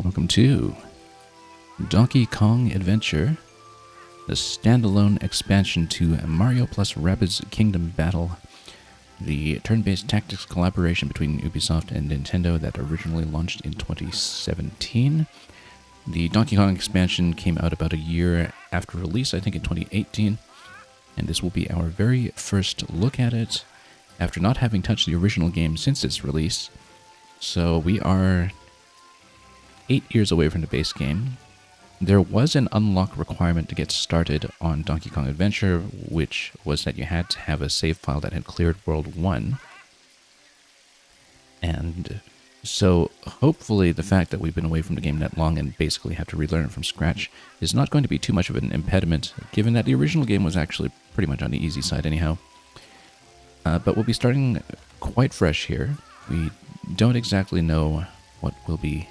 Welcome to Donkey Kong Adventure, the standalone expansion to Mario plus Rabbids Kingdom Battle, the turn-based tactics collaboration between Ubisoft and Nintendo that originally launched in 2017. The Donkey Kong expansion came out about a year after release, I think in 2018, and this will be our very first look at it after not having touched the original game since its release. So we are 8 years away from the base game. There was an unlock requirement to get started on Donkey Kong Adventure, which was that you had to have a save file that had cleared World 1. And so hopefully the fact that we've been away from the game that long and basically have to relearn it from scratch is not going to be too much of an impediment, given that the original game was actually pretty much on the easy side anyhow. But we'll be starting quite fresh here. We don't exactly know what we'll be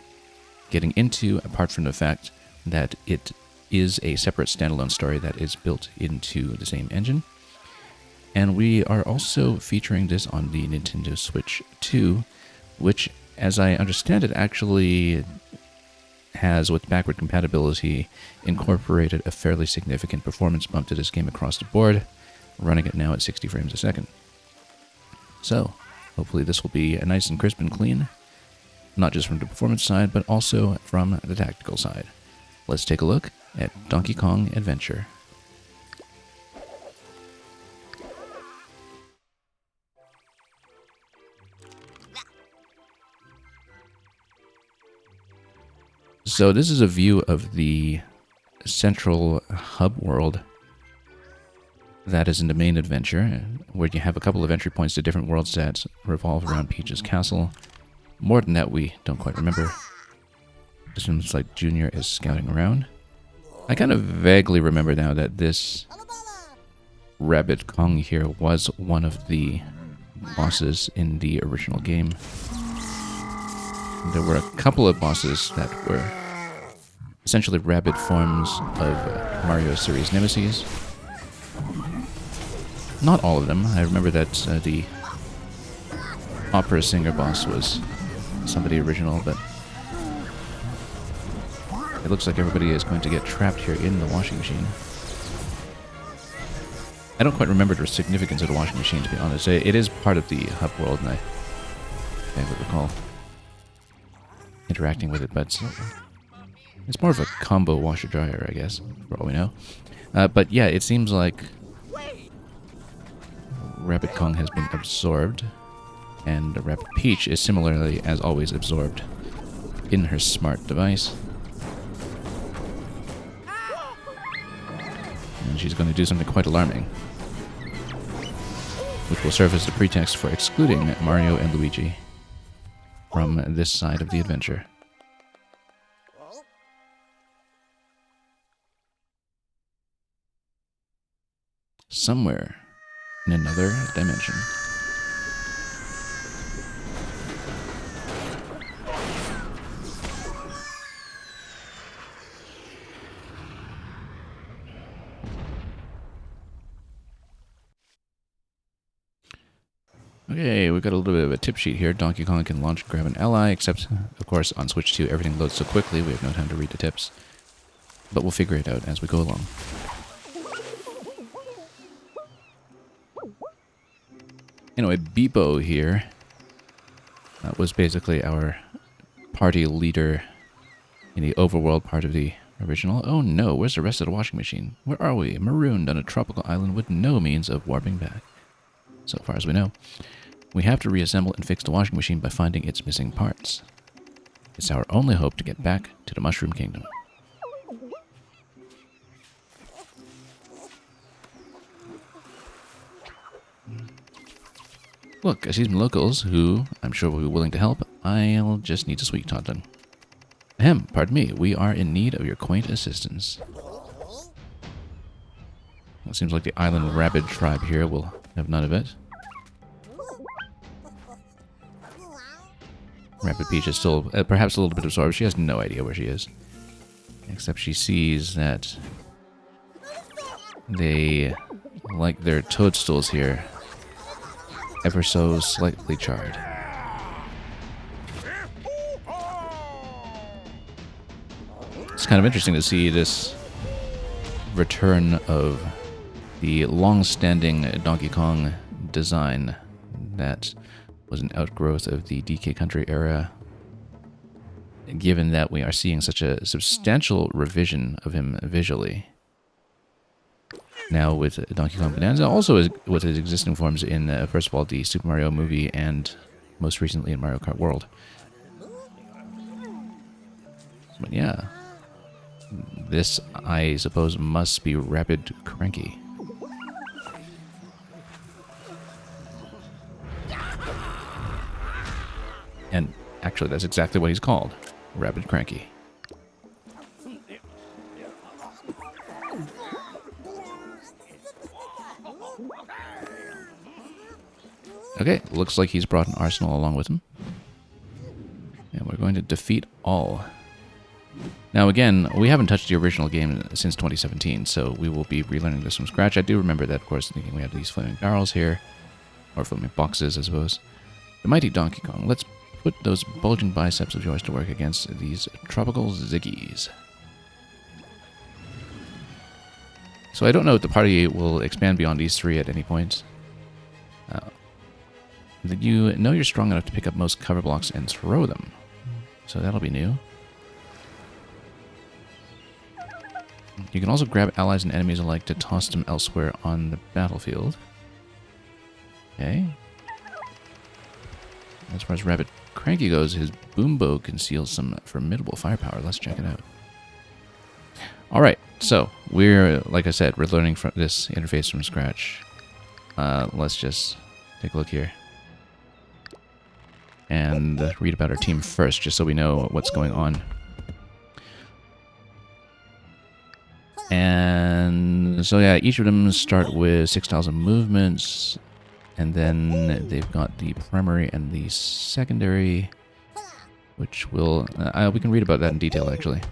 getting into, apart from the fact that it is a separate standalone story that is built into the same engine. And we are also featuring this on the Nintendo Switch 2, which, as I understand it, actually has, with backward compatibility, incorporated a fairly significant performance bump to this game across the board, running it now at 60 frames a second. So, hopefully this will be nice and crisp and clean, not just from the performance side, but also from the tactical side. Let's take a look at Donkey Kong Adventure. So this is a view of the central hub world that is in the main adventure, where you have a couple of entry points to different worlds that revolve around Peach's castle. More than that, we don't quite remember. It seems like Junior is scouting around. I kind of vaguely remember now that this Rabbid Kong here was one of the bosses in the original game. There were a couple of bosses that were essentially rabid forms of Mario series nemesis. Not all of them. I remember that the opera singer boss was somebody original, but it looks like everybody is going to get trapped here in the washing machine. I don't quite remember the significance of the washing machine, to be honest. It is part of the hub world, and I would recall interacting with it, but it's more of a combo washer-dryer, I guess, for all we know. But yeah, it seems like Rabbid Kong has been absorbed, and Rabbid Peach is similarly, as always, absorbed in her smart device. And she's going to do something quite alarming, which will serve as the pretext for excluding Mario and Luigi from this side of the adventure. Somewhere in another dimension. Okay, we've got a little bit of a tip sheet here. Donkey Kong can launch, grab an ally, except, of course, on Switch 2, everything loads so quickly, we have no time to read the tips. But we'll figure it out as we go along. Anyway, Beepo here was basically our party leader in the overworld part of the original. Oh no, where's the rest of the washing machine? Where are we? Marooned on a tropical island with no means of warping back. So far as we know. We have to reassemble and fix the washing machine by finding its missing parts. It's our only hope to get back to the Mushroom Kingdom. Look, I see some locals who I'm sure will be willing to help. I'll just need to sweet talk them. Ahem, pardon me, we are in need of your quaint assistance. It seems like the island rabbit tribe here will have none of it. Rabbid Peach is still perhaps a little bit absorbed. She has no idea where she is. Except she sees that they like their toadstools here ever so slightly charred. It's kind of interesting to see this return of the long-standing Donkey Kong design that was an outgrowth of the DK Country era, given that we are seeing such a substantial revision of him visually. Now with Donkey Kong Bonanza, also with his existing forms in, first of all, the Super Mario movie and most recently in Mario Kart World. But yeah, this, I suppose, must be Rabbid Cranky. And actually, that's exactly what he's called, Rabbid Cranky. Okay, looks like he's brought an arsenal along with him. And we're going to defeat all. Now again, we haven't touched the original game since 2017, so we will be relearning this from scratch. I do remember that, of course, we have these flaming barrels here. Or flaming boxes, I suppose. The mighty Donkey Kong. Let's put those bulging biceps of yours to work against these tropical ziggies. So I don't know if the party will expand beyond these three at any point. You know you're strong enough to pick up most cover blocks and throw them. So that'll be new. You can also grab allies and enemies alike to toss them elsewhere on the battlefield. Okay. As far as Rabbid Cranky goes, his boom bow conceals some formidable firepower. Let's check it out. Alright, so we're, like I said, we're learning from this interface from scratch. Let's just take a look here. And read about our team first, just so we know what's going on. And so yeah, each of them start with 6,000 movements, and then they've got the primary and the secondary, which will we can read about that in detail actually.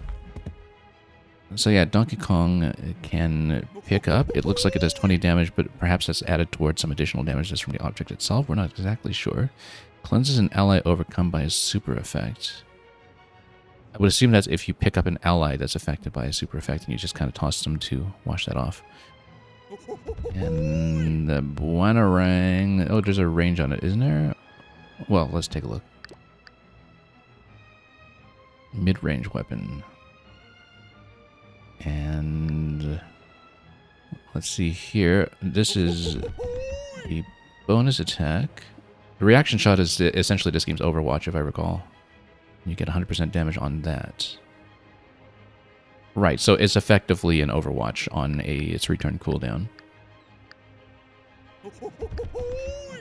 So yeah, Donkey Kong can pick up. It looks like it does 20 damage, but perhaps that's added towards some additional damage just from the object itself. We're not exactly sure. Cleanses an ally overcome by a super effect. I would assume that's if you pick up an ally that's affected by a super effect and you just kind of toss them to wash that off. And the Buanarang... Oh, there's a range on it, isn't there? Well, let's take a look. Mid-range weapon. And... let's see here. This is a bonus attack. The reaction shot is essentially this game's Overwatch, if I recall. You get 100% damage on that. Right, so it's effectively an Overwatch on its return cooldown.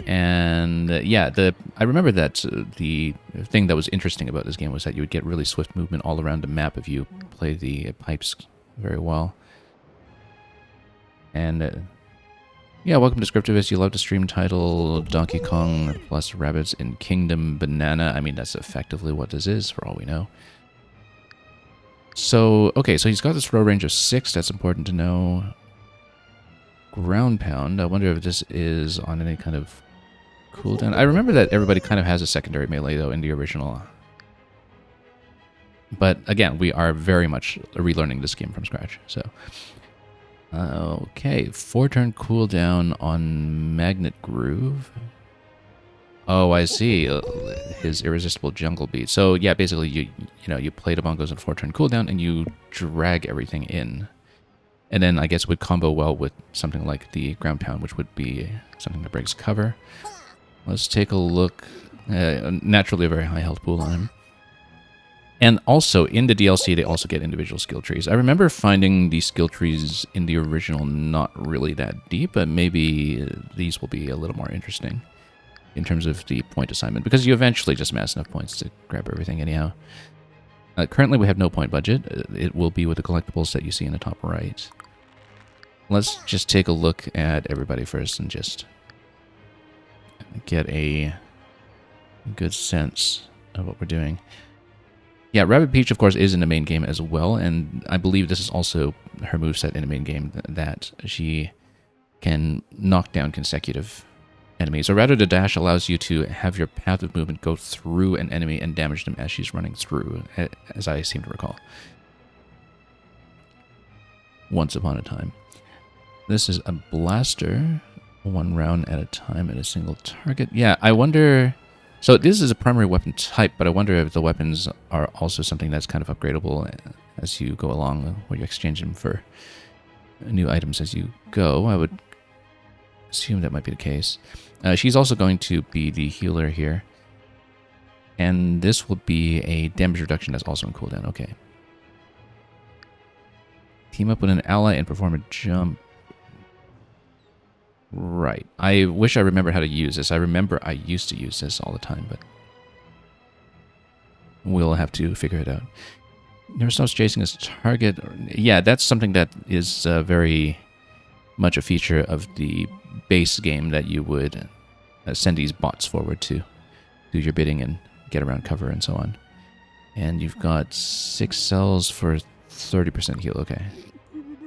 And yeah, I remember that the thing that was interesting about this game was that you would get really swift movement all around the map if you play the pipes very well. And yeah, welcome to Scriptivist. You love the stream title Donkey Kong plus Rabbids in Kingdom Banana. I mean, that's effectively what this is, for all we know. So, okay, so he's got this throw range of 6. That's important to know. Ground Pound. I wonder if this is on any kind of cooldown. I remember that everybody kind of has a secondary melee, though, in the original. But, again, we are very much relearning this game from scratch, so... okay, 4-turn cooldown on Magnet Groove. Oh, I see. His Irresistible Jungle Beat. So yeah, basically you play the bongos on 4-turn cooldown and you drag everything in. And then I guess it would combo well with something like the Ground Pound, which would be something that breaks cover. Let's take a look. Naturally a very high health pool on him. And also, in the DLC, they also get individual skill trees. I remember finding these skill trees in the original not really that deep, but maybe these will be a little more interesting in terms of the point assignment, because you eventually just amass enough points to grab everything anyhow. Currently, we have no point budget. It will be with the collectibles that you see in the top right. Let's just take a look at everybody first and just get a good sense of what we're doing. Yeah, Rabbid Peach, of course, is in the main game as well, and I believe this is also her moveset in the main game, that she can knock down consecutive enemies. Or rather, the dash allows you to have your path of movement go through an enemy and damage them as she's running through, as I seem to recall. once upon a time. This is a blaster. 1 round at a time at a single target. Yeah, I wonder... So this is a primary weapon type, but I wonder if the weapons are also something that's kind of upgradable as you go along, where you exchange them for new items as you go. I would assume that might be the case. She's also going to be the healer here. And this will be a damage reduction that's also on cooldown. Okay. Team up with an ally and perform a jump. Right. I wish I remembered how to use this. I remember I used to use this all the time, but we'll have to figure it out. Never stops chasing his target. Yeah, that's something that is very much a feature of the base game that you would send these bots forward to do your bidding and get around cover and so on. And you've got 6 cells for 30% heal. Okay.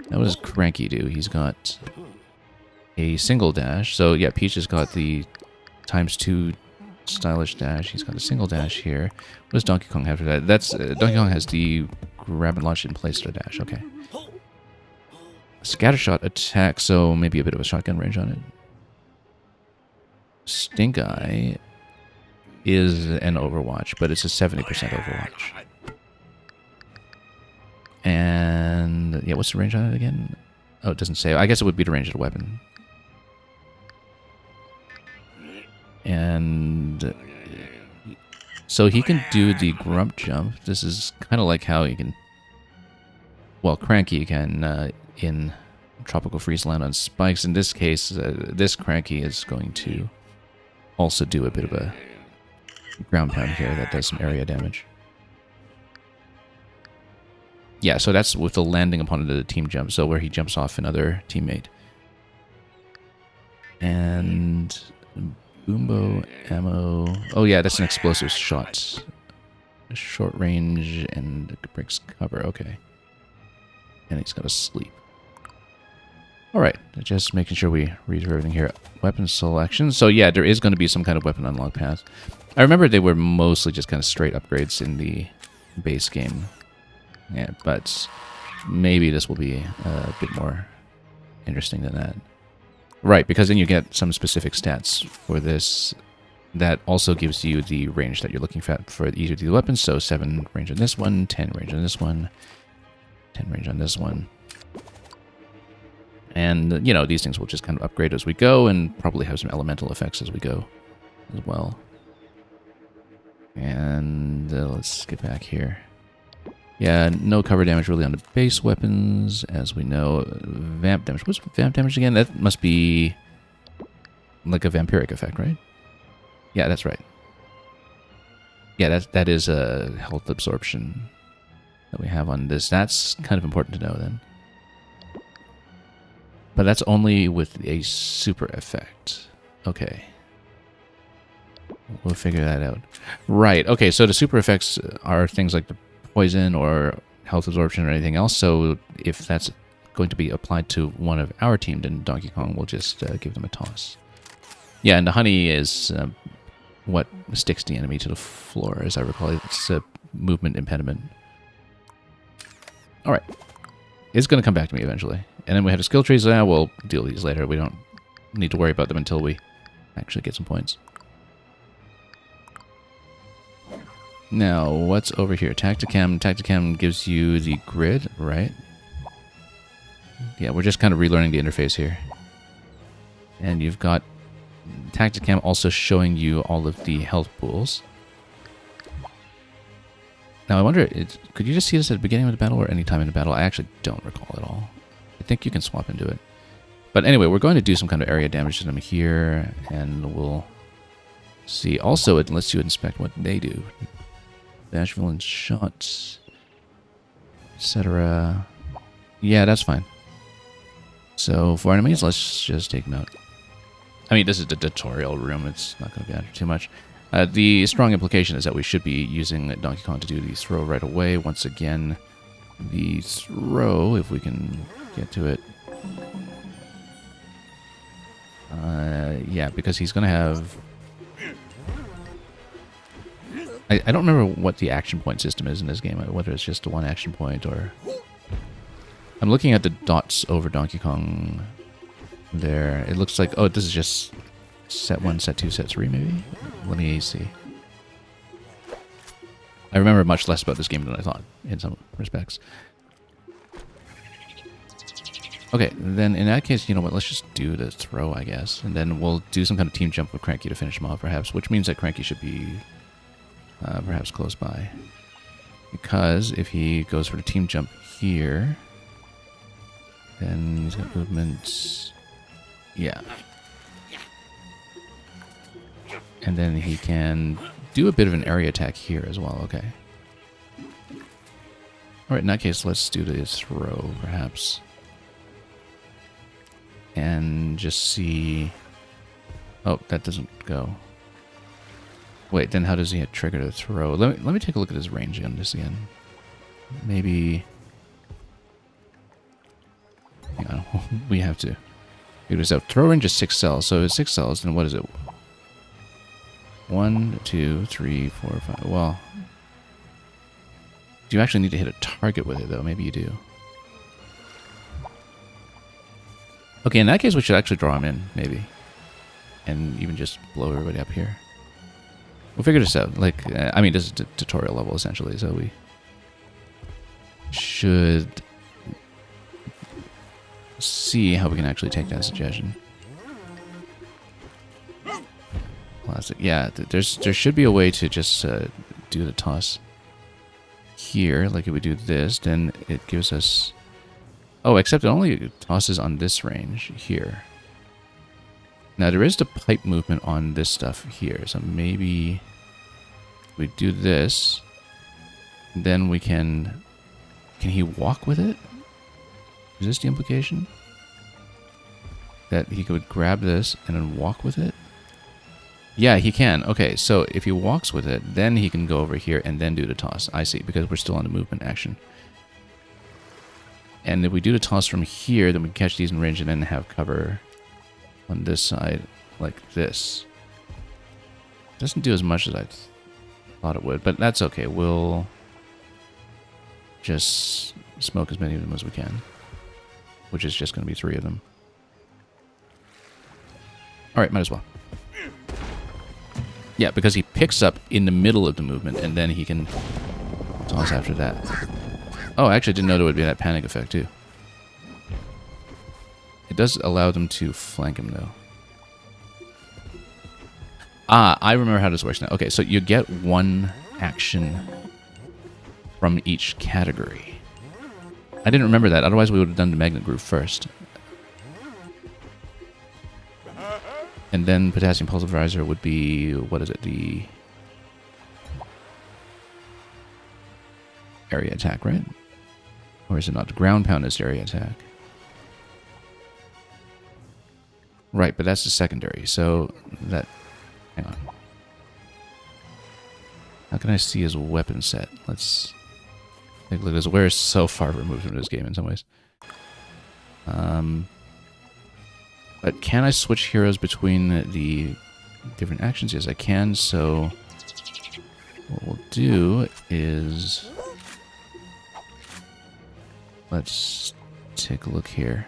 Now what does Cranky do? He's got a single dash. So yeah, Peach has got the ×2 stylish dash. He's got a single dash here. What does Donkey Kong have for that? That's Donkey Kong has the grab and launch in place to dash. Okay. Scattershot attack, so maybe a bit of a shotgun range on it. Stink Eye is an Overwatch, but it's a 70% Overwatch. And yeah, what's the range on it again? Oh, it doesn't say. I guess it would be the range of the weapon. And so he can do the grump jump. This is kind of like how he can... Well, Cranky can in Tropical Freeze land on spikes. In this case, this Cranky is going to also do a bit of a ground pound here that does some area damage. Yeah, so that's with the landing upon the team jump, so where he jumps off another teammate. And Boombo ammo. Oh yeah, that's an explosive shot. Short range and breaks cover. Okay. And he's got to sleep. Alright, just making sure we read through everything here. Weapon selection. So yeah, there is going to be some kind of weapon unlock path. I remember they were mostly just kind of straight upgrades in the base game. Yeah, but maybe this will be a bit more interesting than that. Right, because then you get some specific stats for this. That also gives you the range that you're looking for each of these weapons. So 7 range on this one, 10 range on this one, 10 range on this one. And, you know, these things will just kind of upgrade as we go and probably have some elemental effects as we go as well. And let's get back here. Yeah, no cover damage really on the base weapons, as we know. Vamp damage. What's vamp damage again? That must be like a vampiric effect, right? Yeah, that's right. Yeah, that is a health absorption that we have on this. That's kind of important to know then. But that's only with a super effect. Okay. We'll figure that out. Right, okay, so the super effects are things like the poison or health absorption or anything else. So if that's going to be applied to one of our team, then Donkey Kong will just give them a toss. Yeah, and the honey is what sticks the enemy to the floor, as I recall. It's a movement impediment. Alright. It's going to come back to me eventually. And then we have the skill trees. We'll deal with these later. We don't need to worry about them until we actually get some points. Now, what's over here? Tacticam. Tacticam gives you the grid, right? Yeah, we're just kind of relearning the interface here. And you've got Tacticam also showing you all of the health pools. Now, I wonder, could you just see this at the beginning of the battle or any time in the battle? I actually don't recall at all. I think you can swap into it. But anyway, we're going to do some kind of area damage to them here, and we'll see. Also, it lets you inspect what they do. Dash villain shots, etc. Yeah, that's fine. So, for enemies, let's just take them out. I mean, this is the tutorial room. It's not going to be after too much. The strong implication is that we should be using Donkey Kong to do the throw right away. Once again, the throw, if we can get to it. Yeah, because he's going to have... I don't remember what the action point system is in this game, whether it's just the one action point or... I'm looking at the dots over Donkey Kong there. It looks like, oh, this is just set 1, set 2, set 3 maybe? Let me see. I remember much less about this game than I thought, in some respects. Okay, then in that case, you know what, let's just do the throw, I guess. And then we'll do some kind of team jump with Cranky to finish him off, perhaps. Which means that Cranky should be perhaps close by. Because if he goes for the team jump here, then he's got movements. Yeah. And then he can do a bit of an area attack here as well, okay. Alright, in that case, let's do the throw, perhaps. And just see... Oh, that doesn't go. Wait, then how does he trigger the throw? Let me take a look at his range on this again. Maybe... Hang on, we have to figure this out. Throw range is 6 cells, so it's 6 cells, then what is it? 1, 2, 3, 4, 5. Well... Do you actually need to hit a target with it, though? Maybe you do. Okay, in that case, we should actually draw him in, maybe. And even just blow everybody up here. We'll figure this out. Like, I mean, this is tutorial level, essentially, so we should see how we can actually take that suggestion. Classic. Yeah, there should be a way to just do the toss here. Like, if we do this, then it gives us... Oh, except it only tosses on this range here. Now, there is the pipe movement on this stuff here, so maybe we do this, then we can... Can he walk with it? Is this the implication? That he could grab this and then walk with it? Yeah, he can. Okay, so if he walks with it, then he can go over here and then do the toss. I see, because we're still on the movement action. And if we do the toss from here, then we can catch these in range and then have cover on this side, like this. Doesn't do as much as I thought it would, but that's okay. We'll just smoke as many of them as we can, which is just going to be 3 of them. Alright, might as well. Yeah, because he picks up in the middle of the movement, and then he can toss after that. Oh, I actually didn't know there would be that panic effect, too. It does allow them to flank him, though. Ah, I remember how this works now. Okay, so you get 1 action from each category. I didn't remember that, otherwise we would have done the magnet groove first. And then potassium pulverizer would be, what is it, the area attack, right? Or is it not? The ground pound is the area attack. Right, but that's the secondary, so that... Hang on. How can I see his weapon set? Let's take a look at this. We're so far removed from this game in some ways. But can I switch heroes between the different actions? Yes, I can, so... What we'll do is... Let's take a look here.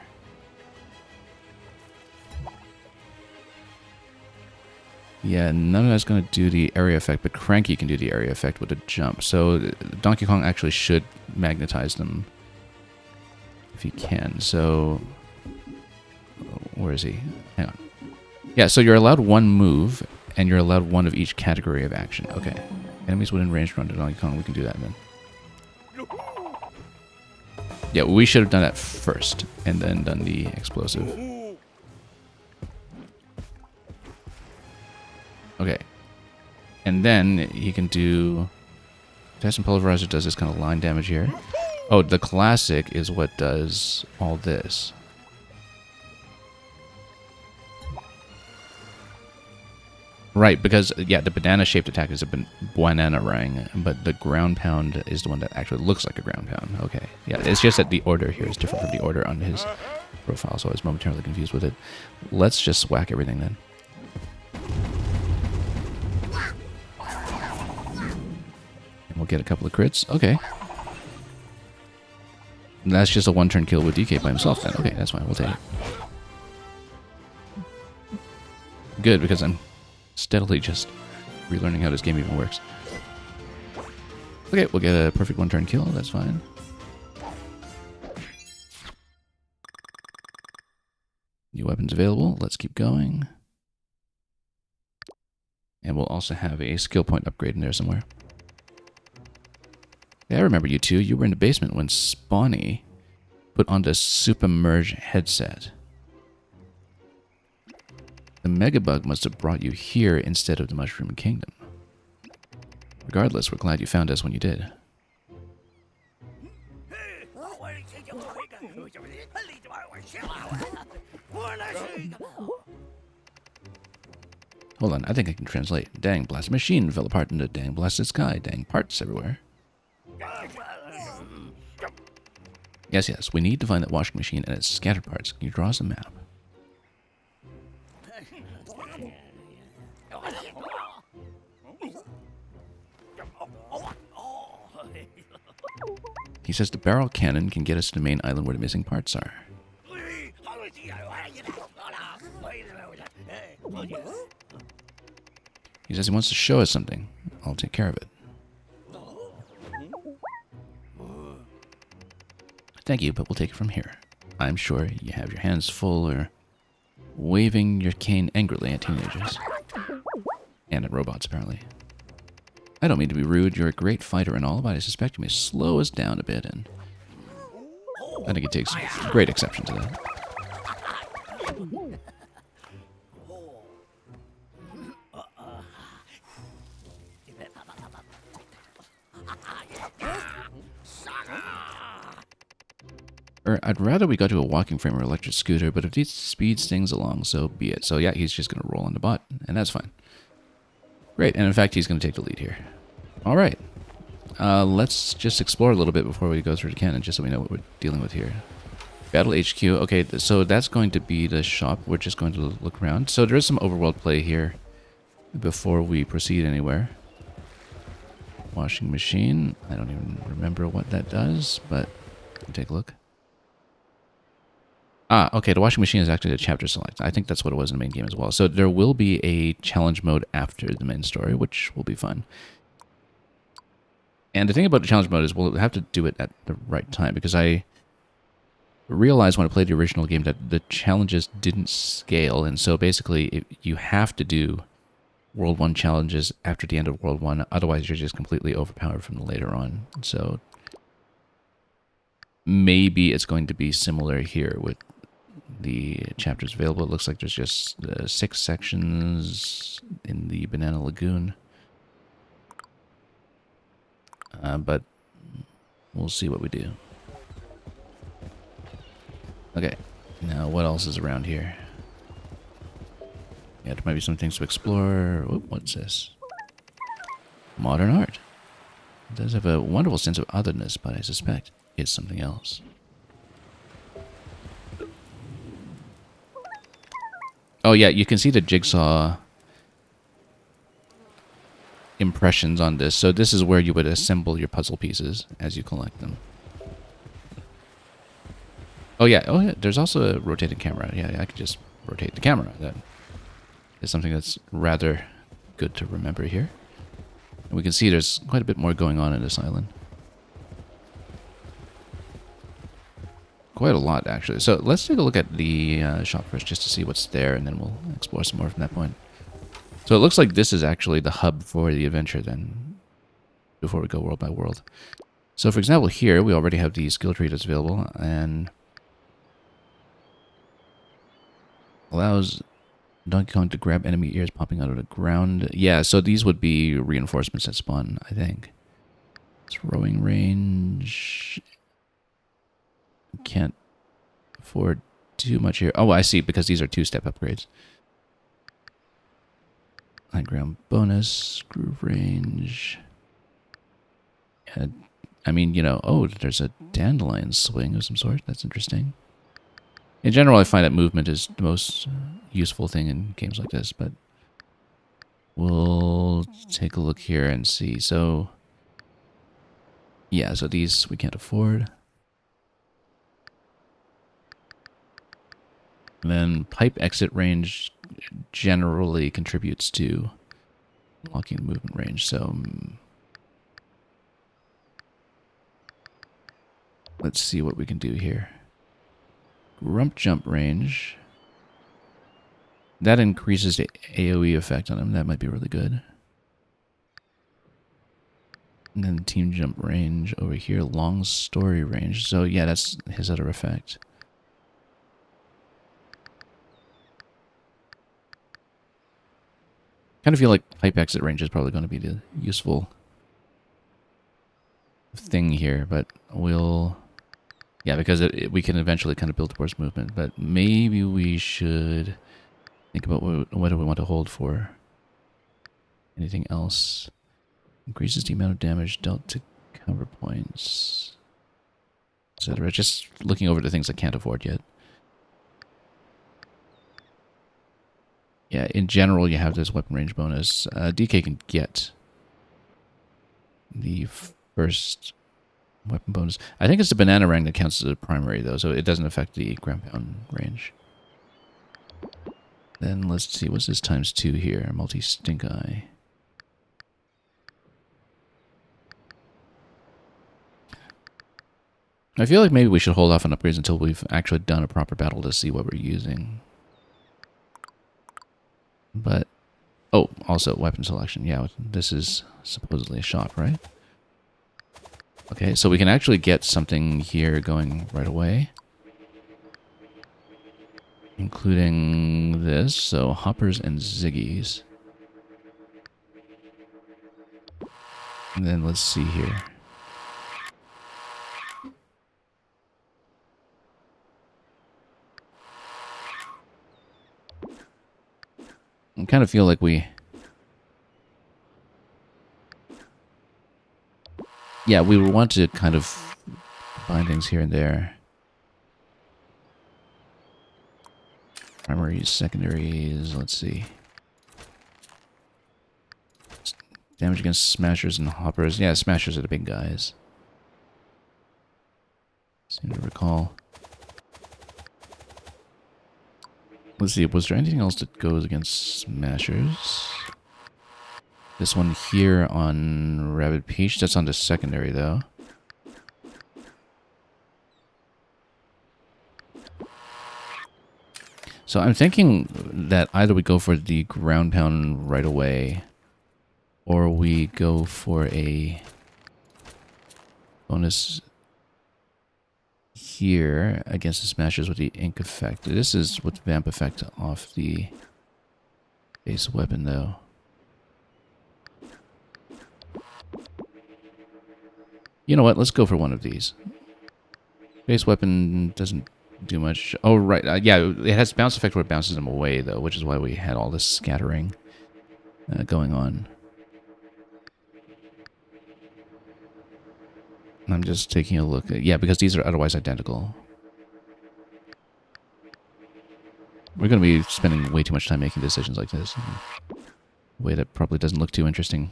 Yeah, none of that's going to do the area effect, but Cranky can do the area effect with a jump. So Donkey Kong actually should magnetize them if he can. So where is he? Hang on. Yeah, so you're allowed 1 move, and you're allowed 1 of each category of action. Okay. Enemies within range run to Donkey Kong. We can do that then. Yeah, we should have done that first, and then done the explosive. Okay. And then he can do... Potassium Pulverizer does this kind of line damage here. Oh, the classic is what does all this. Right, because, yeah, the banana-shaped attack is a banana ring, but the ground pound is the one that actually looks like a ground pound. Okay, yeah, it's just that the order here is different from the order on his profile, so I was momentarily confused with it. Let's just whack everything then. And we'll get a couple of crits. Okay. That's just a one-turn kill with DK by himself then. Okay, that's fine. We'll take it. Good, because I'm steadily just relearning how this game even works. Okay, we'll get a perfect one-turn kill. That's fine. New weapons available. Let's keep going. And we'll also have a skill point upgrade in there somewhere. Yeah, I remember you two. You were in the basement when Spawny put on the Supermerge headset. The Megabug must have brought you here instead of the Mushroom Kingdom. Regardless, we're glad you found us when you did. Hold on, I think I can translate. Dang blasted machine fell apart in the dang blasted sky. Dang parts everywhere. Yes, yes, we need to find that washing machine and its scattered parts. Can you draw us a map? He says the barrel cannon can get us to the main island where the missing parts are. He says he wants to show us something. I'll take care of it. Thank you, but we'll take it from here. I'm sure you have your hands full or waving your cane angrily at teenagers. And at robots, apparently. I don't mean to be rude, you're a great fighter and all, but I suspect you may slow us down a bit, and I think it takes great exception to that. Or I'd rather we go to a walking frame or electric scooter, but if he speeds things along, so be it. So yeah, he's just going to roll on the bot, and that's fine. Great, and in fact, he's going to take the lead here. All right. Let's just explore a little bit before we go through the cannon, just so we know what we're dealing with here. Battle HQ. Okay, so that's going to be the shop. We're just going to look around. So there is some overworld play here before we proceed anywhere. Washing machine. I don't even remember what that does, but take a look. Ah, okay, the washing machine is actually a chapter select. I think that's what it was in the main game as well. So there will be a challenge mode after the main story, which will be fun. And the thing about the challenge mode is we'll have to do it at the right time, because I realized when I played the original game that the challenges didn't scale, and so basically you have to do World 1 challenges after the end of World 1, otherwise you're just completely overpowered from the later on. So maybe it's going to be similar here with the chapters available. It looks like there's just 6 sections in the Banana Lagoon. But we'll see what we do. Okay, now what else is around here? Yeah, there might be some things to explore. Oop, what's this? Modern art. It does have a wonderful sense of otherness, but I suspect it's something else. Oh yeah, you can see the jigsaw impressions on this. So this is where you would assemble your puzzle pieces as you collect them. Oh yeah, there's also a rotating camera. Yeah, I could just rotate the camera. That is something that's rather good to remember here. And we can see there's quite a bit more going on in this island. Quite a lot, actually. So let's take a look at the shop first, just to see what's there, and then we'll explore some more from that point. So it looks like this is actually the hub for the adventure then, before we go world by world. So for example, here we already have the skill tree that's available, and allows Donkey Kong to grab enemy ears popping out of the ground. Yeah, so these would be reinforcements that spawn, I think. Throwing range. Can't afford too much here. Oh, I see, because these are 2-step upgrades. High ground bonus, groove range. And, I mean, you know, oh, there's a dandelion swing of some sort. That's interesting. In general, I find that movement is the most useful thing in games like this, but we'll take a look here and see. So, yeah, so these we can't afford. And then pipe exit range generally contributes to unlocking movement range. So let's see what we can do here. Rump jump range. That increases the AoE effect on him. That might be really good. And then team jump range over here. Long story range. So yeah, that's his other effect. Kind of feel like pipe exit range is probably going to be the useful thing here, but we'll... Yeah, because we can eventually kind of build towards movement, but maybe we should think about what do we want to hold for. Anything else? Increases the amount of damage dealt to cover points, etc. Just looking over the things I can't afford yet. Yeah, in general, you have this weapon range bonus. DK can get the first weapon bonus. I think it's the banana ring that counts as a primary, though, so it doesn't affect the ground pound range. Then let's see, what's this times 2 here? Multi-stink eye. I feel like maybe we should hold off on upgrades until we've actually done a proper battle to see what we're using. But, oh, also weapon selection. Yeah, this is supposedly a shop, right? Okay, so we can actually get something here going right away. Including this, so hoppers and ziggies. And then let's see here. I kind of feel like we... Yeah, we want to kind of combine things here and there. Primaries, secondaries, let's see. Damage against smashers and hoppers. Yeah, smashers are the big guys. Seem to recall. Let's see, was there anything else that goes against smashers? This one here on Rabbid Peach, that's on the secondary though. So I'm thinking that either we go for the ground pound right away, or we go for a bonus here against the smashers with the ink effect. This is with vamp effect off the base weapon though. You know what? Let's go for one of these. Base weapon doesn't do much. Oh, right. Yeah, it has bounce effect where it bounces them away, though, which is why we had all this scattering going on. I'm just taking a look. Yeah, because these are otherwise identical. We're going to be spending way too much time making decisions like this. In a way that probably doesn't look too interesting.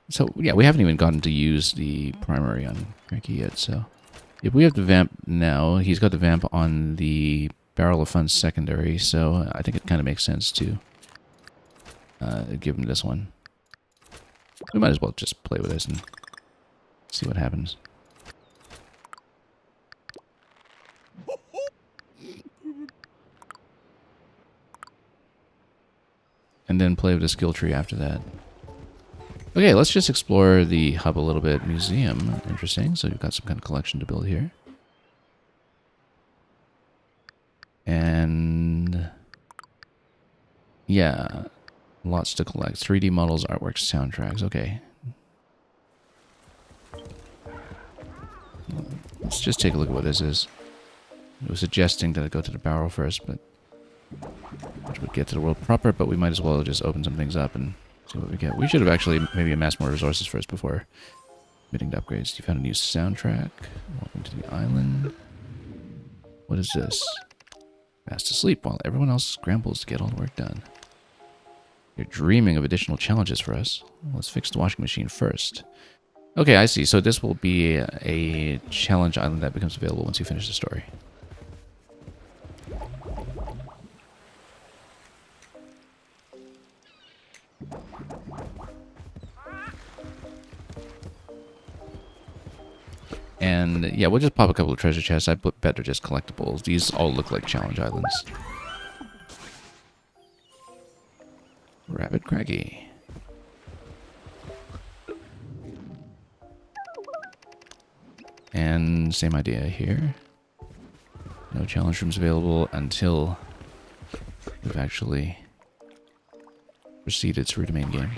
So, yeah, we haven't even gotten to use the primary on Cranky yet, so... If we have the vamp now, he's got the vamp on the Barrel of Fun secondary, so I think it kind of makes sense to give him this one. We might as well just play with this and see what happens. And then play with the skill tree after that. Okay, let's just explore the hub a little bit. Museum, interesting. So you've got some kind of collection to build here. And... yeah, lots to collect. 3D models, artworks, soundtracks. Okay. Let's just take a look at what this is. It was suggesting that I go to the barrel first, but... which would get to the world proper, but we might as well just open some things up and... see what we get. We should have actually maybe amassed more resources first before committing to upgrades. You found a new soundtrack. Welcome to the island. What is this? Fast asleep while everyone else scrambles to get all the work done. You're dreaming of additional challenges for us. Let's fix the washing machine first. Okay, I see. So this will be a challenge island that becomes available once you finish the story. And yeah, we'll just pop a couple of treasure chests. I bet they're just collectibles. These all look like challenge islands. Rabbit Craggy. And same idea here. No challenge rooms available until we've actually proceeded through the main game.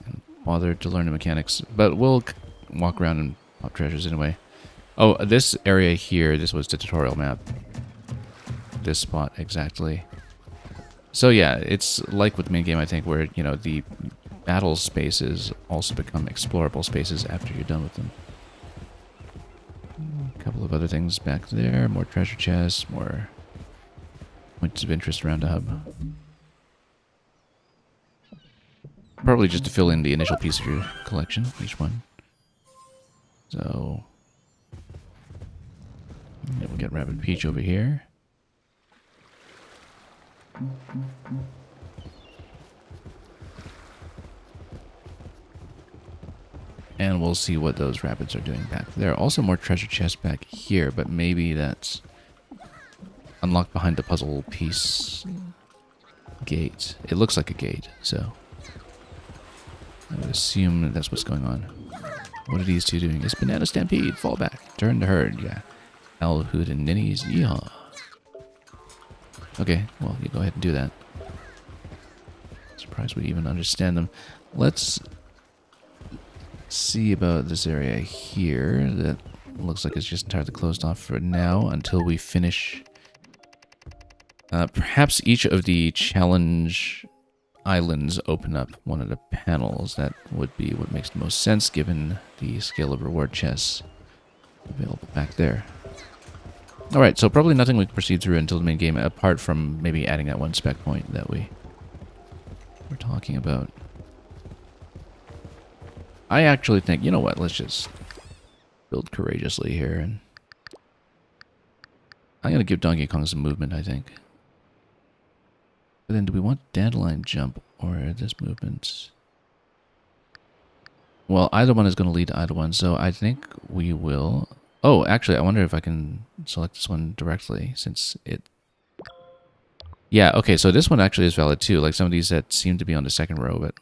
And bothered to learn the mechanics. But we'll walk around and pop treasures anyway. Oh, this area here, this was the tutorial map. This spot exactly. So yeah, it's like with the main game, I think, where, you know, the battle spaces also become explorable spaces after you're done with them. A couple of other things back there, more treasure chests, more points of interest around the hub. Probably just to fill in the initial piece of your collection, each one. So, yeah, we'll get Rabbit Peach over here. And we'll see what those rabbits are doing back there. Also more treasure chests back here, but maybe that's unlocked behind the puzzle piece gate. It looks like a gate, so I would assume that that's what's going on. What are these two doing? It's Banana Stampede. Fall back. Turn to herd. Yeah. Owl, Hoot, and Ninnies. Yeehaw. Okay, well, you go ahead and do that. Surprised we even understand them. Let's see about this area here. That looks like it's just entirely closed off for now until we finish. Perhaps each of the challenge islands open up one of the panels. That would be what makes the most sense given the scale of reward chests available back there. Alright, so probably nothing we can proceed through until the main game, apart from maybe adding that one spec point that we were talking about. I actually think, you know what, let's just build courageously here, and I'm going to give Donkey Kong some movement, I think. But then do we want Dandelion Jump or this movement? Well, either one is going to lead to either one, so I think we will... Oh, actually, I wonder if I can select this one directly, since it... Yeah, okay, so this one actually is valid too. Like some of these that seem to be on the second row, but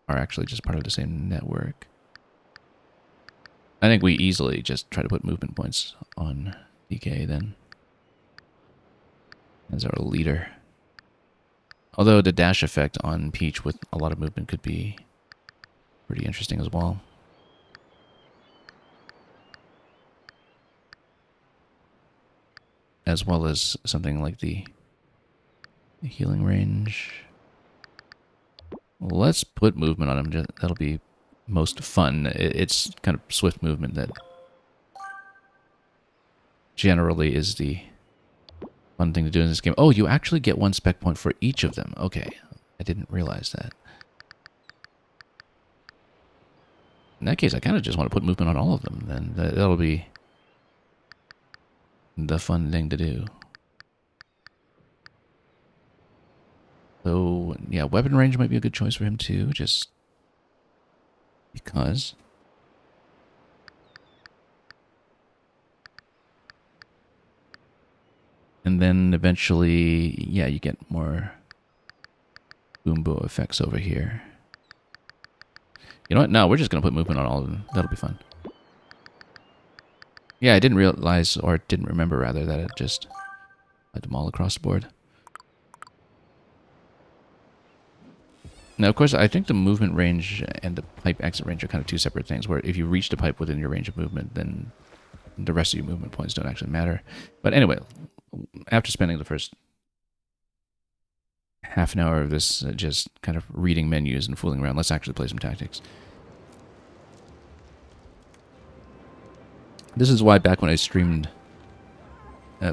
are actually just part of the same network. I think we easily just try to put movement points on DK then. As our leader. Although the dash effect on Peach with a lot of movement could be pretty interesting as well. As well as something like the healing range. Let's put movement on him. That'll be most fun. It's kind of swift movement that generally is the fun thing to do in this game. Oh, you actually get one spec point for each of them. Okay, I didn't realize that. In that case, I kind of just want to put movement on all of them. Then that'll be the fun thing to do. So, yeah, weapon range might be a good choice for him too, just because. And then eventually, yeah, you get more boombo effects over here. You know what? No, we're just going to put movement on all of them. That'll be fun. Yeah, I didn't realize, or didn't remember rather, that it just had them all across the board. Now, of course, I think the movement range and the pipe exit range are kind of two separate things, where if you reach the pipe within your range of movement, then the rest of your movement points don't actually matter. But anyway, after spending the first half an hour of this just kind of reading menus and fooling around, let's actually play some tactics. This is why back when I streamed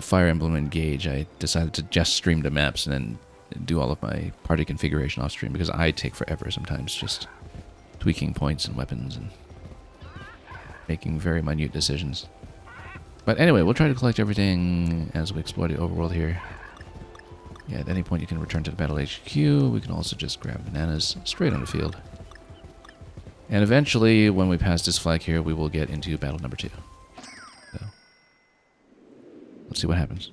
Fire Emblem Engage, I decided to just stream the maps and then do all of my party configuration off stream, because I take forever sometimes just to tweaking points and weapons and making very minute decisions. But anyway, we'll try to collect everything as we explore the overworld here. Yeah, at any point you can return to the Battle HQ. We can also just grab bananas straight on the field. And eventually, when we pass this flag here, we will get into battle number 2. So, let's see what happens.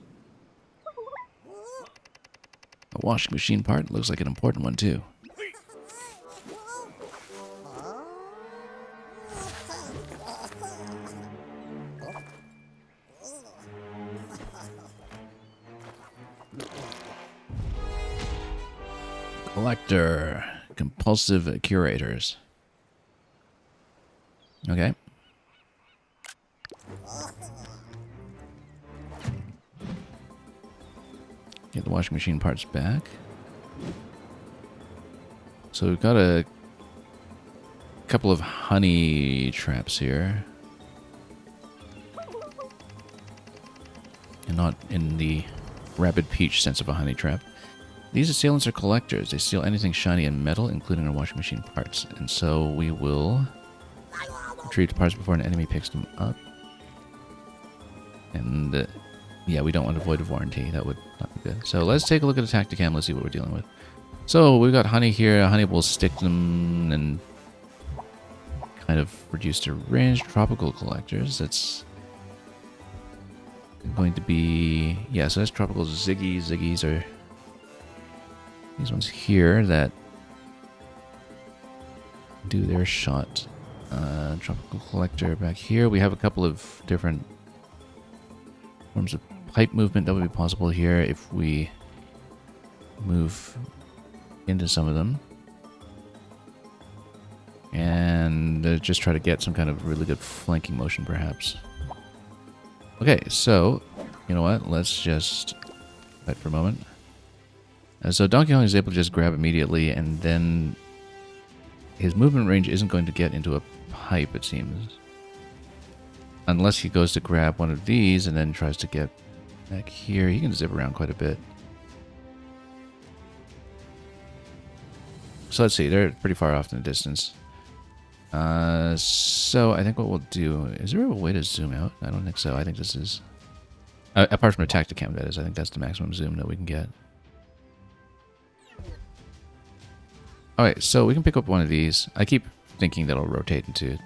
A washing machine part looks like an important one too. Collector. Compulsive curators. Okay. Get the washing machine parts back. So we've got a couple of honey traps here. And not in the Rabbid Peach sense of a honey trap. These assailants are collectors. They steal anything shiny and metal, including our washing machine parts. And so we will retrieve the parts before an enemy picks them up. And yeah, we don't want to void of warranty. That would not be good. So let's take a look at the Tacticam. Let's see what we're dealing with. So we've got honey here. Honey will stick them and kind of reduce their range. Tropical collectors. That's going to be... yeah, so that's tropical Ziggies. Ziggies are these ones here that do their shot. Tropical collector back here. We have a couple of different forms of pipe movement that would be possible here if we move into some of them. And just try to get some kind of really good flanking motion, perhaps. Okay, so, you know what? Let's just fight for a moment. So Donkey Kong is able to just grab immediately, and then his movement range isn't going to get into a pipe, it seems. Unless he goes to grab one of these and then tries to get back here. He can zip around quite a bit. So let's see, they're pretty far off in the distance. So I think what we'll do... is there a way to zoom out? I don't think so. I think this is... apart from a Tacticam, that is. I think that's the maximum zoom that we can get. Alright, so we can pick up one of these. I keep thinking that it'll rotate into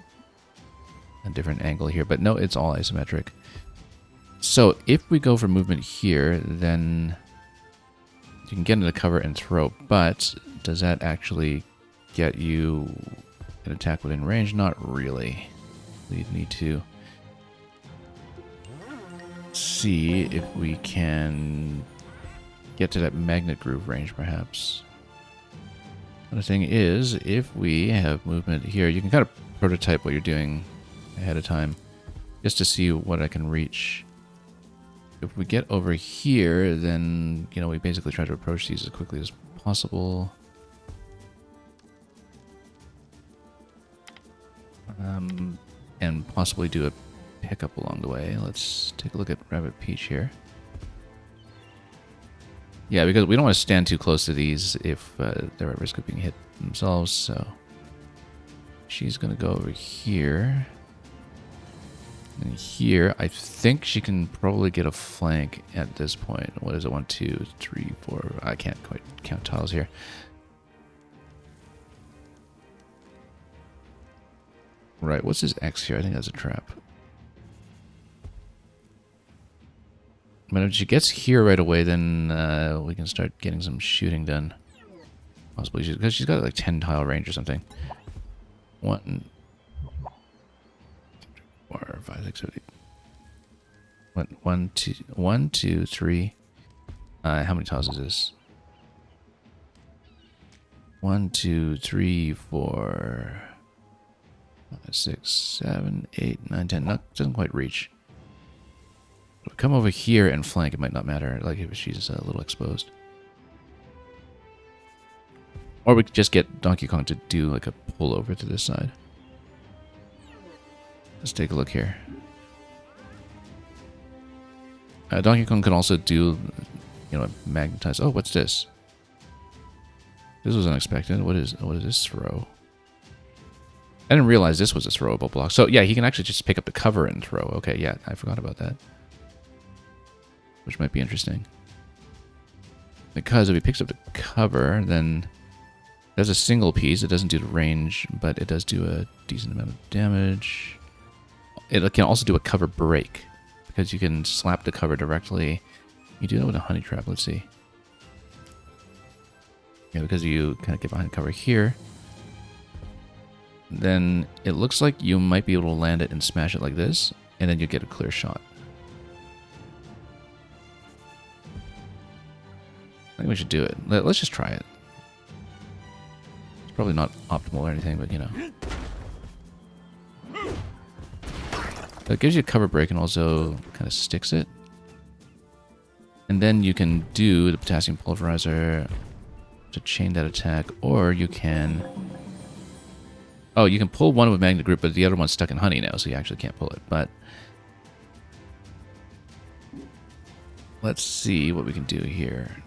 a different angle here, but no, it's all isometric. So if we go for movement here, then you can get into the cover and throw, but does that actually get you an attack within range? Not really. We'd need to see if we can get to that magnet groove range, perhaps. The thing is, if we have movement here, you can kind of prototype what you're doing ahead of time, just to see what I can reach. If we get over here, then, you know, we basically try to approach these as quickly as possible. And possibly do a pickup along the way. Let's take a look at Rabbid Peach here. Yeah, because we don't want to stand too close to these if they're at risk of being hit themselves, so she's going to go over here. And here, I think she can probably get a flank at this point. What is it? 1, 2, 3, 4. I can't quite count tiles here. Right, what's his X here? I think that's a trap. But if she gets here right away, then we can start getting some shooting done. Possibly, because she's got like 10 tile range or something. 1, 4, 5, 6, 7, 8. 1, 2, 3. How many tiles is this? 1, 2, 3, 4, 5, 6, 7, 8, 9, 10. No, doesn't quite reach. Come over here and flank, it might not matter, like if she's a little exposed. Or we could just get Donkey Kong to do like a pull over to this side. Let's take a look here. Donkey Kong can also do, you know, magnetize. Oh, what's this? This was unexpected. What is this throw? I didn't realize this was a throwable block. So yeah, he can actually just pick up the cover and throw. Okay, yeah, I forgot about that. Which might be interesting. Because if he picks up the cover, then there's a single piece. It doesn't do the range, but it does do a decent amount of damage. It can also do a cover break, because you can slap the cover directly. You do that with a honey trap. Let's see. Yeah, because you kind of get behind the cover here. Then it looks like you might be able to land it and smash it like this, and then you get a clear shot. I think we should do it. Let's just try it. It's probably not optimal or anything, but you know. So it gives you a cover break and also kind of sticks it. And then you can do the potassium pulverizer to chain that attack, or you can... Oh, you can pull one with magnet grip, but the other one's stuck in honey now, so you actually can't pull it. But let's see what we can do here.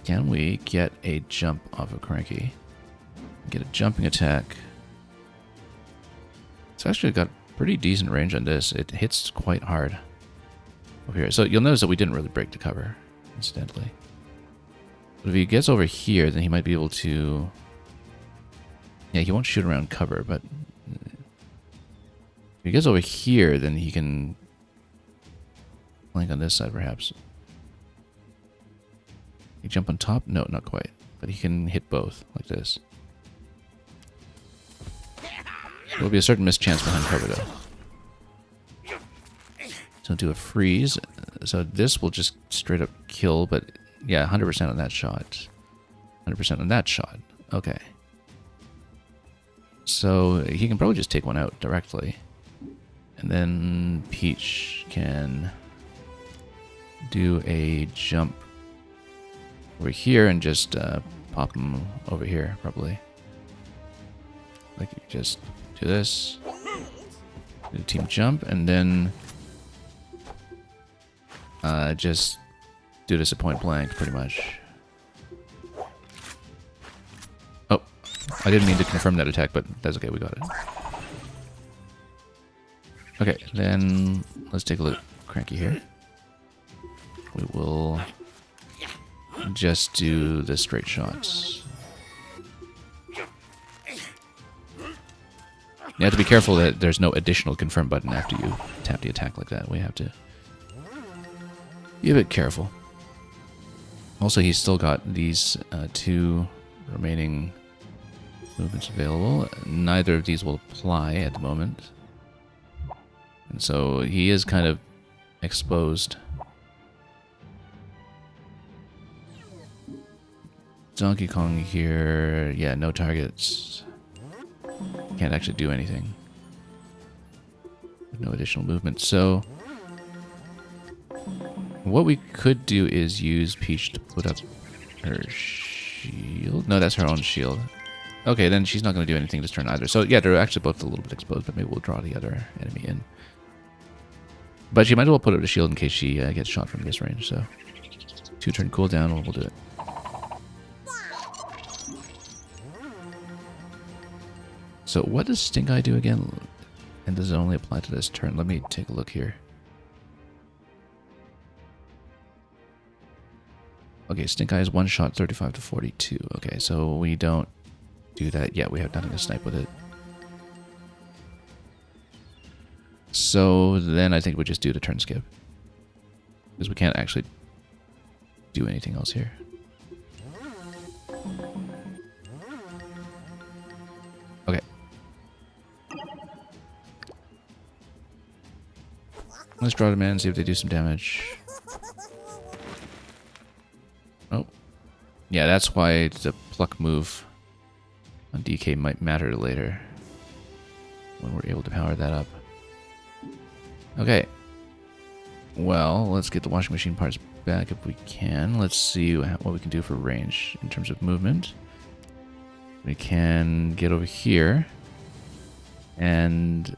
Can we get a jump off of Cranky? Get a jumping attack. It's actually got pretty decent range on this. It hits quite hard over here. So you'll notice that we didn't really break the cover, incidentally. But if he gets over here, then he might be able to... Yeah, he won't shoot around cover, but... If he gets over here, then he can... flank on this side, perhaps. He jump on top? No, not quite. But he can hit both, like this. There'll be a certain mischance behind cover, though. So do a freeze. So this will just straight up kill, but yeah, 100% on that shot. 100% on that shot. Okay. So he can probably just take one out directly. And then Peach can do a jump over here and just pop him over here, probably. Like, you just do this. Do team jump, and then just do this at point blank, pretty much. Oh, I didn't mean to confirm that attack, but that's okay, we got it. Okay, then let's take a look at Cranky here. We will just do the straight shots. You have to be careful that there's no additional confirm button after you tap the attack like that. We have to be a bit careful. Also, he's still got these two remaining movements available. Neither of these will apply at the moment. And so he is kind of exposed. Donkey Kong here, yeah, no targets. Can't actually do anything. No additional movement. So what we could do is use Peach to put up her shield. No, that's her own shield. Okay, then she's not going to do anything this turn either. So yeah, they're actually both a little bit exposed, but maybe we'll draw the other enemy in. But she might as well put up the shield in case she gets shot from this range. So 2-turn cooldown, we'll do it. So what does Stink Eye do again? And does it only apply to this turn? Let me take a look here. Okay, Stink Eye is one shot, 35 to 42. Okay, so we don't do that yet. We have nothing to snipe with it. So then I think we just do the turn skip. Because we can't actually do anything else here. Okay. Let's draw them in and see if they do some damage. Oh. Yeah, that's why the pluck move on DK might matter later. When we're able to power that up. Okay. Well, let's get the washing machine parts back if we can. Let's see what we can do for range in terms of movement. We can get over here. And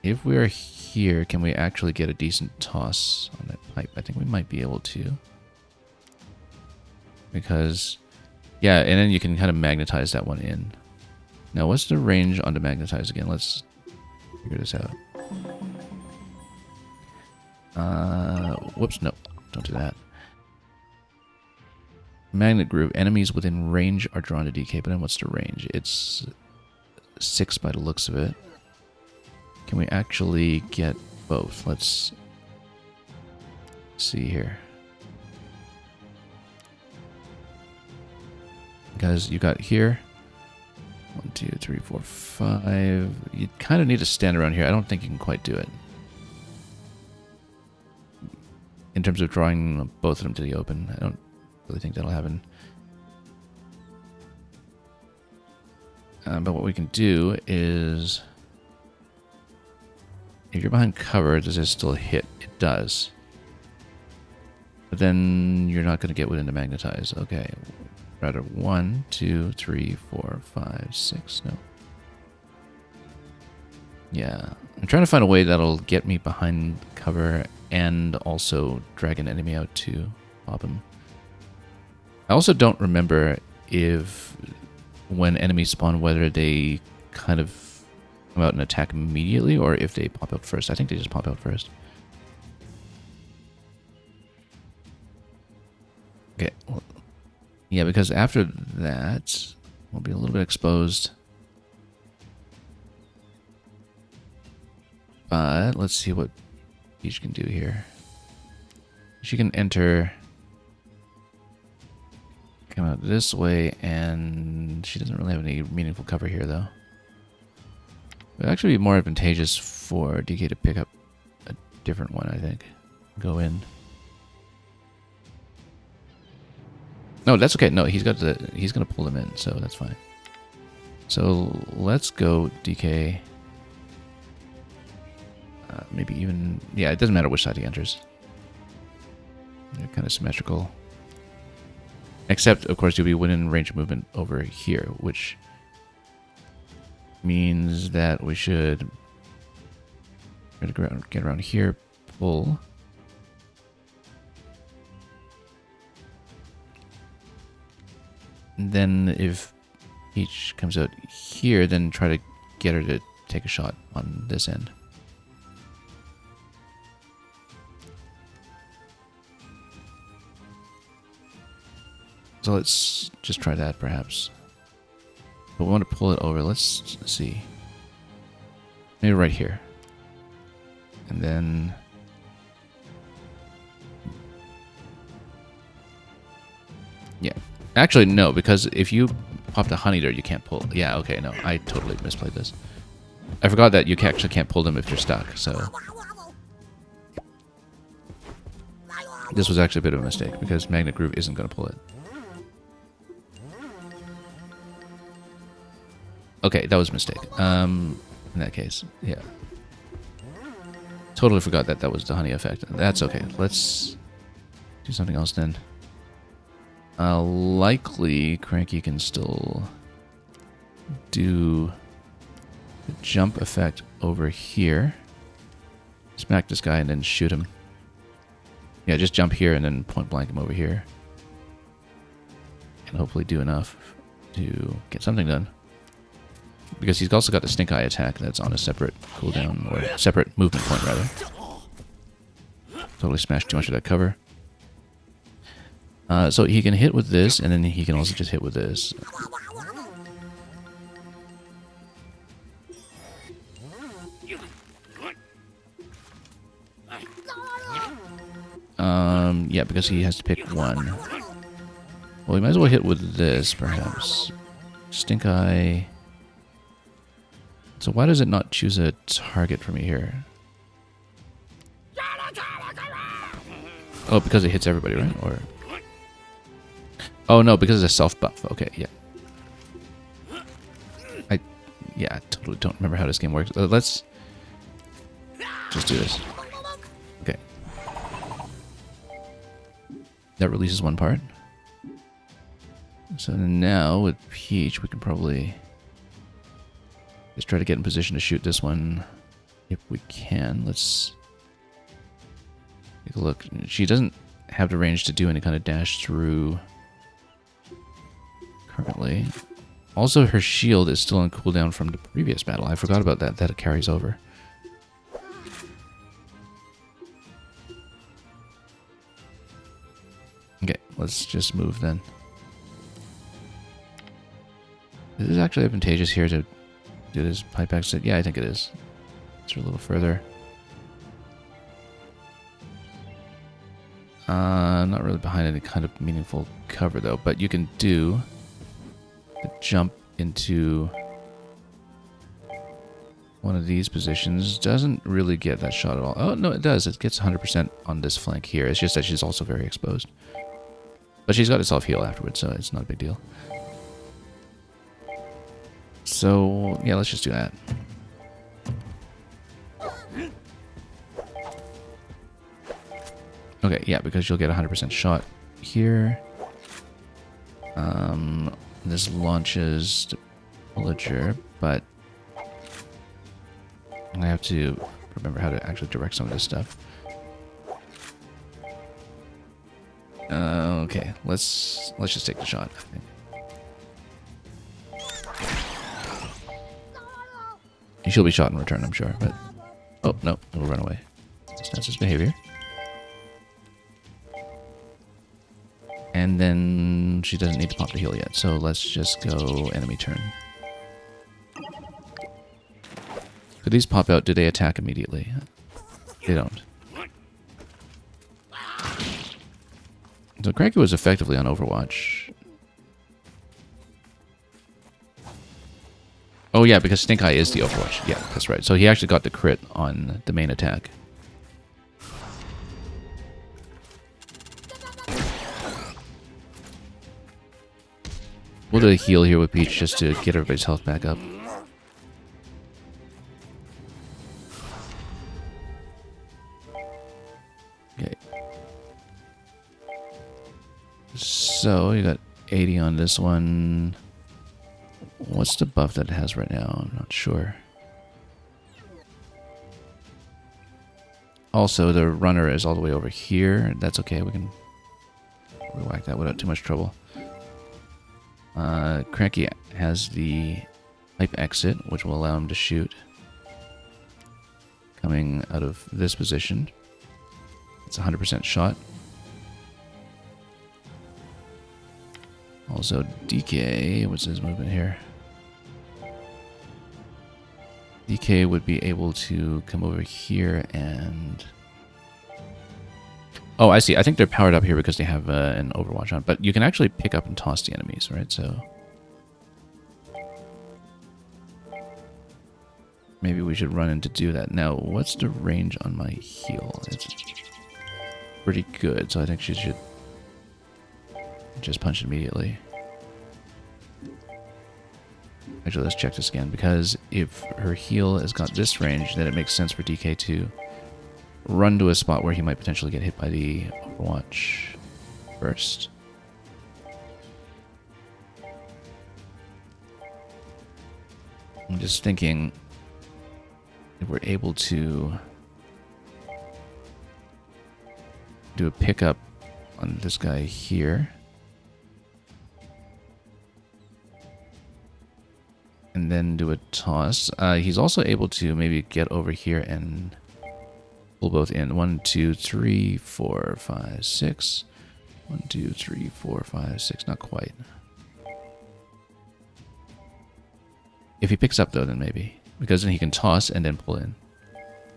if we're here, can we actually get a decent toss on that pipe? I think we might be able to. Because, yeah, and then you can kind of magnetize that one in. Now, what's the range on the magnetize again? Let's figure this out. Whoops, no, don't do that. Magnet group. Enemies within range are drawn to DK, but then what's the range? It's 6 by the looks of it. Can we actually get both? Let's see here. Because you got here 1, 2, 3, 4, 5. You kind of need to stand around here. I don't think you can quite do it in terms of drawing both of them to the open. I don't really think that'll happen. But what we can do is, if you're behind cover, does it still hit? It does. But then you're not going to get within the magnetize. Okay. Rather 1, 2, 3, 4, 5, 6. No. Yeah. I'm trying to find a way that'll get me behind cover and also drag an enemy out to pop him. I also don't remember if when enemies spawn whether they kind of come out and attack immediately or if they pop out first. I think they just pop out first. Okay. Yeah, because after that, we'll be a little bit exposed. But let's see what Peach can do here. She can enter, come out this way, and she doesn't really have any meaningful cover here, though. It would actually be more advantageous for DK to pick up a different one, I think. Go in. No, that's okay. No, he's gonna pull them in, so that's fine. So let's go DK. Maybe even, yeah, it doesn't matter which side he enters. They're kind of symmetrical. Except, of course, you'll be within range of movement over here, which means that we should get around here, pull. And then if Peach comes out here, then try to get her to take a shot on this end. So let's just try that, perhaps. But we want to pull it over. Let's see. Maybe right here. And then... yeah. Actually, no, because if you pop the honey there, you can't pull. Yeah, okay, no. I totally misplayed this. I forgot that you actually can't pull them if you're stuck, so... this was actually a bit of a mistake, because Magnet Groove isn't going to pull it. Okay, that was a mistake. In that case, yeah. Totally forgot that that was the honey effect. That's okay. Let's do something else then. Likely, Cranky can still do the jump effect over here. Smack this guy and then shoot him. Yeah, just jump here and then point blank him over here. And hopefully do enough to get something done. Because he's also got the Stink Eye attack that's on a separate cooldown, or separate movement point, rather. Totally smashed too much of that cover. So he can hit with this, and then he can also just hit with this. Yeah, because he has to pick one. Well, we might as well hit with this, perhaps. Stink Eye... so why does it not choose a target for me here? Oh, because it hits everybody, right? Or oh no, because it's a self buff. Okay, yeah. I totally don't remember how this game works. Let's just do this. Okay. That releases one part. So now with Peach, we can probably just try to get in position to shoot this one if we can. Let's take a look. She doesn't have the range to do any kind of dash through currently. Also, her shield is still on cooldown from the previous battle. I forgot about that. That it carries over. Okay, let's just move then. Is this actually advantageous here to do this pipe exit? Yeah, I think it is. It's a little further. Not really behind any kind of meaningful cover though, but you can do the jump into one of these positions. Doesn't really get that shot at all. Oh, no, it does. It gets 100% on this flank here. It's just that she's also very exposed. But she's got a self-heal afterwards, so it's not a big deal. So, yeah, let's just do that. Okay, yeah, because you'll get 100% shot here. This launches the pillager, but I have to remember how to actually direct some of this stuff. Okay, let's just take the shot, I think. She'll be shot in return, I'm sure, but... Oh, no, it'll run away. That's his behavior. And then she doesn't need to pop the heal yet, so let's just go enemy turn. Could these pop out? Do they attack immediately? They don't. So Cranky was effectively on Overwatch. Oh yeah, because Stink Eye is the Overwatch. Yeah, that's right. So he actually got the crit on the main attack. We'll do a heal here with Peach just to get everybody's health back up. Okay. So, you got 80 on this one. What's the buff that it has right now? I'm not sure. Also, the runner is all the way over here. That's okay, we can whack that without too much trouble. Cranky has the pipe exit, which will allow him to shoot coming out of this position. It's 100% shot. Also, DK, what's his movement here? DK would be able to come over here and... Oh, I see. I think they're powered up here because they have an Overwatch on. But you can actually pick up and toss the enemies, right? So maybe we should run in to do that. Now, what's the range on my heal? It's pretty good, so I think she should just punch immediately. Actually, let's check this again, because if her heal has got this range, then it makes sense for DK to run to a spot where he might potentially get hit by the Overwatch first. I'm just thinking if we're able to do a pickup on this guy here, and then do a toss. He's also able to maybe get over here and pull both in. 1, 2, 3, 4, 5, 6. 1, 2, 3, 4, 5, 6. Not quite. If he picks up though, then maybe. Because then he can toss and then pull in.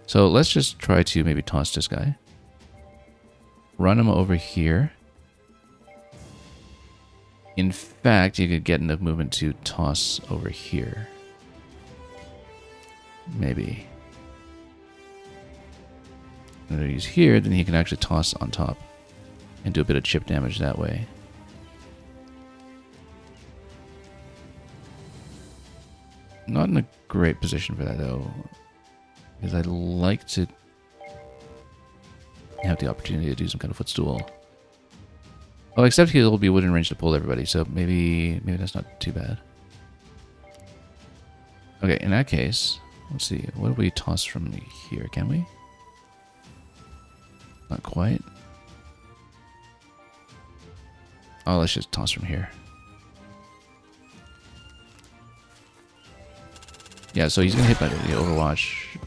So let's just try to maybe toss this guy. Run him over here. In fact, you could get enough movement to toss over here. Maybe. And if he's here, then he can actually toss on top and do a bit of chip damage that way. Not in a great position for that though, because I'd like to have the opportunity to do some kind of footstool. Oh, except he'll be within range to pull everybody, so maybe that's not too bad. Okay, in that case, let's see. What do we toss from here? Can we? Not quite. Oh, let's just toss from here. Yeah, so he's gonna hit by the Overwatch,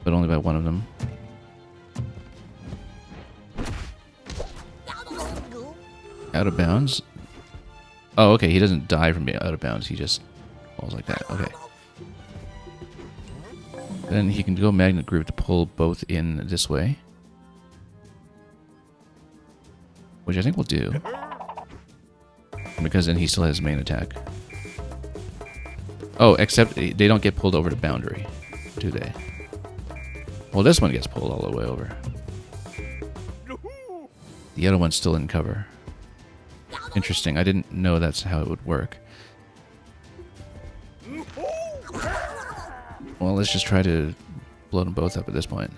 but only by one of them. Out of bounds. Oh, okay. He doesn't die from being out of bounds. He just falls like that. Okay. Then he can go magnet group to pull both in this way, which I think we'll do, because then he still has main attack. Oh, except they don't get pulled over to boundary, do they? Well, this one gets pulled all the way over. The other one's still in cover. Interesting. I didn't know that's how it would work. Well, let's just try to blow them both up at this point.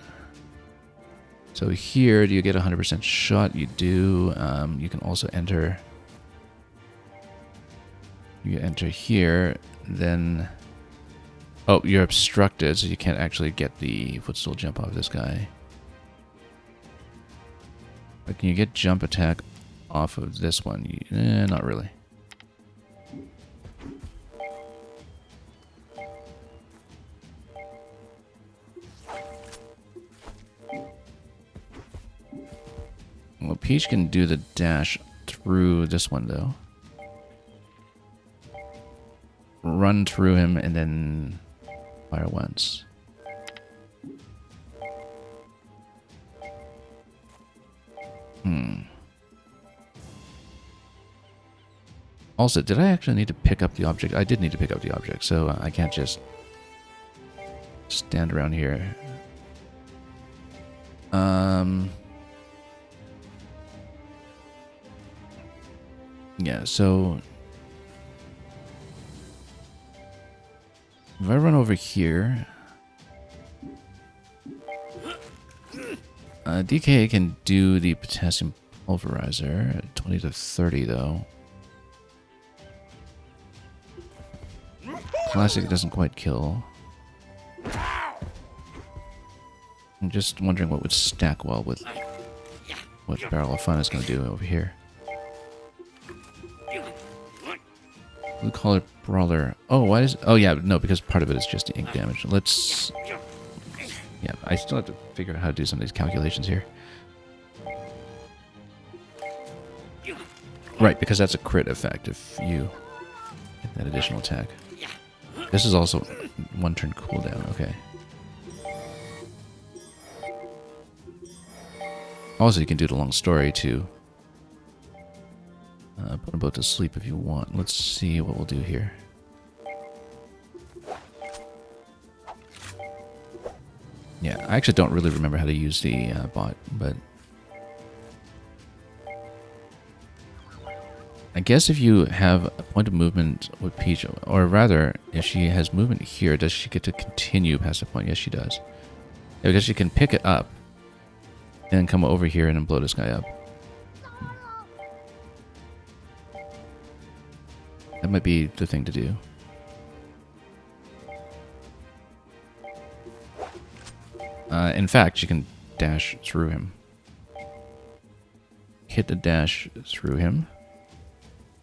So here, do you get a 100% shot? You do. You can also enter. You enter here, then... Oh, you're obstructed, so you can't actually get the footstool jump off this guy. But can you get jump attack off of this one? Not really. Well, Peach can do the dash through this one, though. Run through him and then fire once. Also, did I actually need to pick up the object? I did need to pick up the object, so I can't just stand around here. Yeah, so if I run over here, DK can do the potassium pulverizer at 20 to 30 though. Classic doesn't quite kill. I'm just wondering what would stack well with what Barrel of Fun is going to do over here. Blue Collar Brawler. Oh, why is... Oh, yeah, no, because part of it is just the ink damage. Let's... Yeah, I still have to figure out how to do some of these calculations here. Right, because that's a crit effect if you get that additional attack. This is also one turn cooldown, okay. Also, you can do the long story to put them both to sleep if you want. Let's see what we'll do here. Yeah, I actually don't really remember how to use the bot, but I guess if you have a point of movement with Peach, or rather, if she has movement here, does she get to continue past the point? Yes, she does. Yeah, because she can pick it up and then come over here and then blow this guy up. That might be the thing to do. In fact, you can dash through him. Hit the dash through him.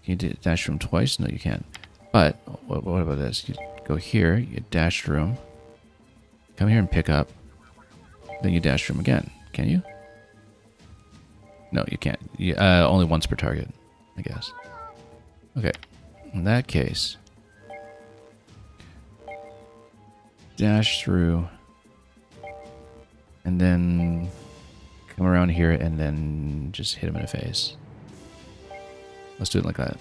Can you dash through him twice? No, you can't. But, what about this? You go here, you dash through him. Come here and pick up. Then you dash through him again. Can you? No, you can't. You, only once per target, I guess. Okay. In that case, dash through, and then come around here and then just hit him in the face. Let's do it like that.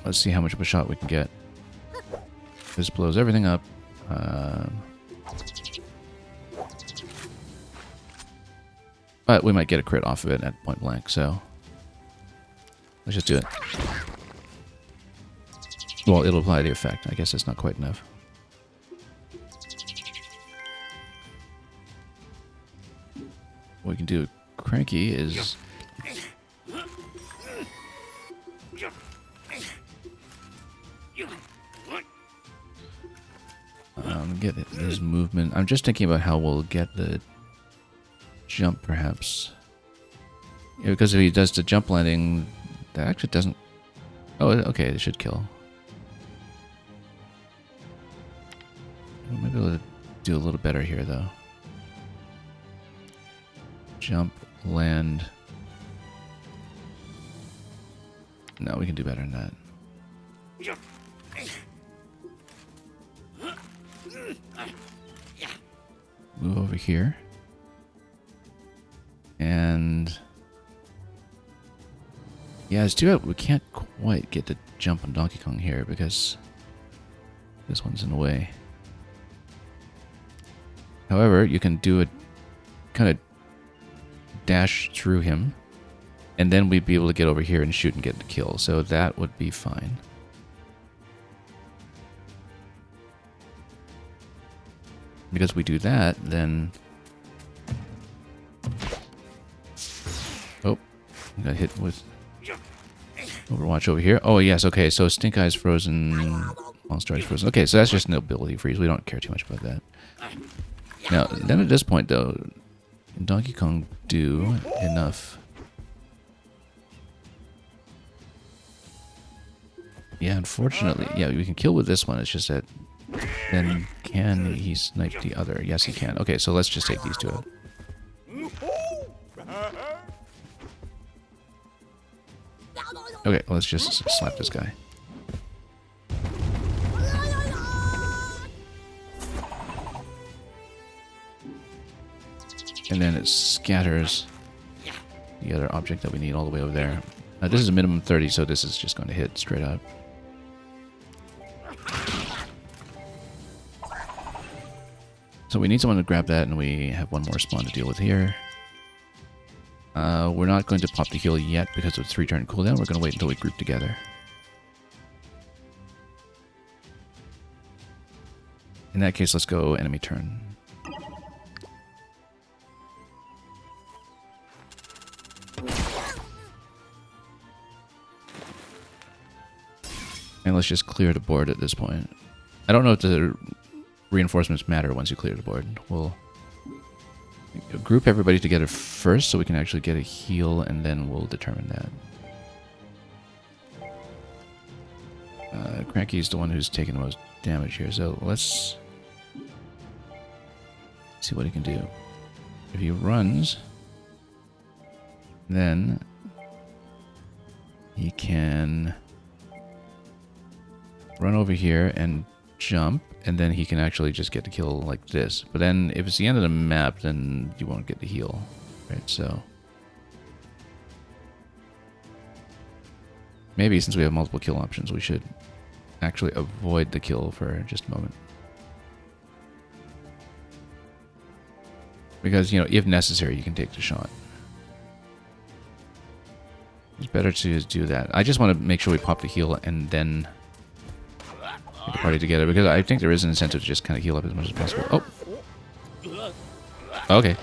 Let's see how much of a shot we can get. This blows everything up. But we might get a crit off of it at point blank, so let's just do it. Well, it'll apply the effect. I guess that's not quite enough. What we can do with Cranky is... get his movement. I'm just thinking about how we'll get the jump, perhaps. Yeah, because if he does the jump landing, that actually doesn't... Oh, okay, it should kill. We might be able to do a little better here, though. Jump, land... No, we can do better than that. Move over here. And... yeah, it's too bad we can't quite get to jump on Donkey Kong here because this one's in the way. However, you can do a kind of dash through him, and then we'd be able to get over here and shoot and get the kill, so that would be fine. Because we do that, then... oh, I got hit with Overwatch over here. Oh, yes, okay, so Stink Eye's frozen, Monster Eye's frozen. Okay, so that's just an ability freeze. We don't care too much about that. Now, then at this point, though, can Donkey Kong do enough? Yeah, unfortunately, yeah, we can kill with this one. It's just that, then can he snipe the other? Yes, he can. Okay, so let's just take these two out. Okay, let's just slap this guy. And then it scatters the other object that we need all the way over there. Now, this is a minimum 30, so this is just going to hit straight up. So we need someone to grab that, and we have one more spawn to deal with here. We're not going to pop the heal yet because of 3-turn cooldown. We're going to wait until we group together. In that case, let's go enemy turn. And let's just clear the board at this point. I don't know if the reinforcements matter once you clear the board. We'll group everybody together first so we can actually get a heal, and then we'll determine that. Cranky's the one who's taking the most damage here, so let's see what he can do. If he runs, then he can run over here and jump, and then he can actually just get the kill like this. But then if it's the end of the map, then you won't get the heal, right? So maybe since we have multiple kill options, we should actually avoid the kill for just a moment. Because, you know, if necessary, you can take the shot. It's better to do that. I just want to make sure we pop the heal and then get the party together, because I think there is an incentive to just kind of heal up as much as possible. Oh! Okay.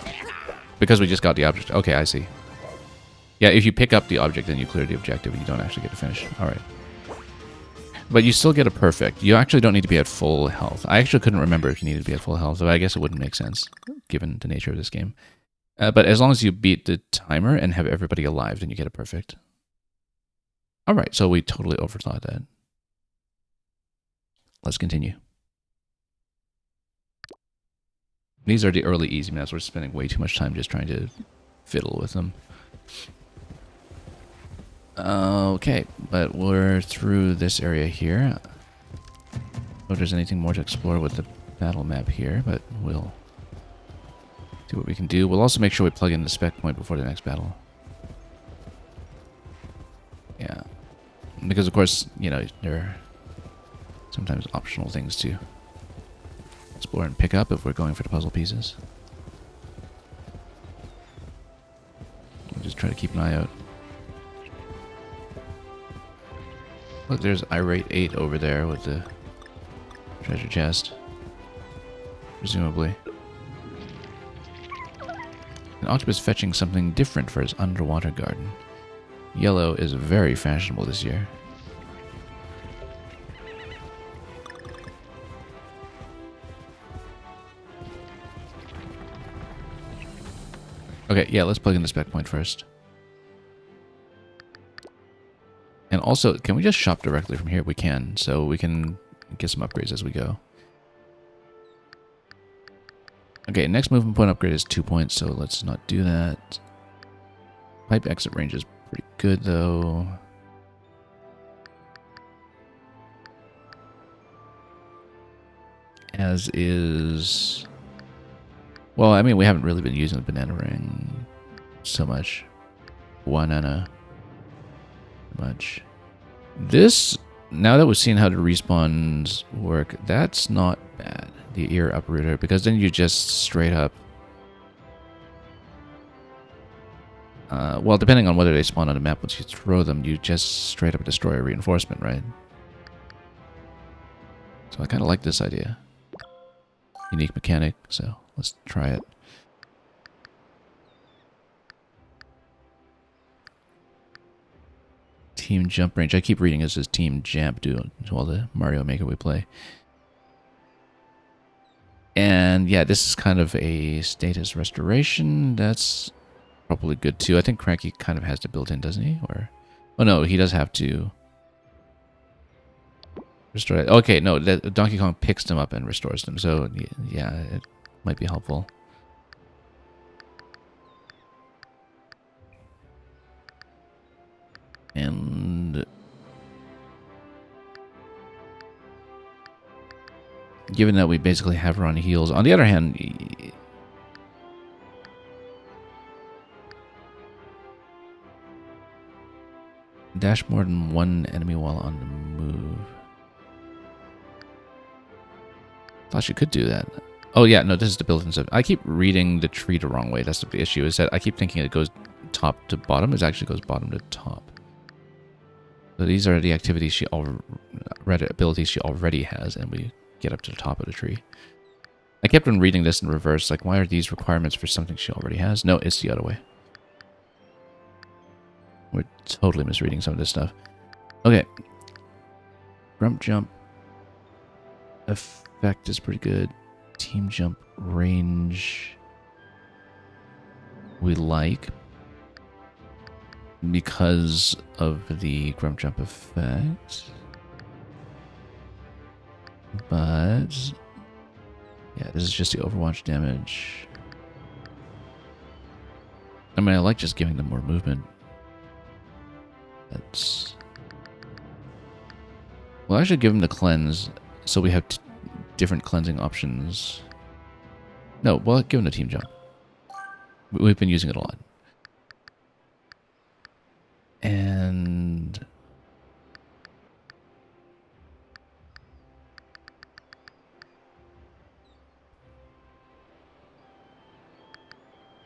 Because we just got the object. Okay, I see. Yeah, if you pick up the object, then you clear the objective and you don't actually get to finish. Alright. But you still get a perfect. You actually don't need to be at full health. I actually couldn't remember if you needed to be at full health, so I guess it wouldn't make sense, given the nature of this game. But as long as you beat the timer and have everybody alive, then you get a perfect. Alright, so we totally overthought that. Let's continue. These are the early easy maps. We're spending way too much time just trying to fiddle with them. Okay, but we're through this area here. I don't know if there's anything more to explore with the battle map here, but we'll see what we can do. We'll also make sure we plug in the spec point before the next battle. Yeah. Because, of course, you know, there are sometimes optional things to explore and pick up if we're going for the puzzle pieces. We'll just try to keep an eye out. Look, there's Irate 8 over there with the treasure chest. Presumably. An octopus fetching something different for his underwater garden. Yellow is very fashionable this year. Okay, yeah, let's plug in the spec point first. also, can we just shop directly from here? We can, so we can get some upgrades as we go. Okay, next movement point upgrade is 2 points, so let's not do that. Pipe exit range is pretty good, though. As is... Well, I mean, we haven't really been using the banana ring so much. Banana. Much. This, now that we've seen how the respawns work, that's not bad. The ear uprooter, because then you just straight up... well, depending on whether they spawn on the map, once you throw them, you just straight up destroy a reinforcement, right? So I kind of like this idea. Unique mechanic, so let's try it. Team jump range. I keep reading this as team jump to all the Mario Maker we play. And yeah, this is kind of a status restoration. That's probably good too. I think Cranky kind of has to build in, doesn't he? Or, oh no, he does have to restore it. Okay, no, Donkey Kong picks them up and restores them. So yeah, it might be helpful. And given that we basically have her on heals, on the other hand, dash more than one enemy while on the move. Thought she could do that. Oh yeah, no, this is the built-in stuff. I keep reading the tree the wrong way. That's the issue, is that I keep thinking it goes top to bottom. It actually goes bottom to top. So these are the activities she abilities she already has, and we get up to the top of the tree. I kept on reading this in reverse, like, why are these requirements for something she already has? No, it's the other way. We're totally misreading some of this stuff. Okay. Grump jump effect is pretty good. Team jump range we like, because of the grump jump effect. But yeah, this is just the Overwatch damage. I mean, I like just giving them more movement. That's... Well, I should give them the cleanse, so we have different cleansing options. No, well, give them the team jump. We've been using it a lot. And...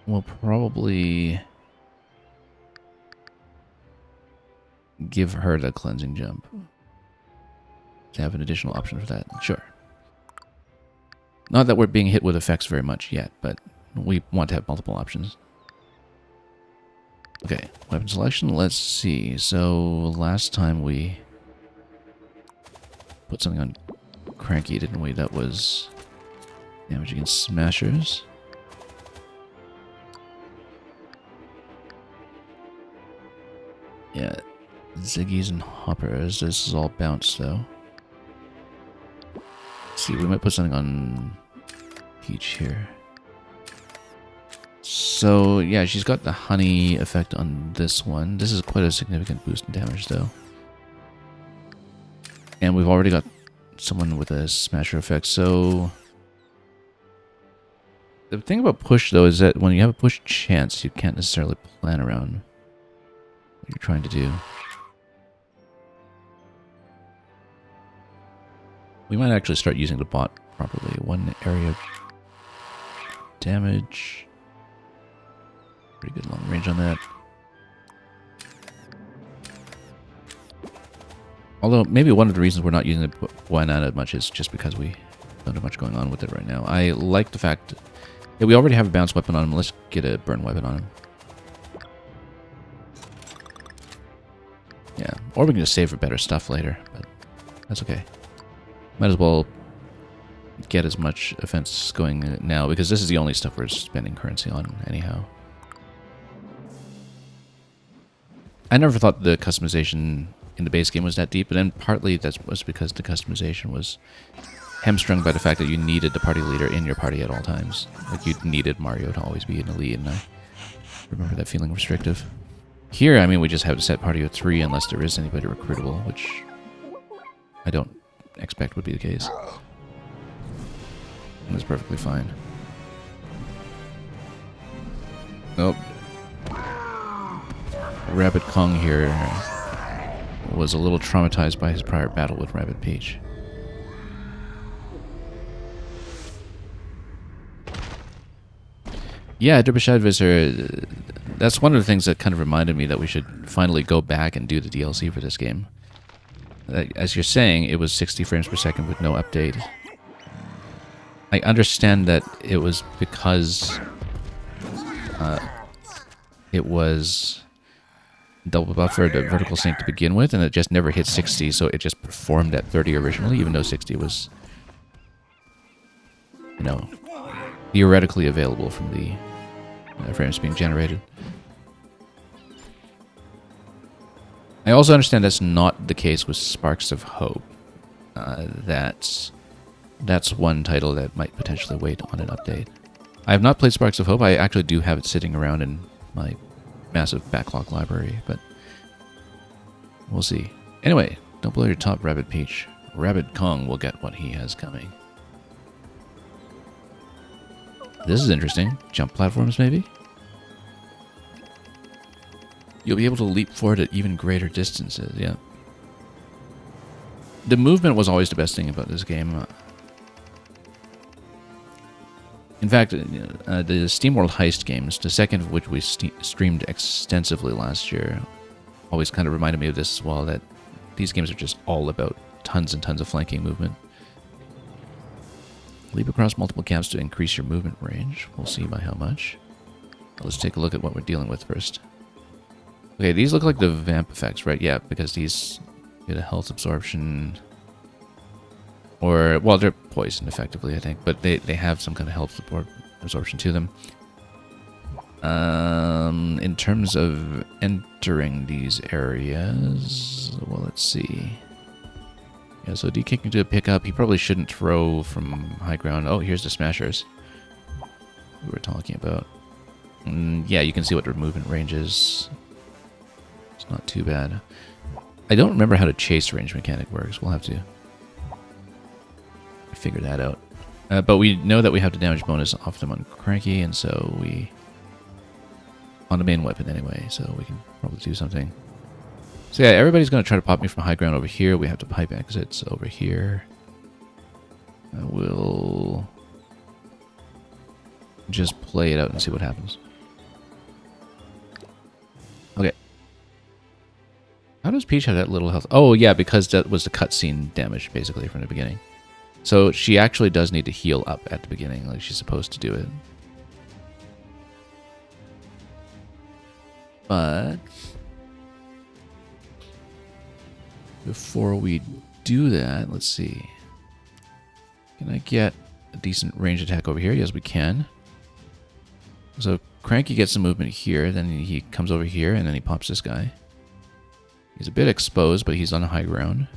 we'll probably give her the cleansing jump. To have an additional option for that. Sure. Not that we're being hit with effects very much yet, but we want to have multiple options. Okay, weapon selection, let's see. So last time we put something on Cranky, didn't we? That was damage against smashers. Yeah, Ziggies and Hoppers. This is all bounce though. Let's see, we might put something on Peach here. So yeah, she's got the honey effect on this one. This is quite a significant boost in damage though. And we've already got someone with a smasher effect, so... The thing about push though is that when you have a push chance, you can't necessarily plan around what you're trying to do. We might actually start using the bot properly. One area damage. Pretty good long range on that. Although, maybe one of the reasons we're not using the banana much is just because we don't have much going on with it right now. I like the fact that we already have a bounce weapon on him. Let's get a burn weapon on him. Yeah, or we can just save for better stuff later, but that's okay. Might as well get as much offense going now, because this is the only stuff we're spending currency on anyhow. I never thought the customization in the base game was that deep, but then partly that was because the customization was hamstrung by the fact that you needed the party leader in your party at all times. Like, you needed Mario to always be in the lead, and I remember that feeling restrictive. Here, I mean, we just have to set party of 3 unless there is anybody recruitable, which I don't expect would be the case. And that's perfectly fine. Nope. Rabbid Kong here was a little traumatized by his prior battle with Rabbid Peach. Yeah, Derbyshire Visor, that's one of the things that kind of reminded me that we should finally go back and do the DLC for this game. As you're saying, it was 60 frames per second with no update. I understand that it was because it was double buffered at vertical sync to begin with, and it just never hit 60, so it just performed at 30 originally, even though 60 was, you know, theoretically available from the frames being generated. I also understand that's not the case with Sparks of Hope. That's one title that might potentially wait on an update. I have not played Sparks of Hope. I actually do have it sitting around in my massive backlog library, but we'll see. Anyway, don't blow your top, Rabbid Peach. Rabbid Kong will get what he has coming. This is interesting. Jump platforms, maybe? You'll be able to leap forward at even greater distances, yeah. The movement was always the best thing about this game. In fact, the SteamWorld Heist games, the second of which we streamed extensively last year, always kind of reminded me of this as well, that these games are just all about tons and tons of flanking movement. Leap across multiple caps to increase your movement range. We'll see by how much. Let's take a look at what we're dealing with first. Okay, these look like the vamp effects, right? Yeah, because these get a health absorption. Or, well, they're poison, effectively, I think. But they have some kind of health absorption to them. In terms of entering these areas, well, let's see. Yeah, so D-kick into a pickup. He probably shouldn't throw from high ground. Oh, here's the smashers we were talking about. Yeah, you can see what their movement range is. It's not too bad. I don't remember how the chase range mechanic works. We'll have to figure that out. But we know that we have the damage bonus off them on Cranky, and so we... on the main weapon anyway, so we can probably do something. So yeah, everybody's going to try to pop me from high ground over here. We have to pipe exits over here. We'll just play it out and see what happens. Okay. How does Peach have that little health? Oh yeah, because that was the cutscene damage, basically, from the beginning. So she actually does need to heal up at the beginning, like she's supposed to do it. But before we do that, let's see. Can I get a decent range attack over here? Yes, we can. So Cranky gets some movement here, then he comes over here, and then he pops this guy. He's a bit exposed, but he's on high ground.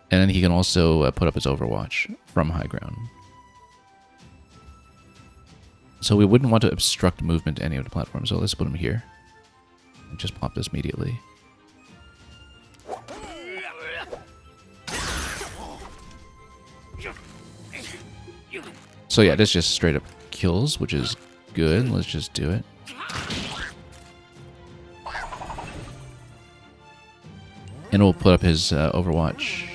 And then he can also put up his Overwatch from high ground. So we wouldn't want to obstruct movement to any of the platforms, so let's put him here. And just pop this immediately. So yeah, this just straight up kills, which is good. Let's just do it. And we'll put up his Overwatch.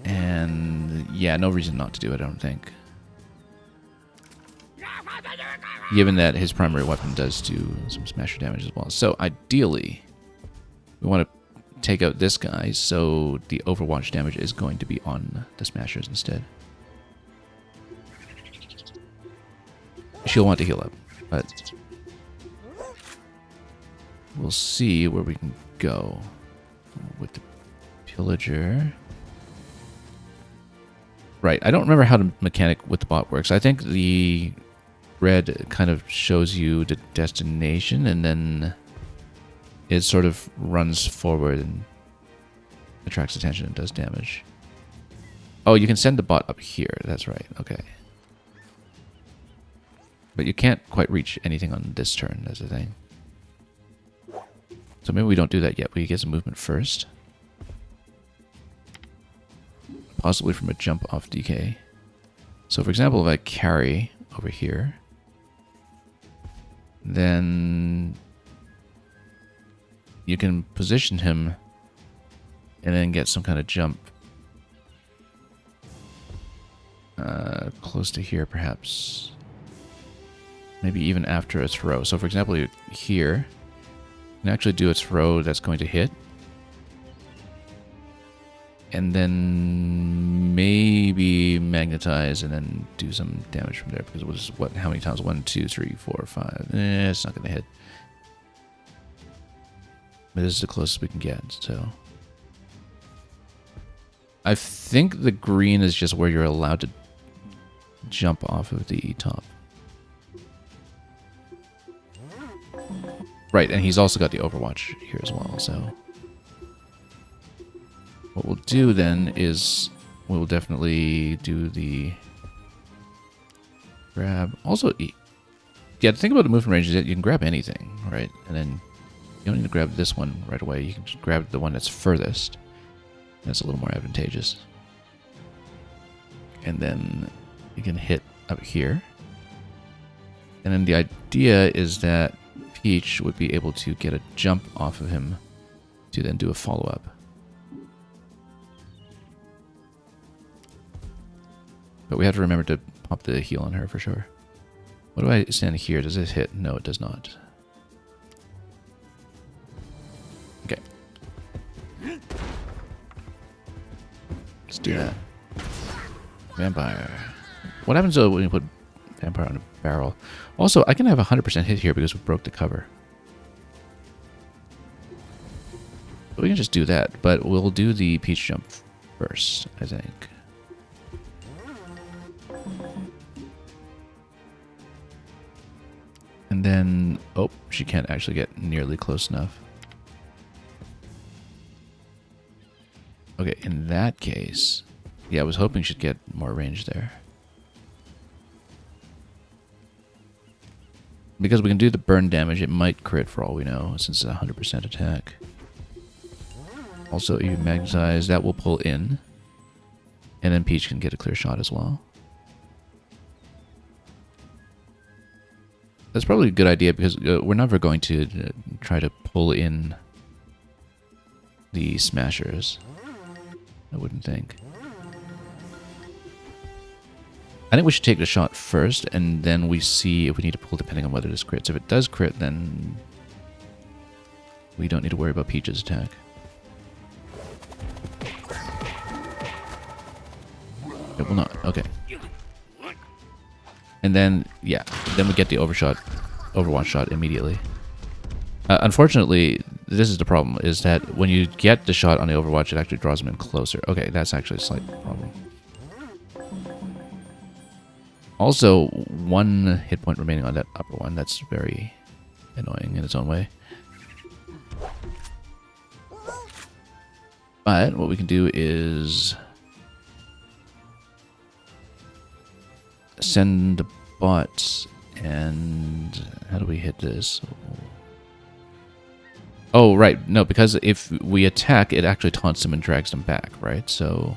And yeah, no reason not to do it, I don't think. Given that his primary weapon does do some smasher damage as well. So ideally, we want to take out this guy, so the Overwatch damage is going to be on the smashers instead. She'll want to heal up, but we'll see where we can go with the pillager. Right, I don't remember how the mechanic with the bot works. I think the red kind of shows you the destination, and then it sort of runs forward and attracts attention and does damage. Oh, you can send the bot up here. That's right. Okay. But you can't quite reach anything on this turn, that's the thing. So maybe we don't do that yet. We get some movement first. Possibly from a jump off DK. So for example, if I carry over here, then you can position him and then get some kind of jump close to here, perhaps. Maybe even after a throw. So for example, here, you can actually do a throw that's going to hit. And then maybe magnetize and then do some damage from there. Because it was, what, how many times? 1, 2, 3, 4, 5. It's not going to hit. But this is the closest we can get, so. I think the green is just where you're allowed to jump off of the top. Right, and he's also got the Overwatch here as well, so. What we'll do then is we'll definitely do the grab. Also, yeah, the thing about the movement range is that you can grab anything, right? And then you don't need to grab this one right away. You can just grab the one that's furthest. That's a little more advantageous. And then you can hit up here. And then the idea is that Peach would be able to get a jump off of him to then do a follow-up. But we have to remember to pop the heal on her for sure. What do I stand here? Does this hit? No, it does not. Okay. Let's do that. Vampire. What happens though when you put Vampire on a barrel? Also, I can have 100% hit here because we broke the cover. But we can just do that, but we'll do the Peach jump first, I think. And then, oh, she can't actually get nearly close enough. Okay, in that case, yeah, I was hoping she'd get more range there. Because we can do the burn damage, it might crit for all we know, since it's a 100% attack. Also, you magnetize, that will pull in. And then Peach can get a clear shot as well. That's probably a good idea because we're never going to try to pull in the smashers. I wouldn't think. I think we should take the shot first, and then we see if we need to pull depending on whether this crits. If it does crit, then we don't need to worry about Peach's attack. It will not. Okay. And then, yeah, then we get the Overwatch shot immediately. Unfortunately, this is the problem, is that when you get the shot on the Overwatch, it actually draws them in closer. Okay, that's actually a slight problem. Also, 1 hit point remaining on that upper one. That's very annoying in its own way. But what we can do is send the bot, and how do we hit this? Oh, right. No, because if we attack, it actually taunts them and drags them back, right? So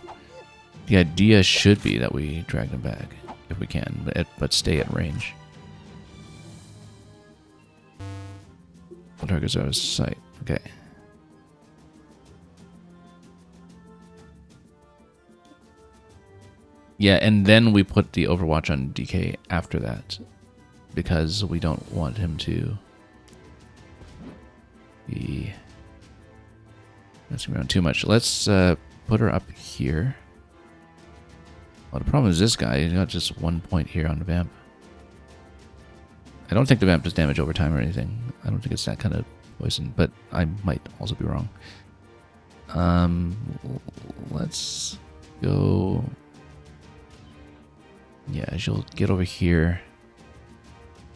the idea should be that we drag them back if we can, but stay at range. All targets are out of sight. Okay. Yeah, and then we put the Overwatch on DK after that, because we don't want him to be messing around too much. Let's put her up here. Well, the problem is this guy, he's got just 1 point here on the Vamp. I don't think the Vamp does damage over time or anything. I don't think it's that kind of poison, but I might also be wrong. Let's go... Yeah, she'll get over here.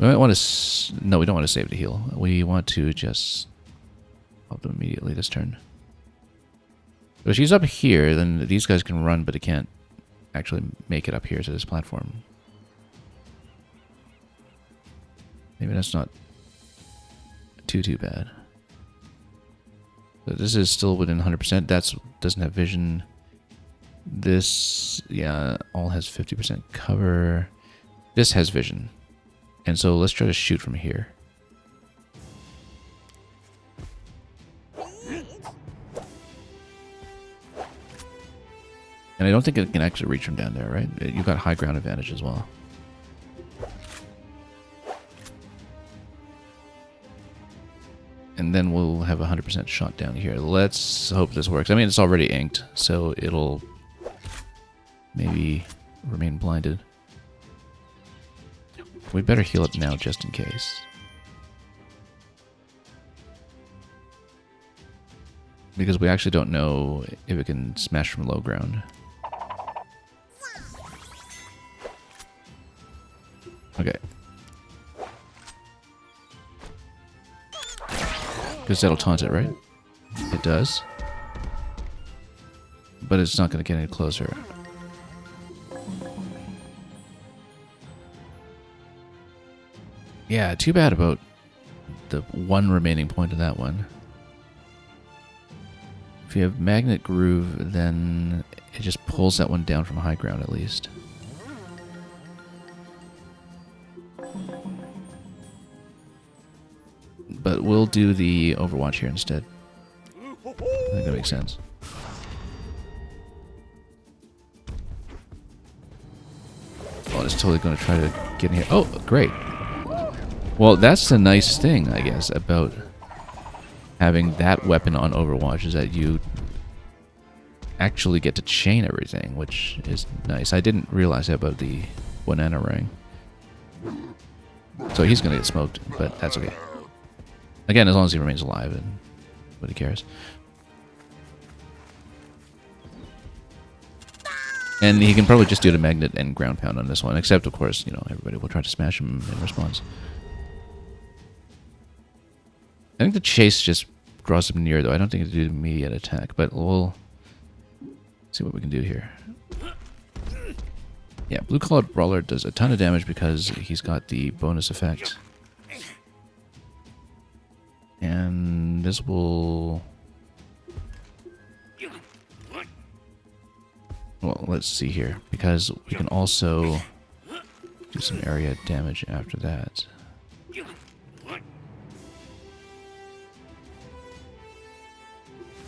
We might want to... No, we don't want to save the heal. We want to just help them immediately this turn. If she's up here, then these guys can run, but they can't actually make it up here to this platform. Maybe that's not too bad. So this is still within 100%. That doesn't have vision. This, yeah, all has 50% cover. This has vision. And so let's try to shoot from here. And I don't think it can actually reach from down there, right? You've got high ground advantage as well. And then we'll have a 100% shot down here. Let's hope this works. I mean, it's already inked, so it'll maybe remain blinded. We better heal it now just in case. Because we actually don't know if it can smash from low ground. Okay. Because that'll taunt it, right? It does. But it's not going to get any closer. Yeah, too bad about the one remaining point of that one. If you have Magnet Groove, then it just pulls that one down from high ground at least. But we'll do the Overwatch here instead. I think that makes sense. Oh, it's totally going to try to get in here. Oh, great. Well, that's the nice thing, I guess, about having that weapon on Overwatch, is that you actually get to chain everything, which is nice. I didn't realize that about the banana ring. So he's going to get smoked, but that's okay. Again, as long as he remains alive, and nobody cares. And he can probably just do the magnet and ground pound on this one, except, of course, you know, everybody will try to smash him in response. I think the chase just draws him near, though. I don't think it'll do an immediate attack, but we'll see what we can do here. Yeah, Blue Collared Brawler does a ton of damage because he's got the bonus effect. And this will... Well, let's see here, because we can also do some area damage after that.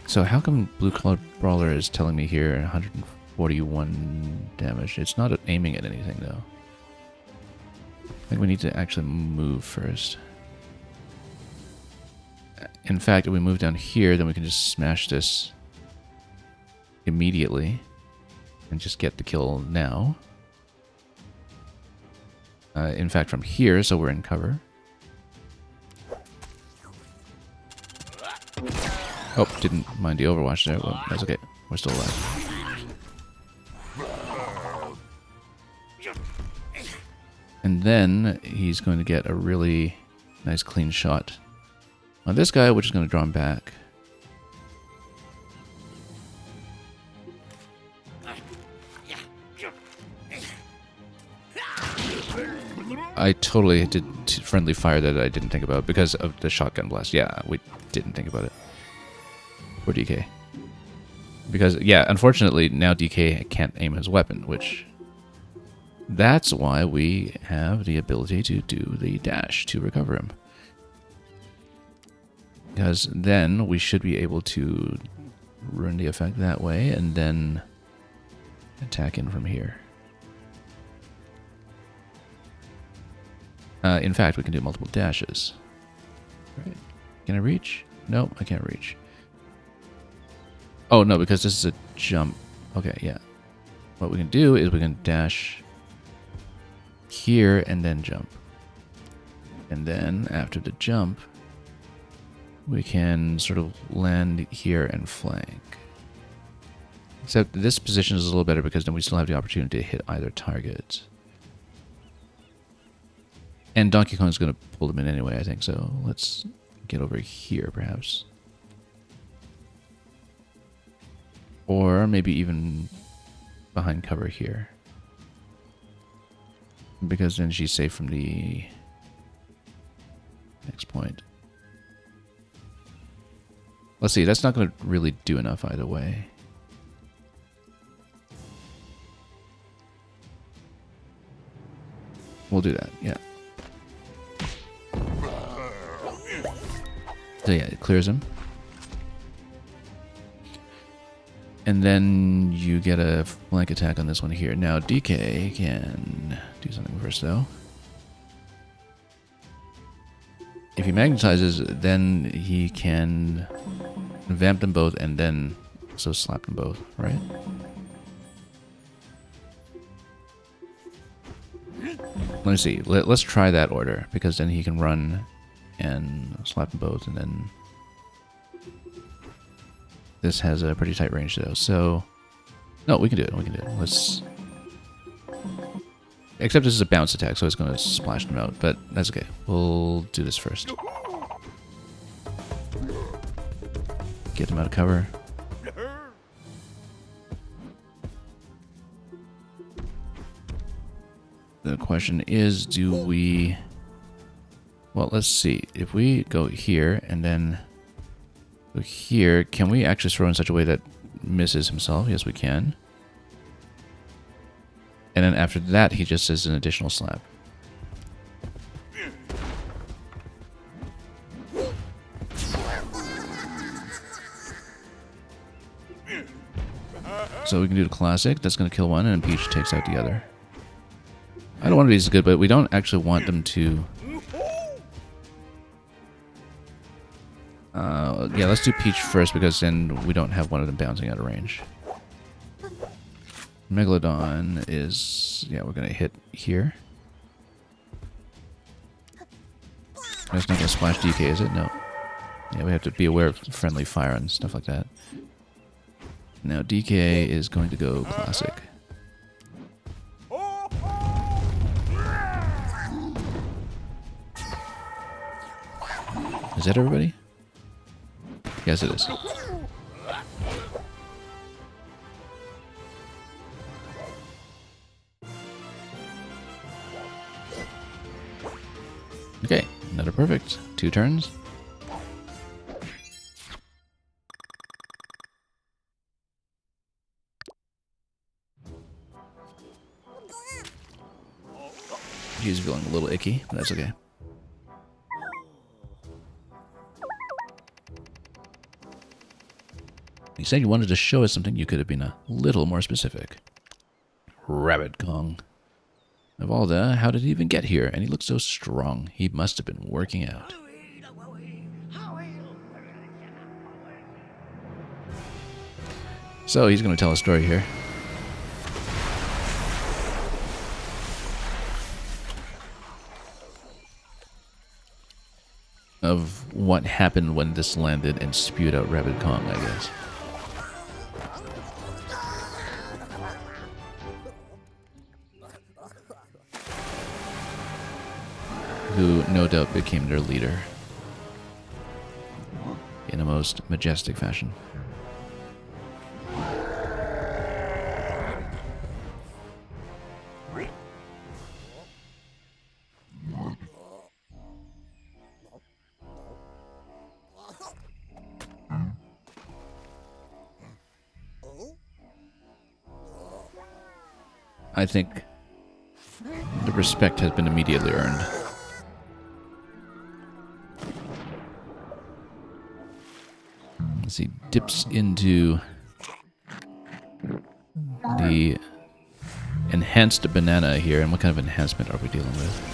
So how come Blue Collared Brawler is telling me here 141 damage? It's not aiming at anything, though. I think we need to actually move first. In fact, if we move down here, then we can just smash this immediately and just get the kill now. In fact, from here, so we're in cover. Oh, didn't mind the Overwatch there. Well, that's okay. We're still alive. And then he's going to get a really nice clean shot on this guy, which is going to draw him back. I totally did friendly fire that I didn't think about because of the shotgun blast. Yeah, we didn't think about it. Or DK. Because, yeah, unfortunately, now DK can't aim his weapon, which... That's why we have the ability to do the dash to recover him. Because then we should be able to ruin the effect that way and then attack in from here. In fact, we can do multiple dashes. Right. Can I reach? No, I can't reach. Oh, no, because this is a jump. Okay, yeah. What we can do is we can dash here and then jump. And then, after the jump, we can sort of land here and flank. Except this position is a little better because then we still have the opportunity to hit either target. And Donkey Kong's going to pull them in anyway, I think. So let's get over here, perhaps. Or maybe even behind cover here. Because then she's safe from the next point. Let's see, that's not going to really do enough either way. We'll do that, yeah. So yeah, it clears him. And then you get a flank attack on this one here. Now DK can do something first though. If he magnetizes, then he can vamp them both and then so slap them both, right? Let me see. Let's try that order, because then he can run and slap them both, and then this has a pretty tight range though. So no, we can do it. We can do it. Let's. Except this is a bounce attack, so it's going to splash them out, but that's okay. We'll do this first. Get them out of cover. The question is, do we... Well, let's see. If we go here and then go here, can we actually throw in such a way that misses himself? Yes, we can. And then after that, he just says an additional slap. So we can do the classic. That's going to kill one, and Peach takes out the other. Either one of these is good, but we don't actually want them to... yeah, let's do Peach first, because then we don't have one of them bouncing out of range. Megalodon is... yeah, we're going to hit here. That's not going to splash DK, is it? No. Yeah, we have to be aware of friendly fire and stuff like that. Now DK is going to go classic. Is that everybody? Yes, it is. Okay, another perfect. 2 turns. He's feeling a little icky, but that's okay. You said you wanted to show us something. You could have been a little more specific. Rabbid Kong. Of all the, how did he even get here? And he looks so strong. He must have been working out. So he's going to tell a story here. Of what happened when this landed and spewed out Rabbid Kong, I guess. Who no doubt became their leader in a most majestic fashion. I think the respect has been immediately earned. As he dips into the enhanced banana here. And what kind of enhancement are we dealing with?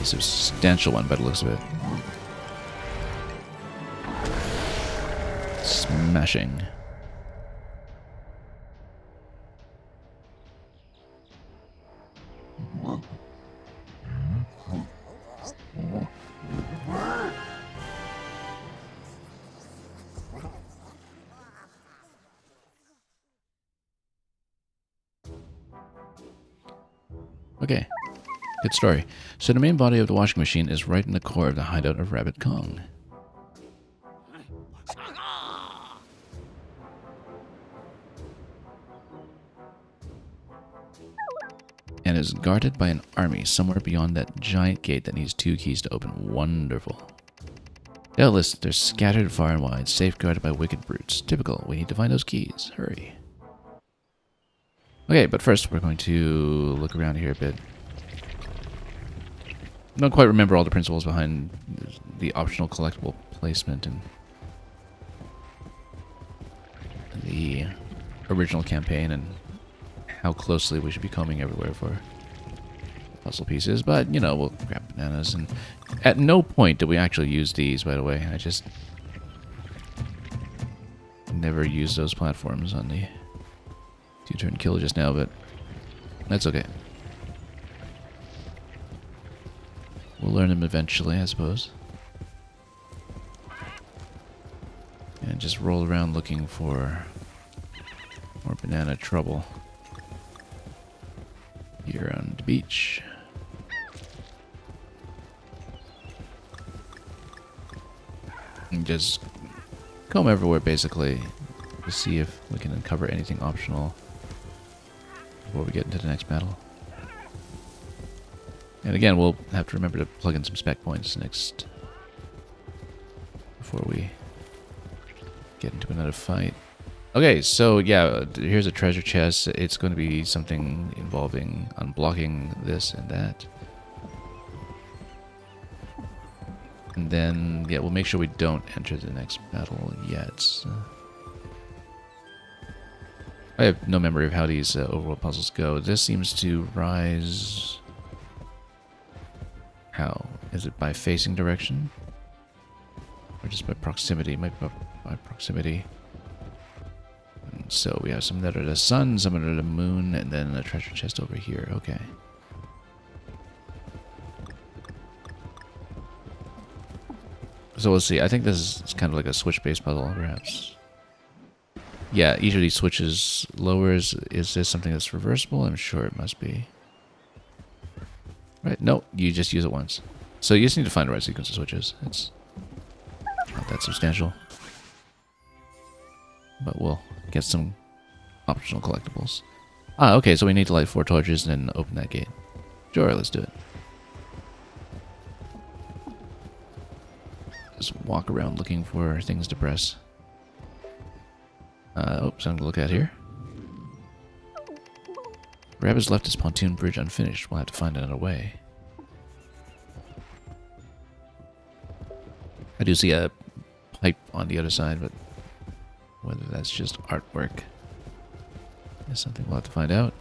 A substantial one by the looks of it. Smashing. Okay. Good story. So the main body of the washing machine is right in the core of the hideout of Rabbit Kong. And is guarded by an army somewhere beyond that giant gate that needs 2 keys to open. Wonderful. Doubtless, they're scattered far and wide, safeguarded by wicked brutes. Typical. We need to find those keys. Hurry. Okay, but first we're going to look around here a bit. I don't quite remember all the principles behind the optional collectible placement and the original campaign and how closely we should be combing everywhere for puzzle pieces, but you know, we'll grab bananas. And at no point did we actually use these, by the way. I just never used those platforms on the 2-turn kill just now, but that's okay. We'll learn them eventually, I suppose. And just roll around looking for more banana trouble here on the beach. And just comb everywhere, basically, to see if we can uncover anything optional before we get into the next battle. And again, we'll have to remember to plug in some spec points next before we get into another fight. Okay, so yeah, here's a treasure chest. It's going to be something involving unblocking this and that. And then, yeah, we'll make sure we don't enter the next battle yet. I have no memory of how these overworld puzzles go. This seems to rise... How? Is it by facing direction? Or just by proximity? It might be by proximity. And so we have some that are the sun, some that are the moon, and then a treasure chest over here. Okay. So we'll see. I think this is kind of like a switch-based puzzle, perhaps. Yeah, each of these switches lowers. Is this something that's reversible? I'm sure it must be. Right? No, you just use it once. So you just need to find the right sequence of switches. It's not that substantial. But we'll get some optional collectibles. Ah, okay, so we need to light 4 torches and then open that gate. Sure, let's do it. Just walk around looking for things to press. Something to look at here. Rabbids left his pontoon bridge unfinished. We'll have to find another way. I do see a pipe on the other side, but whether that's just artwork is something we'll have to find out.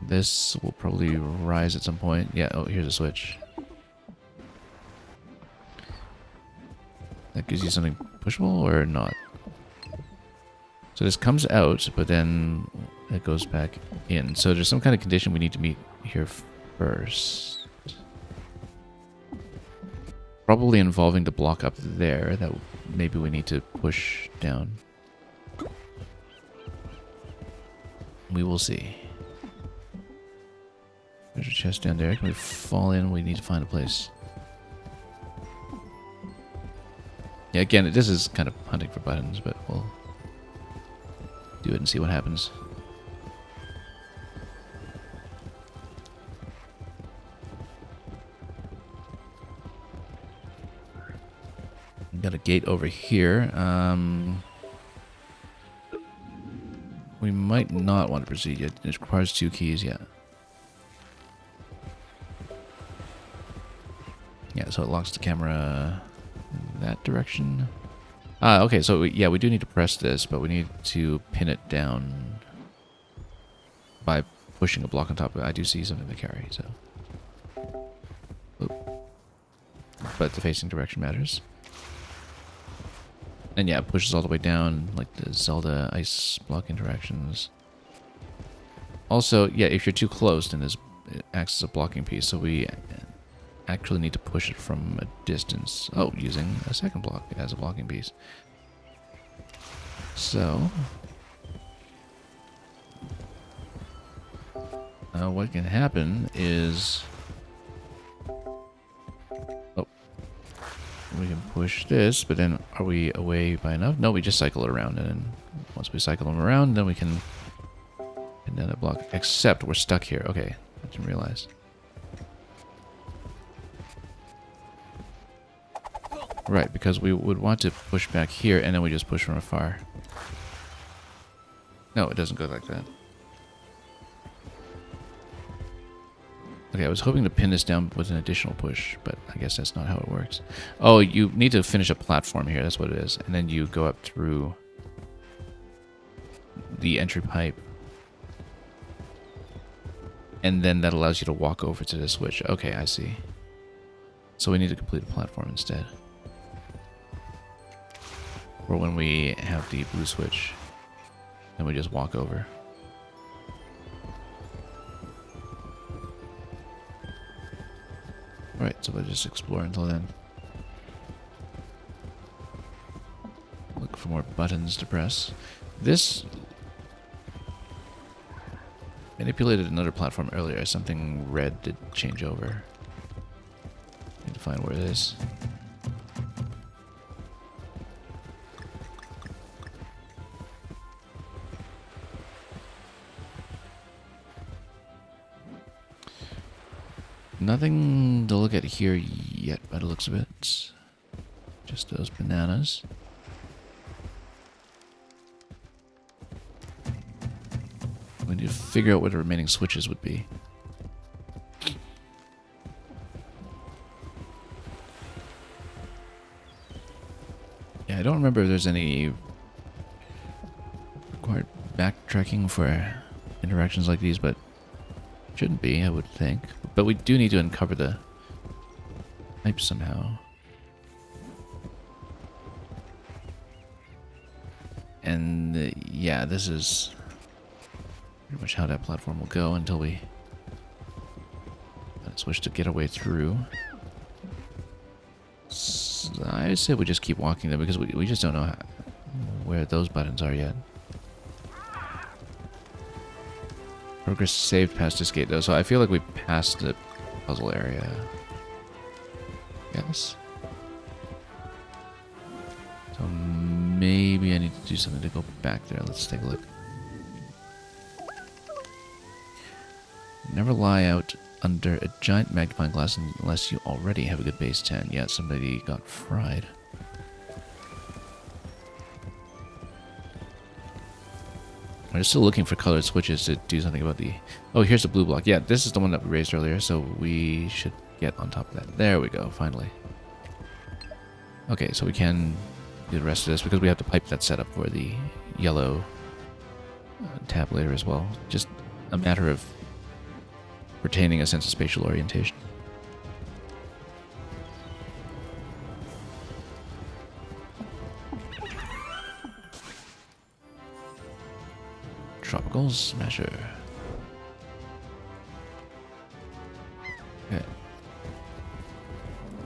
This will probably rise at some point. Yeah, oh, here's a switch. That gives you something pushable or not? So this comes out, but then it goes back in. So there's some kind of condition we need to meet here first. Probably involving the block up there that maybe we need to push down. We will see. There's a chest down there. Can we fall in? We need to find a place. Yeah, again, this is kind of hunting for buttons, but we'll do it and see what happens. Got a gate over here. We might not want to proceed yet. It requires 2 keys, yeah. Yeah, so it locks the camera in that direction. Ah, okay, so yeah, we do need to press this, but we need to pin it down by pushing a block on top of it. I do see something to carry, so. Oop. But the facing direction matters. And yeah, it pushes all the way down, like the Zelda ice block interactions. Also, yeah, if you're too close, then it acts as a blocking piece, so we actually need to push it from a distance. Oh, using a second block as a blocking piece. So what can happen is... Oh. We can push this, but then are we away by enough? No, we just cycle it around, and then once we cycle them around, then we can... And then a block. Except we're stuck here. Okay, I didn't realize. Right, because we would want to push back here, and then we just push from afar. No, it doesn't go like that. Okay, I was hoping to pin this down with an additional push, but I guess that's not how it works. Oh, you need to finish a platform here, that's what it is. And then you go up through the entry pipe. And then that allows you to walk over to the switch. Okay, I see. So we need to complete the platform instead. Or when we have the blue switch, then we just walk over. Alright, so we'll just explore until then. Look for more buttons to press. This manipulated another platform earlier. Something red did change over. Need to find where it is. Nothing to look at here yet by the looks of it. Just those bananas. We need to figure out where the remaining switches would be. Yeah, I don't remember if there's any required backtracking for interactions like these, but shouldn't be, I would think. But we do need to uncover the pipe somehow. And yeah, this is pretty much how that platform will go until we switch to get our way through. So I say we just keep walking there because we just don't know where those buttons are yet. Progress saved past this gate though, so I feel like we passed the puzzle area. Yes. So maybe I need to do something to go back there. Let's take a look. Never lie out under a giant magnifying glass unless you already have a good base 10. Yeah, somebody got fried. We're still looking for colored switches to do something about the... Oh, here's the blue block. Yeah, this is the one that we raised earlier, so we should get on top of that. There we go, finally. Okay, so we can do the rest of this because we have to pipe that setup for the yellow tab later as well. Just a matter of retaining a sense of spatial orientation. Tropical Smasher. Okay.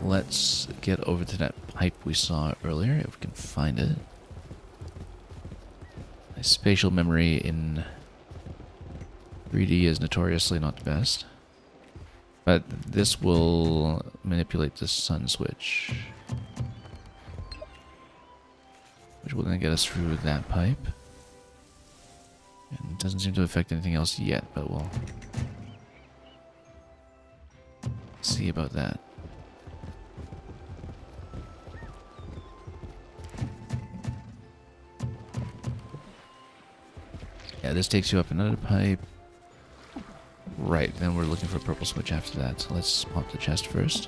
Let's get over to that pipe we saw earlier, if we can find it. My spatial memory in 3D is notoriously not the best. But this will manipulate the sun switch, which will then get us through that pipe. And it doesn't seem to affect anything else yet, but we'll see about that. Yeah, this takes you up another pipe. Right, then we're looking for a purple switch after that. So let's pop the chest first.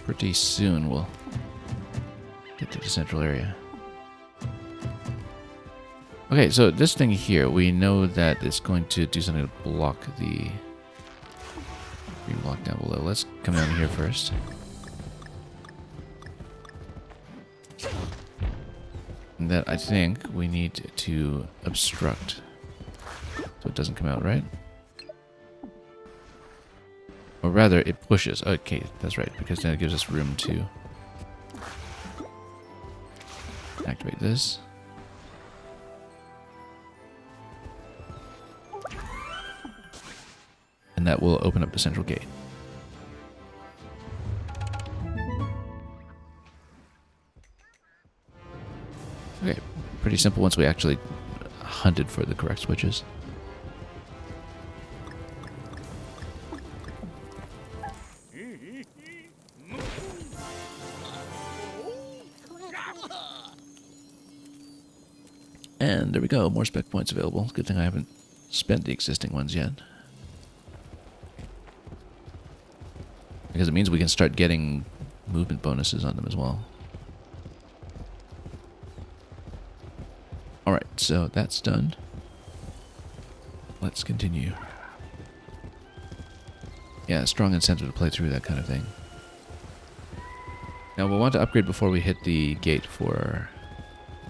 Pretty soon we'll get to the central area. Okay, so this thing here, we know that it's going to do something to block the green block down below. Let's come down here first. And that I think we need to obstruct so it doesn't come out, right? Or rather, it pushes. Okay, that's right, because then it gives us room to Activate this. And that will open up the central gate. Okay, pretty simple once we actually hunted for the correct switches. And there we go, more spec points available. Good thing I haven't spent the existing ones yet. Because it means we can start getting movement bonuses on them as well. Alright, so that's done. Let's continue. Yeah, strong incentive to play through that kind of thing. Now we'll want to upgrade before we hit the gate for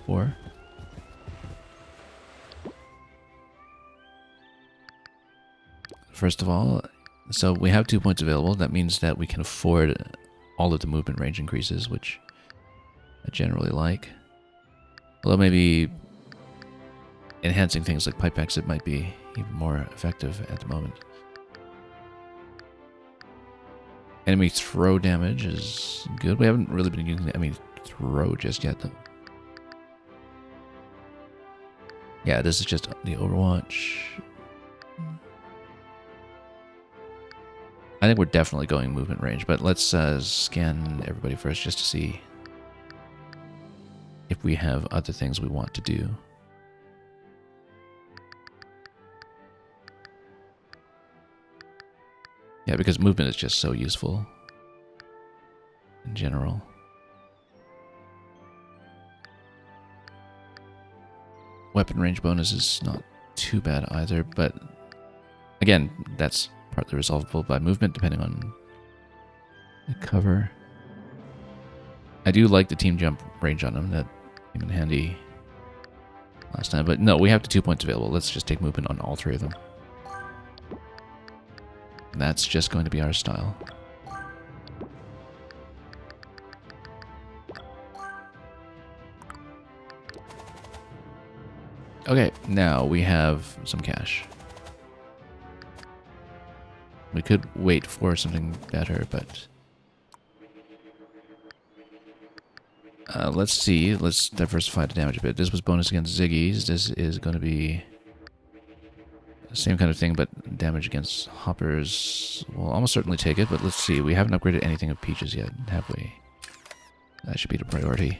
4. First of all, so we have 2 points available. That means that we can afford all of the movement range increases, which I generally like. Although maybe enhancing things like pipe exit might be even more effective at the moment. Enemy throw damage is good. We haven't really been using the enemy throw just yet, though. Yeah, this is just the Overwatch. I think we're definitely going movement range, but let's scan everybody first just to see if we have other things we want to do. Yeah, because movement is just so useful in general. Weapon range bonus is not too bad either, but again, that's partly resolvable by movement depending on the cover. I do like the team jump range on them. That came in handy last time, but no, we have the 2 points available. Let's just take movement on all 3 of them. That's just going to be our style. Okay, now we have some cash. We could wait for something better, but let's see. Let's diversify the damage a bit. This was bonus against Ziggies. This is going to be the same kind of thing, but damage against Hoppers. We'll almost certainly take it, but let's see. We haven't upgraded anything of Peaches yet, have we? That should be the priority.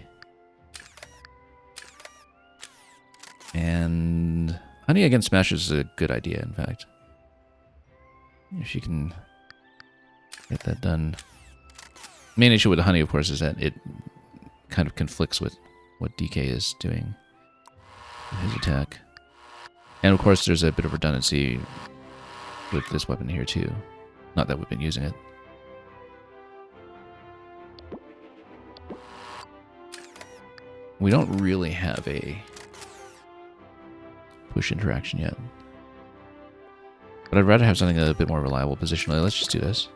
And Honey against Smashers is a good idea, in fact. If she can get that done. Main issue with the Honey, of course, is that it kind of conflicts with what DK is doing with his attack. And of course, there's a bit of redundancy with this weapon here, too. Not that we've been using it. We don't really have a push interaction yet. But I'd rather have something a bit more reliable positionally. Let's just do this.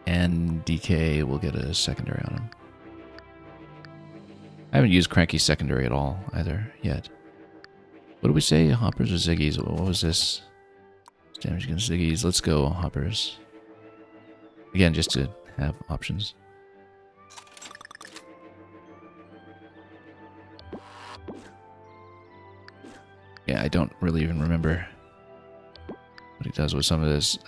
And DK will get a secondary on him. I haven't used Cranky's secondary at all either yet. What do we say? Hoppers or Ziggies? What was this? Damage against Ziggies. Let's go Hoppers. Again, just to have options. Yeah, I don't really even remember what he does with some of this.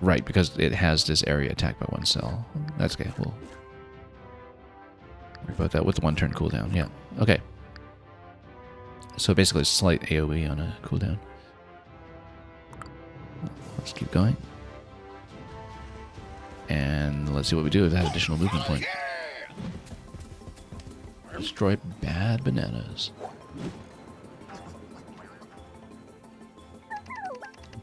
Right, because it has this area attacked by 1 cell. That's okay, we'll worry about that with the 1 turn cooldown. Yeah, okay. So basically a slight AoE on a cooldown. Let's keep going. And let's see what we do with that additional movement point. Destroy bad bananas.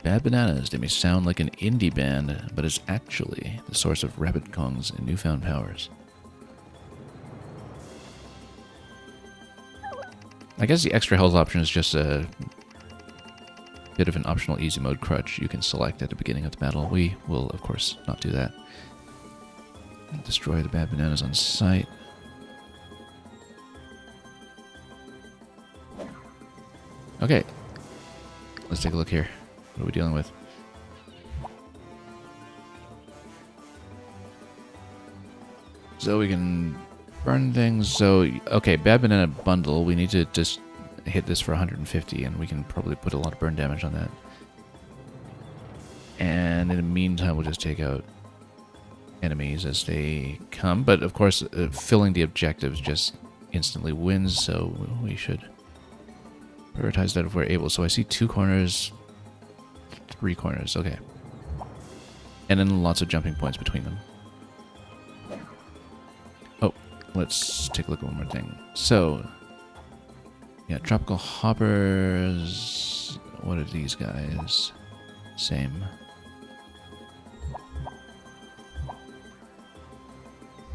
Bad Bananas, they may sound like an indie band, but it's actually the source of Rabbid Kong's newfound powers. I guess the extra health option is just a bit of an optional easy mode crutch you can select at the beginning of the battle. We will, of course, not do that. Destroy the bad bananas on sight. Okay, let's take a look here. What are we dealing with? So we can burn things. So, okay, bad banana bundle. We need to just hit this for 150, and we can probably put a lot of burn damage on that. And in the meantime, we'll just take out enemies as they come. But of course, filling the objectives just instantly wins, so we should prioritize that if we're able. So I see 2 corners, 3 corners. Okay. And then lots of jumping points between them. Oh, let's take a look at one more thing. So, yeah, tropical hoppers. What are these guys? Same.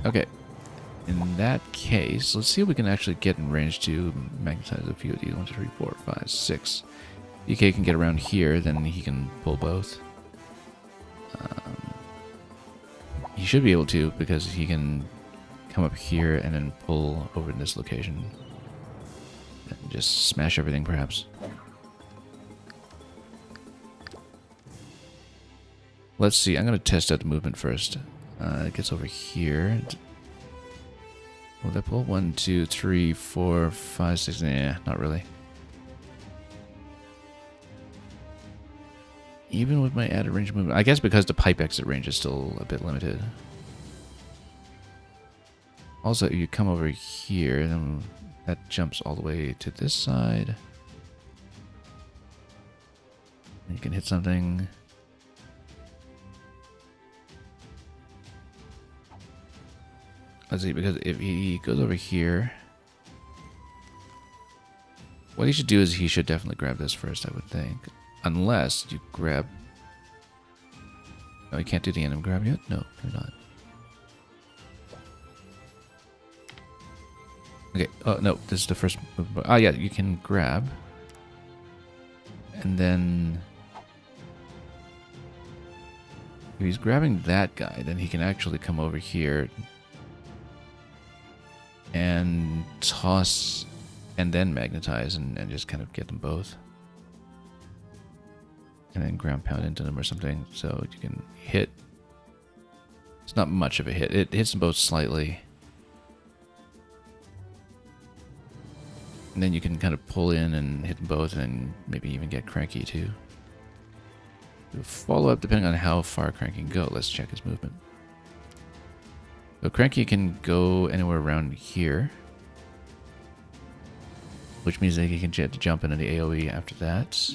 Okay. In that case, let's see if we can actually get in range to magnetize a few of these. 1, 2, 3, 4, 5, 6. DK can get around here, then he can pull both. He should be able to, because he can come up here and then pull over in this location. And just smash everything, perhaps. Let's see, I'm going to test out the movement first. It gets over here. Will that pull? 1, 2, 3, 4, 5, 6. Nah, not really. Even with my added range of movement. I guess because the pipe exit range is still a bit limited. Also, if you come over here, then that jumps all the way to this side. And you can hit something. Let's see, because if he goes over here, what he should do is he should definitely grab this first, I would think. Unless you grab... No, you can't do the enemy grab yet? No, you're not. Okay, oh no, this is the first move. Oh yeah, you can grab. And then... if he's grabbing that guy, then he can actually come over here and toss and then magnetize and just kind of get them both. And then ground pound into them or something, so you can hit. It's not much of a hit. It hits them both slightly. And then you can kind of pull in and hit them both and maybe even get Cranky too. Follow up depending on how far Cranky can go. Let's check his movement. So Cranky can go anywhere around here, which means that he can jump into the AoE after that.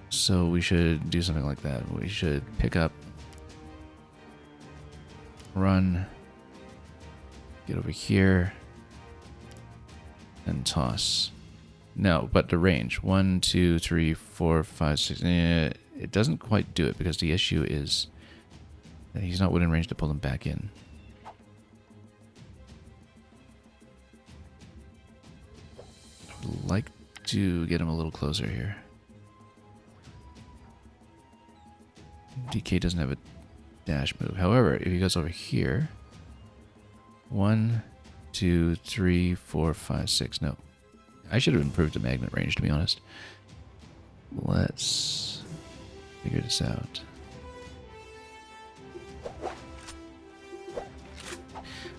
So we should do something like that. We should pick up, run, get over here, and toss. No, but the range. 1, 2, 3, 4, 5, 6. It doesn't quite do it because the issue is that he's not within range to pull them back in. I would like to get him a little closer here. DK doesn't have a dash move. However, if he goes over here, 1, 2, 3, 4, 5, 6. No. I should have improved the magnet range, to be honest. Let's figure this out.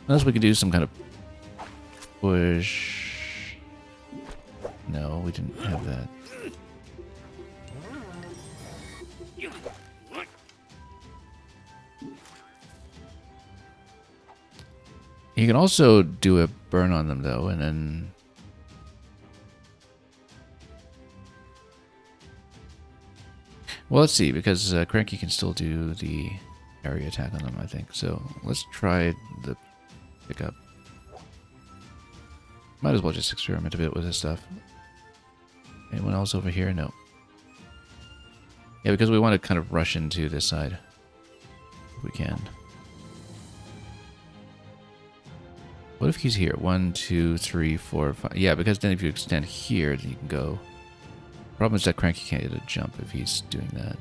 Unless we could do some kind of push. No, we didn't have that. You can also do a burn on them, though, and then... well, let's see, because Cranky can still do the area attack on them, I think. So let's try the pickup. Might as well just experiment a bit with this stuff. Anyone else over here? No. Yeah, because we want to kind of rush into this side. If we can. What if he's here? 1, 2, 3, 4, 5. Yeah, because then if you extend here, then you can go Problem is that Cranky can't get a jump if he's doing that.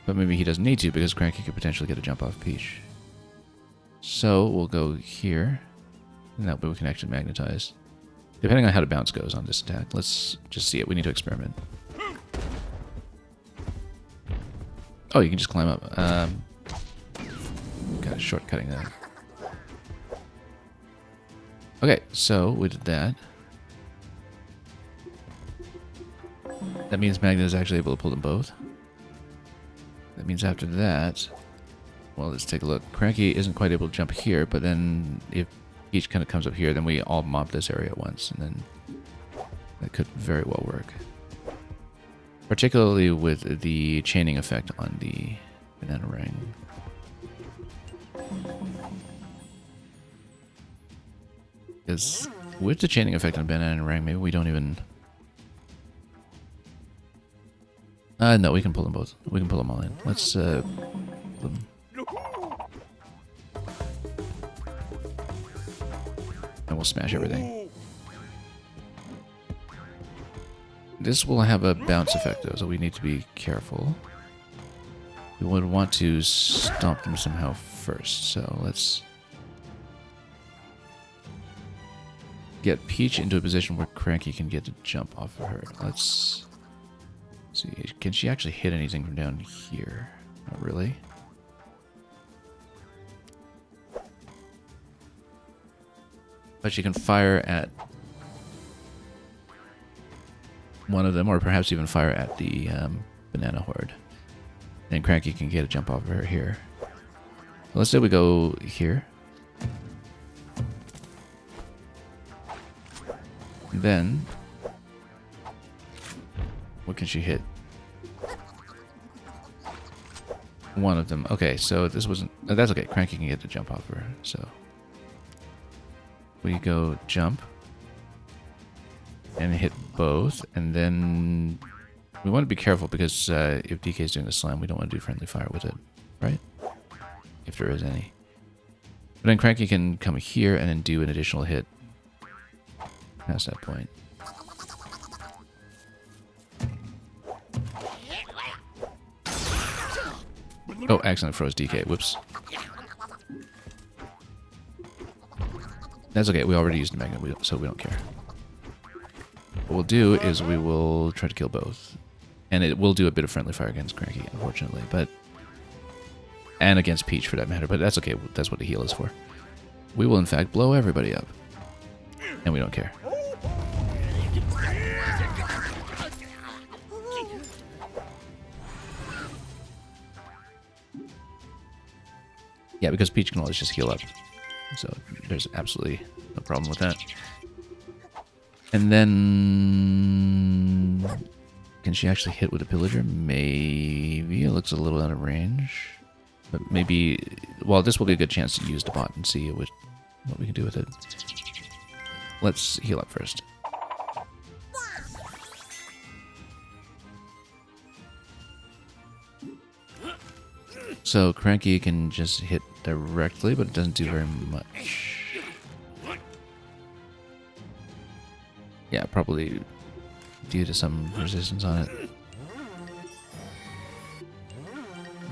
But maybe he doesn't need to because Cranky could potentially get a jump off Peach. So we'll go here. And that way we can actually magnetize. Depending on how the bounce goes on this attack. Let's just see it. We need to experiment. Oh, you can just climb up. Kind of shortcutting that. Okay, so we did that. That means Magnet is actually able to pull them both. That means after that, well, let's take a look. Cranky isn't quite able to jump here, but then if each kind of comes up here, then we all mop this area at once, and then that could very well work. Particularly with the chaining effect on the banana ring. Because with the chaining effect on banana ring, maybe we don't even... no, we can pull them both. We can pull them all in. Let's, pull them. And we'll smash everything. This will have a bounce effect, though, so we need to be careful. We would want to stomp them somehow first, so let's... get Peach into a position where Cranky can get a jump off of her. Let's... see, can she actually hit anything from down here? Not really. But she can fire at one of them, or perhaps even fire at the banana horde. And Cranky can get a jump off of her here. So let's say we go here. And then, what can she hit? One of them. Okay, so this wasn't... that's okay. Cranky can get the jump off her. So we go jump and hit both, and then we want to be careful because if DK is doing the slam, we don't want to do friendly fire with it, right? If there is any. But then Cranky can come here and then do an additional hit past that point. Oh, accidentally froze DK. Whoops. That's okay. We already used the magnet, so we don't care. What we'll do is we will try to kill both. And it will do a bit of friendly fire against Cranky, unfortunately. But and against Peach, for that matter. But that's okay. That's what the heal is for. We will, in fact, blow everybody up. And we don't care. Yeah, because Peach can always just heal up. So there's absolutely no problem with that. And then... can she actually hit with a pillager? Maybe. It looks a little out of range. But maybe... well, this will be a good chance to use the bot and see what we can do with it. Let's heal up first. So Cranky can just hit directly, but it doesn't do very much. Yeah, probably due to some resistance on it.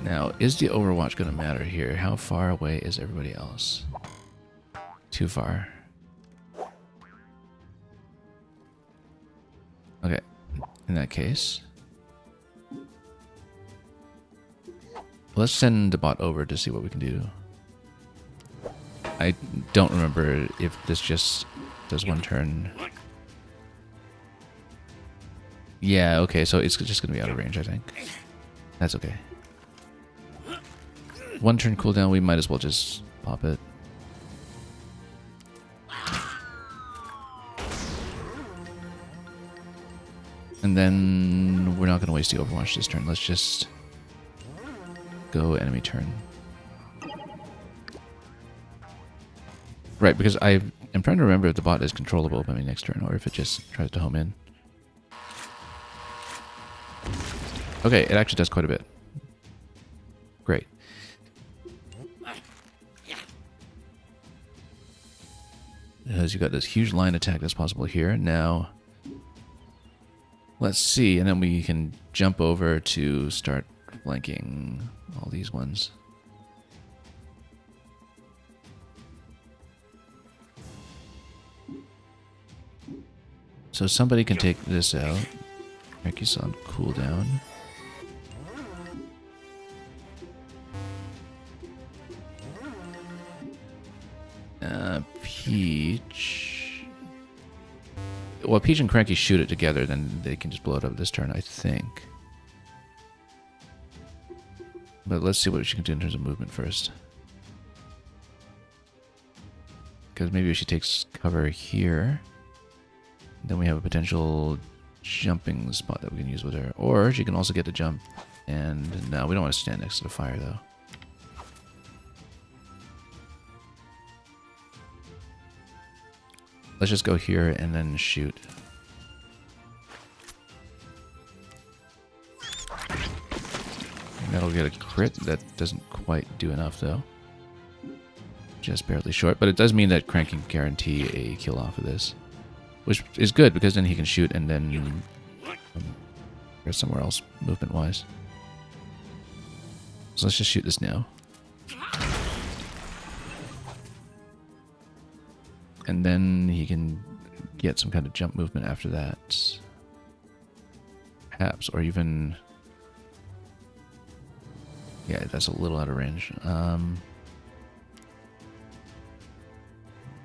Now, is the Overwatch going to matter here? How far away is everybody else? Too far. Okay, in that case... let's send the bot over to see what we can do. I don't remember if this just does one turn. Yeah, okay, so it's just going to be out of range, I think. That's okay. One turn cooldown, we might as well just pop it. And then we're not going to waste the Overwatch this turn. Let's just... go enemy turn. Right, because I'm trying to remember if the bot is controllable by my next turn or if it just tries to home in. Okay, it actually does quite a bit. Great. Because you've got this huge line attack that's possible here. Now, Let's see, and then we can jump over to start flanking all these ones. So somebody can take this out. Cranky's on cooldown. Peach. Well, Peach and Cranky shoot it together, then they can just blow it up this turn, I think. But let's see what she can do in terms of movement first. Because maybe if she takes cover here, then we have a potential jumping spot that we can use with her. Or she can also get the jump. And no, we don't want to stand next to the fire, though. Let's just go here and then shoot. And that'll get a crit. That doesn't quite do enough, though. Just barely short. But it does mean that Crank can guarantee a kill off of this. Which is good, because then he can shoot and then go somewhere else, movement-wise. So let's just shoot this now. And then he can get some kind of jump movement after that. Perhaps, or even... Yeah, that's a little out of range.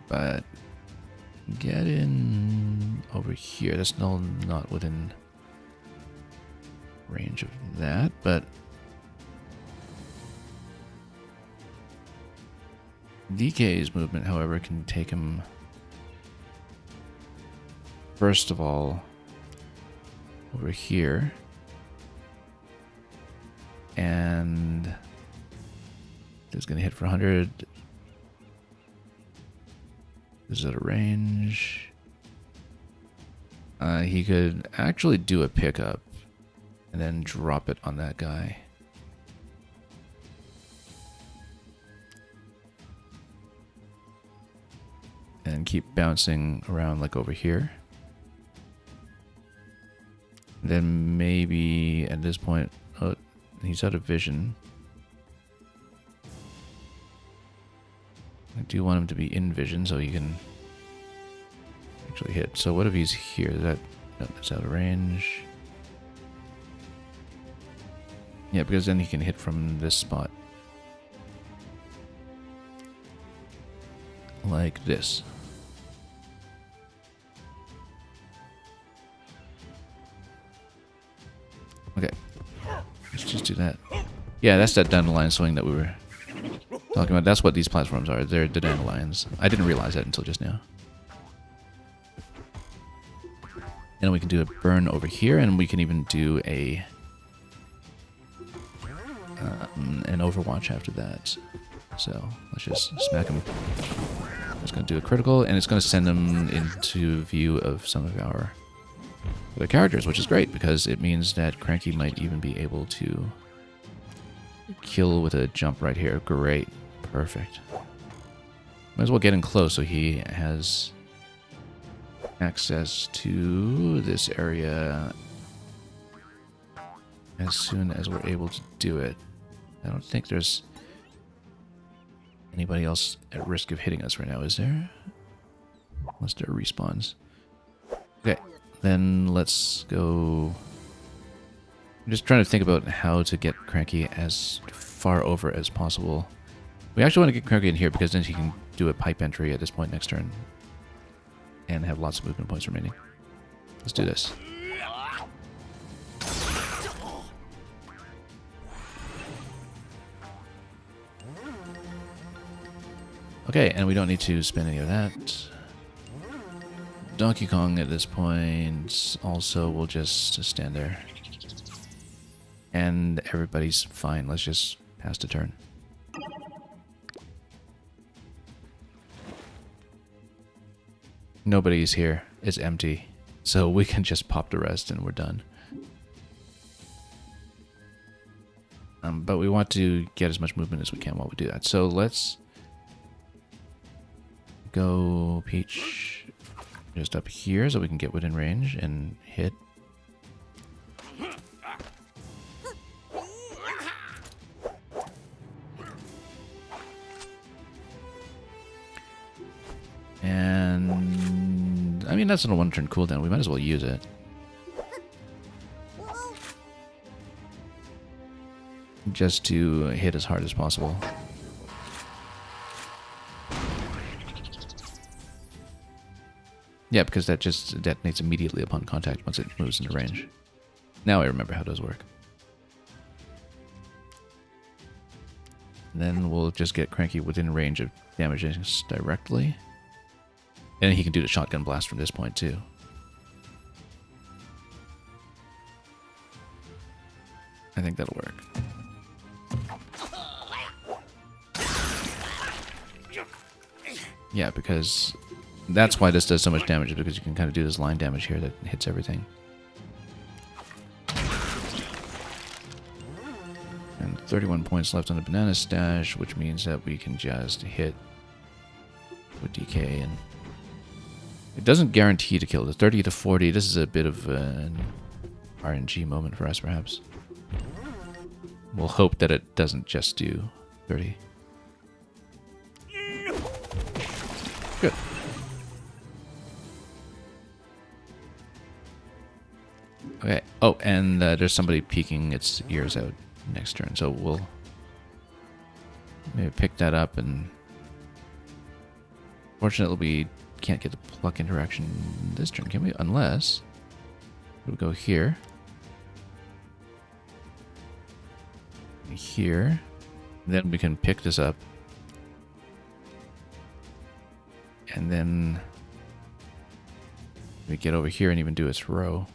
But get in over here. That's still not within range of that, but DK's movement, however, can take him first of all over here, and it's going to hit for 100. This is out of range. He could actually do a pickup and then drop it on that guy. And keep bouncing around like over here. Then maybe at this point, oh, he's out of vision. I do want him to be in vision so he can actually hit. So what if he's here? No, that's out of range. Yeah, because then he can hit from this spot. Like this. Okay. Let's just do that. Yeah, that's that dandelion swing that we were talking about. That's what these platforms are. They're the dandelions. I didn't realize that until just now. And we can do a burn over here, and we can even do a an overwatch after that. So let's just smack him. It's going to do a critical, and it's going to send him into view of some of our other characters, which is great because it means that Cranky might even be able to kill with a jump right here. Great. Perfect. Might as well get in close so he has access to this area as soon as we're able to do it. I don't think there's anybody else at risk of hitting us right now, is there? Unless there are respawns. Okay, then let's go. I'm just trying to think about how to get Cranky as far over as possible. We actually want to get Cranky in here because then he can do a pipe entry at this point next turn and have lots of movement points remaining. Let's do this. Okay, and we don't need to spend any of that. Donkey Kong at this point also will just stand there. And everybody's fine. Let's just pass the turn. Nobody's here. It's empty. So we can just pop the rest and we're done. But we want to get as much movement as we can while we do that. So let's go Peach just up here so we can get within range and hit. mean, that's on a one-turn cooldown. We might as well use it. Just to hit as hard as possible. Yeah, because that just detonates immediately upon contact once it moves into range. Now I remember how those work. And then we'll just get Cranky within range of damaging us directly. And he can do the shotgun blast from this point too. I think that'll work. Yeah, because that's why this does so much damage, because you can kind of do this line damage here that hits everything. And 31 points left on the banana stash, which means that we can just hit with DK, and it doesn't guarantee to kill. The 30 to 40, this is a bit of an RNG moment for us, perhaps. We'll hope that it doesn't just do 30. Good. Okay. Oh, and there's somebody peeking its ears out next turn, so we'll maybe pick that up. And fortunately, we can't get the pluck interaction this turn, can we? Unless we'll go here, here, then we can pick this up. And then we get over here and even do a throw.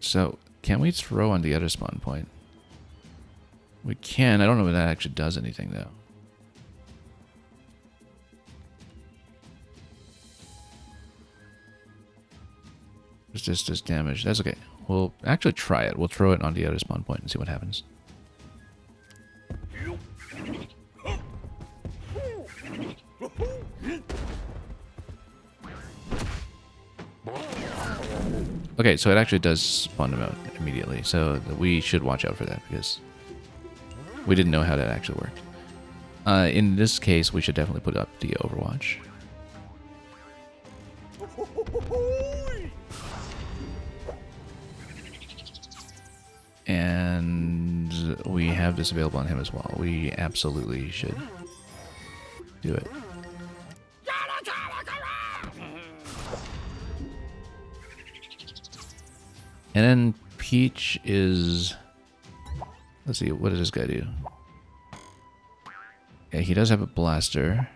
So, can we throw on the other spawn point? We can. I don't know if that actually does anything, though. It's just does damage. That's okay. We'll actually try it. We'll throw it on the other spawn point and see what happens. Okay, so it actually does spawn them out immediately, so we should watch out for that because we didn't know how that actually worked. In this case, we should definitely put up the Overwatch. And we have this available on him as well. We absolutely should do it. And then Peach is... Let's see, what does this guy do? Yeah, he does have a blaster.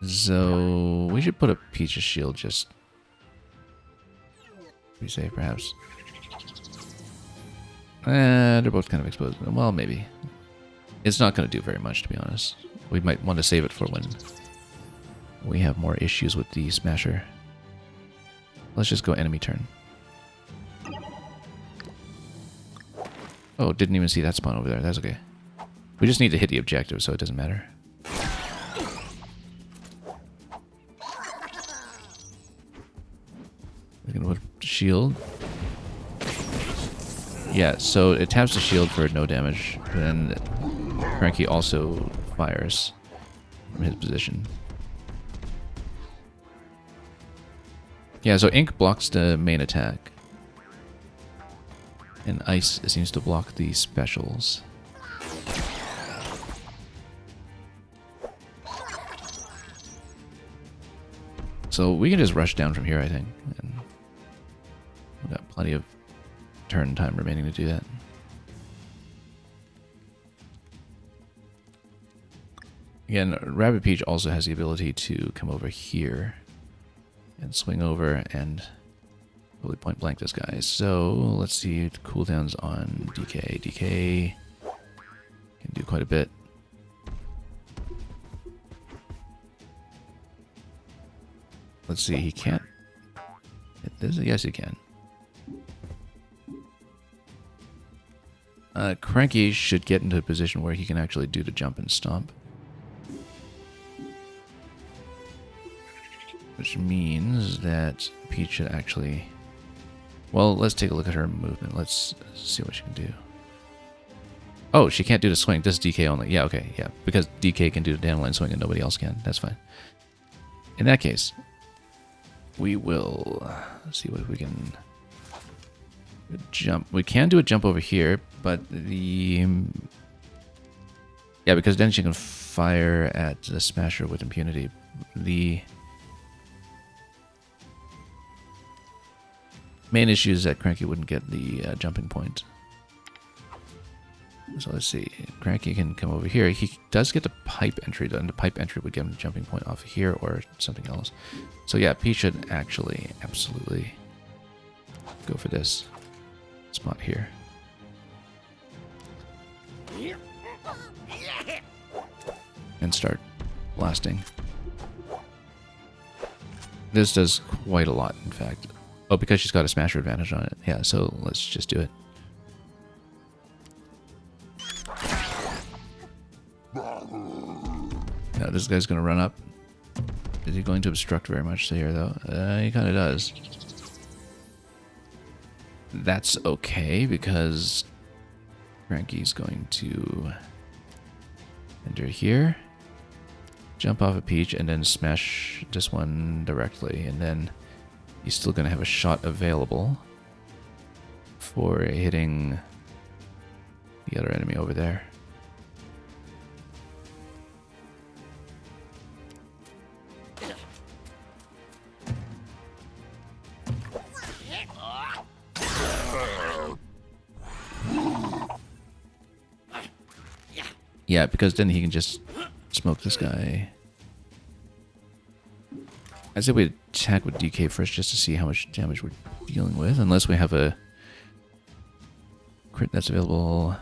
So we should put a Peach's shield just to be safe, perhaps. They're both kind of exposed. Well, maybe. It's not going to do very much, to be honest. We might want to save it for when we have more issues with the Smasher. Let's just go enemy turn. Oh, didn't even see that spawn over there. That's okay. We just need to hit the objective, so it doesn't matter. We can put shield. Yeah, so it taps the shield for no damage, but then Cranky also fires from his position. Yeah, so Ink blocks the main attack. And Ice seems to block the specials. So we can just rush down from here, I think. And we've got plenty of turn time remaining to do that. Again, Rabbid Peach also has the ability to come over here and swing over and really point blank this guy. So let's see the cooldowns on DK. DK can do quite a bit. Let's see, he can't hit this? Yes, he can. Cranky should get into a position where he can actually do the jump and stomp. Which means that Peach should actually... Well, let's take a look at her movement. Let's see what she can do. Oh, she can't do the swing. This is DK only. Yeah, okay, yeah. Because DK can do the dandelion swing and nobody else can. That's fine. In that case, we will see what we can jump. We can do a jump over here, but the... Yeah, because then she can fire at the Smasher with impunity. The main issue is that Cranky wouldn't get the jumping point. So let's see. Cranky can come over here. He does get the pipe entry, though, and the pipe entry would give him a jumping point off of here or something else. So yeah, P should actually absolutely go for this spot here. And start blasting. This does quite a lot, in fact. Oh, because she's got a smasher advantage on it. Yeah, so let's just do it. Now this guy's going to run up. Is he going to obstruct very much here, though? He kind of does. That's okay, because Cranky's going to enter here, jump off a Peach, and then smash this one directly. And then he's still going to have a shot available for hitting the other enemy over there. Yeah, because then he can just smoke this guy. I say we attack with DK first just to see how much damage we're dealing with, unless we have a crit that's available.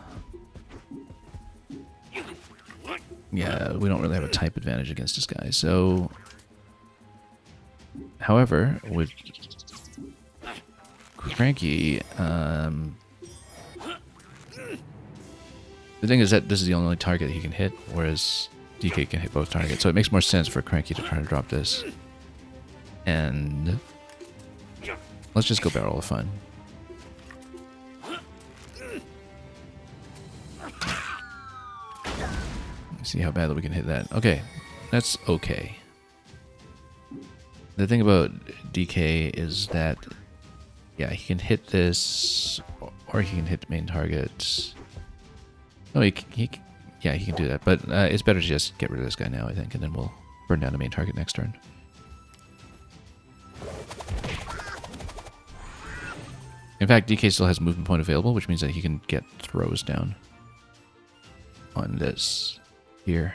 Yeah, we don't really have a type advantage against this guy, so... However, with Cranky, the thing is that this is the only target he can hit, whereas DK can hit both targets. So it makes more sense for Cranky to try to drop this. And let's just go barrel of fun. See how badly we can hit that. Okay, that's okay. The thing about DK is that, yeah, he can hit this, or he can hit the main target. Oh, he can do that, but it's better to just get rid of this guy now, I think, and then we'll burn down the main target next turn. In fact, DK still has movement point available, which means that he can get throws down on this here.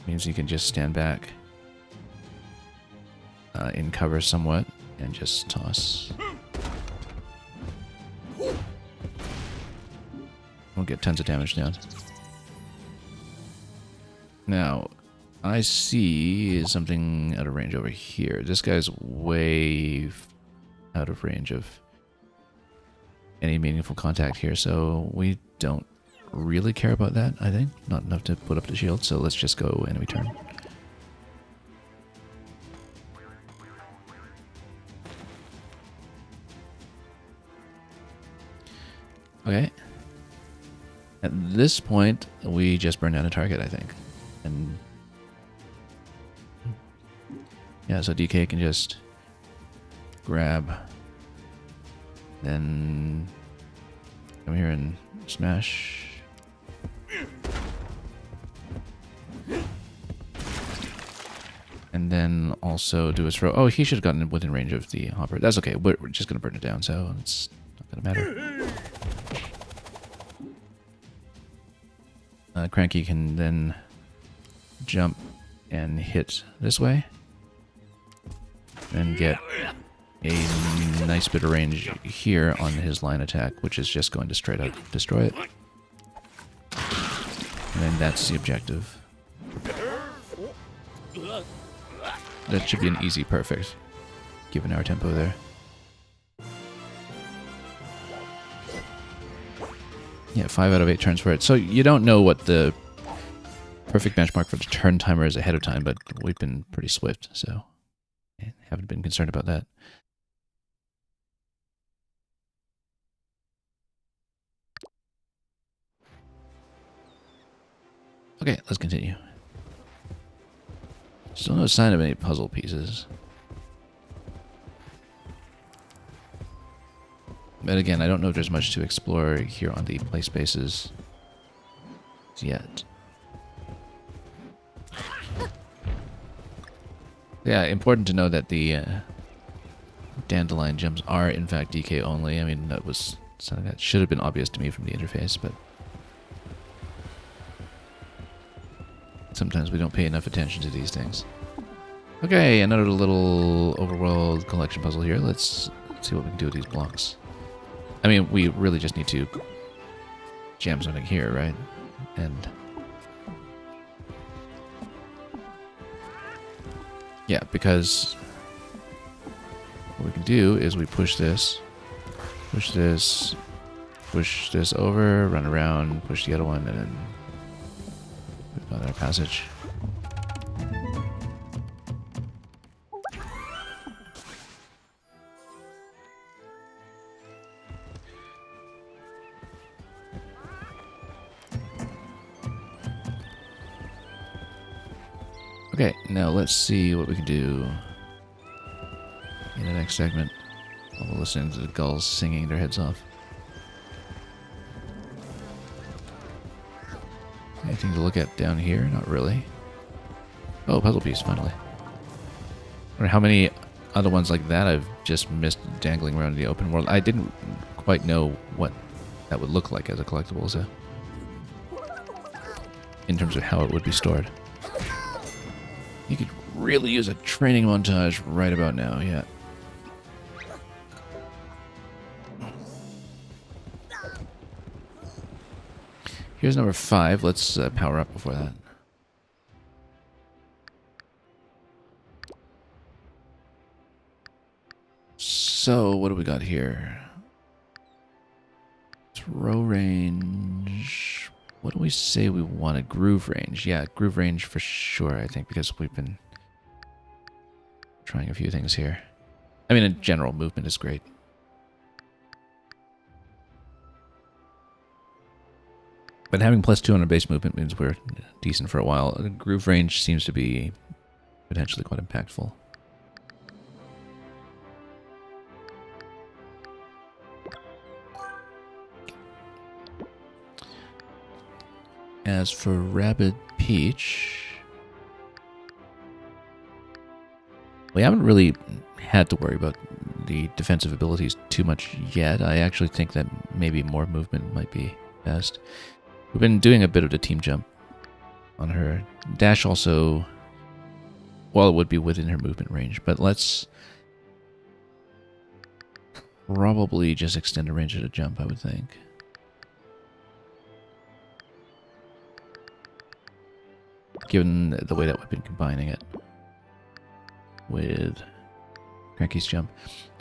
Means he can just stand back in cover somewhat and just toss. We'll get tons of damage down. Now, I see something out of range over here. This guy's way out of range of any meaningful contact here, so we don't really care about that, I think. Not enough to put up the shield, so let's just go enemy turn. Okay. At this point, we just burn down a target, I think. And yeah, so DK can just grab, then come here and smash. And then also do his throw. Oh, he should have gotten within range of the hopper. That's okay. We're just going to burn it down, so it's not going to matter. Cranky can then jump and hit this way. And get a nice bit of range here on his line attack, which is just going to straight up destroy it. And then that's the objective. That should be an easy perfect, given our tempo there. Yeah, 5 out of 8 turns for it. So you don't know what the perfect benchmark for the turn timer is ahead of time, but we've been pretty swift, so I haven't been concerned about that. Okay, let's continue. Still no sign of any puzzle pieces. But again, I don't know if there's much to explore here on the play spaces yet. Yeah, important to know that the dandelion gems are in fact DK only. I mean, that was something that should have been obvious to me from the interface, but sometimes we don't pay enough attention to these things. Okay, another little overworld collection puzzle here. Let's see what we can do with these blocks. I mean, we really just need to jam something here, right? And yeah, because what we can do is we push this over, run around, push the other one, and then we've got our passage. Okay, now let's see what we can do in the next segment while we're listening to the gulls singing their heads off. Anything to look at down here? Not really. Oh, puzzle piece, finally. I wonder how many other ones like that I've just missed dangling around the open world. I didn't quite know what that would look like as a collectible, so in terms of how it would be stored. You could really use a training montage right about now, yeah. Here's number 5. Let's power up before that. So, what do we got here? Throw range. What do we say we wanted? Groove range. Yeah, groove range for sure, I think, because we've been trying a few things here. I mean, in general, movement is great. But having +2 on our base movement means we're decent for a while. Groove range seems to be potentially quite impactful. As for Rabbid Peach, we haven't really had to worry about the defensive abilities too much yet. I actually think that maybe more movement might be best. We've been doing a bit of the team jump on her. Dash also, well, it would be within her movement range, but let's probably just extend the range of the jump, I would think. Given the way that we've been combining it with Cranky's jump.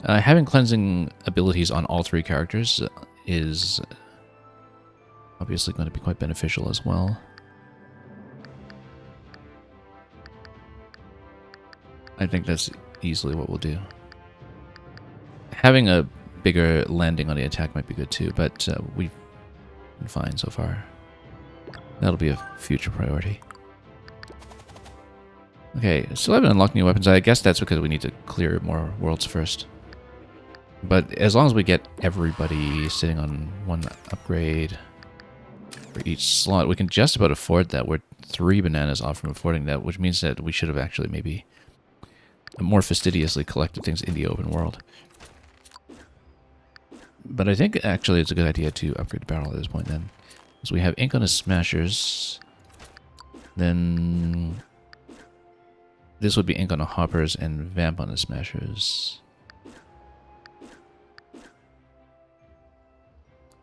Having cleansing abilities on all 3 characters is obviously going to be quite beneficial as well. I think that's easily what we'll do. Having a bigger landing on the attack might be good too, but we've been fine so far. That'll be a future priority. Okay, still haven't unlocked new weapons. I guess that's because we need to clear more worlds first. But as long as we get everybody sitting on 1 upgrade for each slot, we can just about afford that. We're 3 bananas off from affording that, which means that we should have actually maybe more fastidiously collected things in the open world. But I think actually it's a good idea to upgrade the barrel at this point then. So we have ink on the smashers, then this would be ink on the hoppers and vamp on the smashers.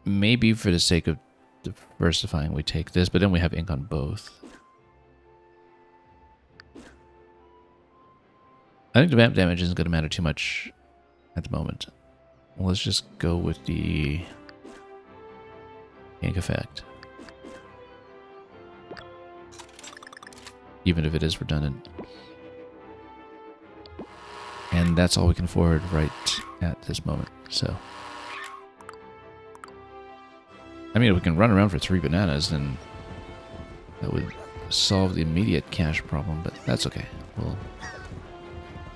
Maybe for the sake of diversifying we take this, but then we have ink on both. I think the vamp damage isn't going to matter too much at the moment. Well, let's just go with the ink effect. Even if it is redundant. And that's all we can afford right at this moment, so. I mean, if we can run around for 3 bananas, then that would solve the immediate cash problem, but that's okay. We'll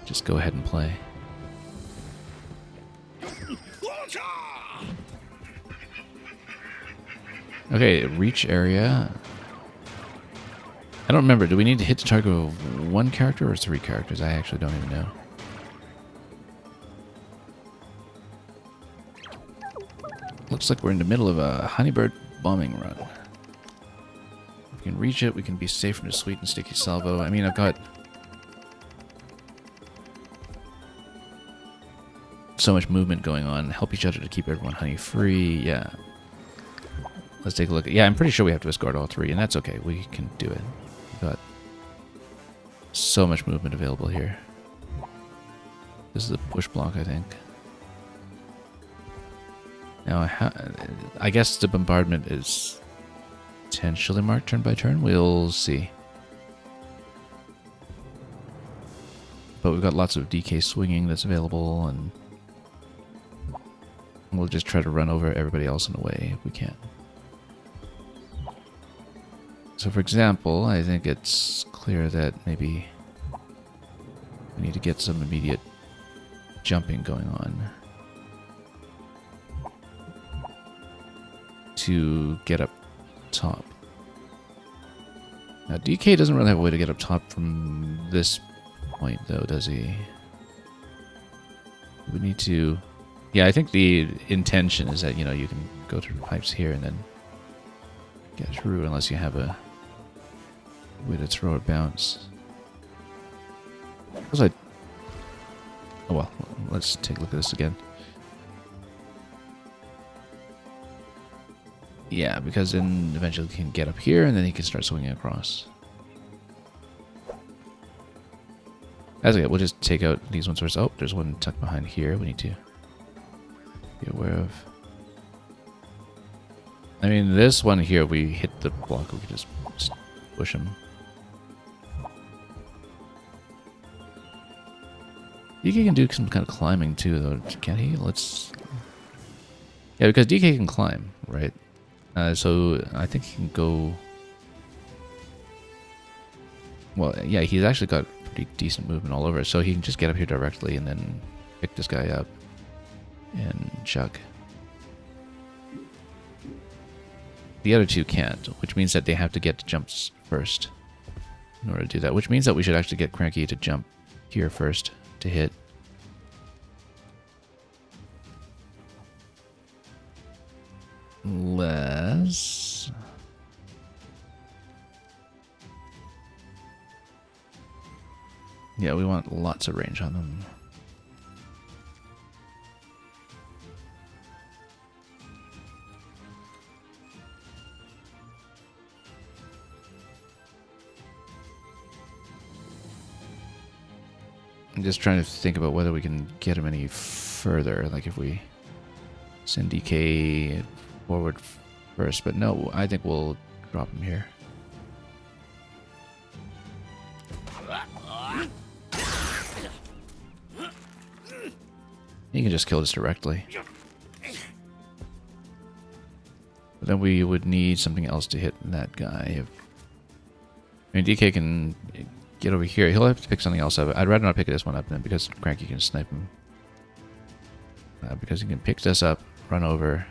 just go ahead and play. Okay, reach area. I don't remember. Do we need to hit the target of one character or 3 characters? I actually don't even know. Looks like we're in the middle of a honeybird bombing run. If we can reach it, we can be safe from the sweet and sticky salvo. I mean, I've got so much movement going on. Help each other to keep everyone honey free. Yeah. Let's take a look. Yeah, I'm pretty sure we have to escort all 3, and that's okay. We can do it. We've got so much movement available here. This is a push block, I think. Now, I guess the bombardment is potentially marked turn by turn. We'll see. But we've got lots of DK swinging that's available, and we'll just try to run over everybody else in a way if we can. So, for example, I think it's clear that maybe we need to get some immediate jumping going on to get up top. Now, DK doesn't really have a way to get up top from this point, though, does he? We need to... Yeah, I think the intention is that, you know, you can go through the pipes here and then get through unless you have a way to throw or bounce. Was I... Oh, well, let's take a look at this again. Yeah, because then eventually he can get up here and then he can start swinging across. That's okay, we'll just take out these ones first. Oh, there's one tucked behind here we need to be aware of. I mean, this one here, we hit the block, we can just push him. DK can do some kind of climbing too, though, can't he? Let's... Yeah, because DK can climb, right? So I think he can go... Well, yeah, he's actually got pretty decent movement all over, so he can just get up here directly and then pick this guy up and chuck. The other 2 can't, which means that they have to get to jumps first in order to do that, which means that we should actually get Cranky to jump here first to hit. Less. Yeah, we want lots of range on them. I'm just trying to think about whether we can get him any further, like if we send DK forward first, but no, I think we'll drop him here. You can just kill this directly. But then we would need something else to hit that guy. I mean, DK can get over here. He'll have to pick something else up. I'd rather not pick this one up then, because Cranky can snipe him. Because he can pick this up, run over,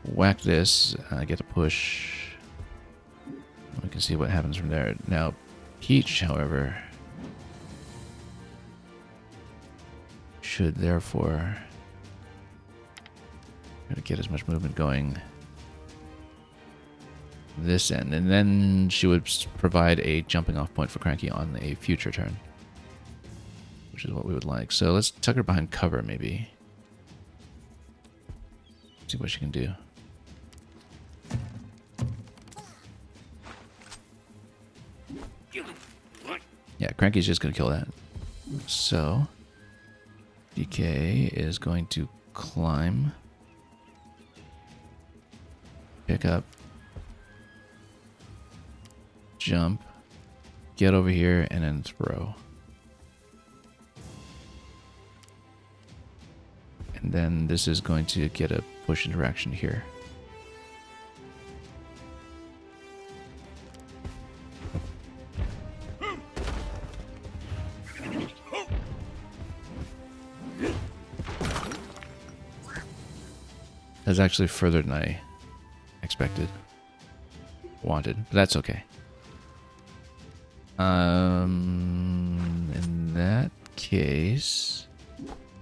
whack this, get a push. We can see what happens from there. Now, Peach, however, should therefore get as much movement going this end, and then she would provide a jumping off point for Cranky on a future turn, which is what we would like. So let's tuck her behind cover, maybe. See what she can do. Yeah, Cranky's just gonna kill that. So DK is going to climb, pick up, jump, get over here, and then throw. And then this is going to get a push interaction here. That's actually further than I expected. Wanted. But that's okay. In that case...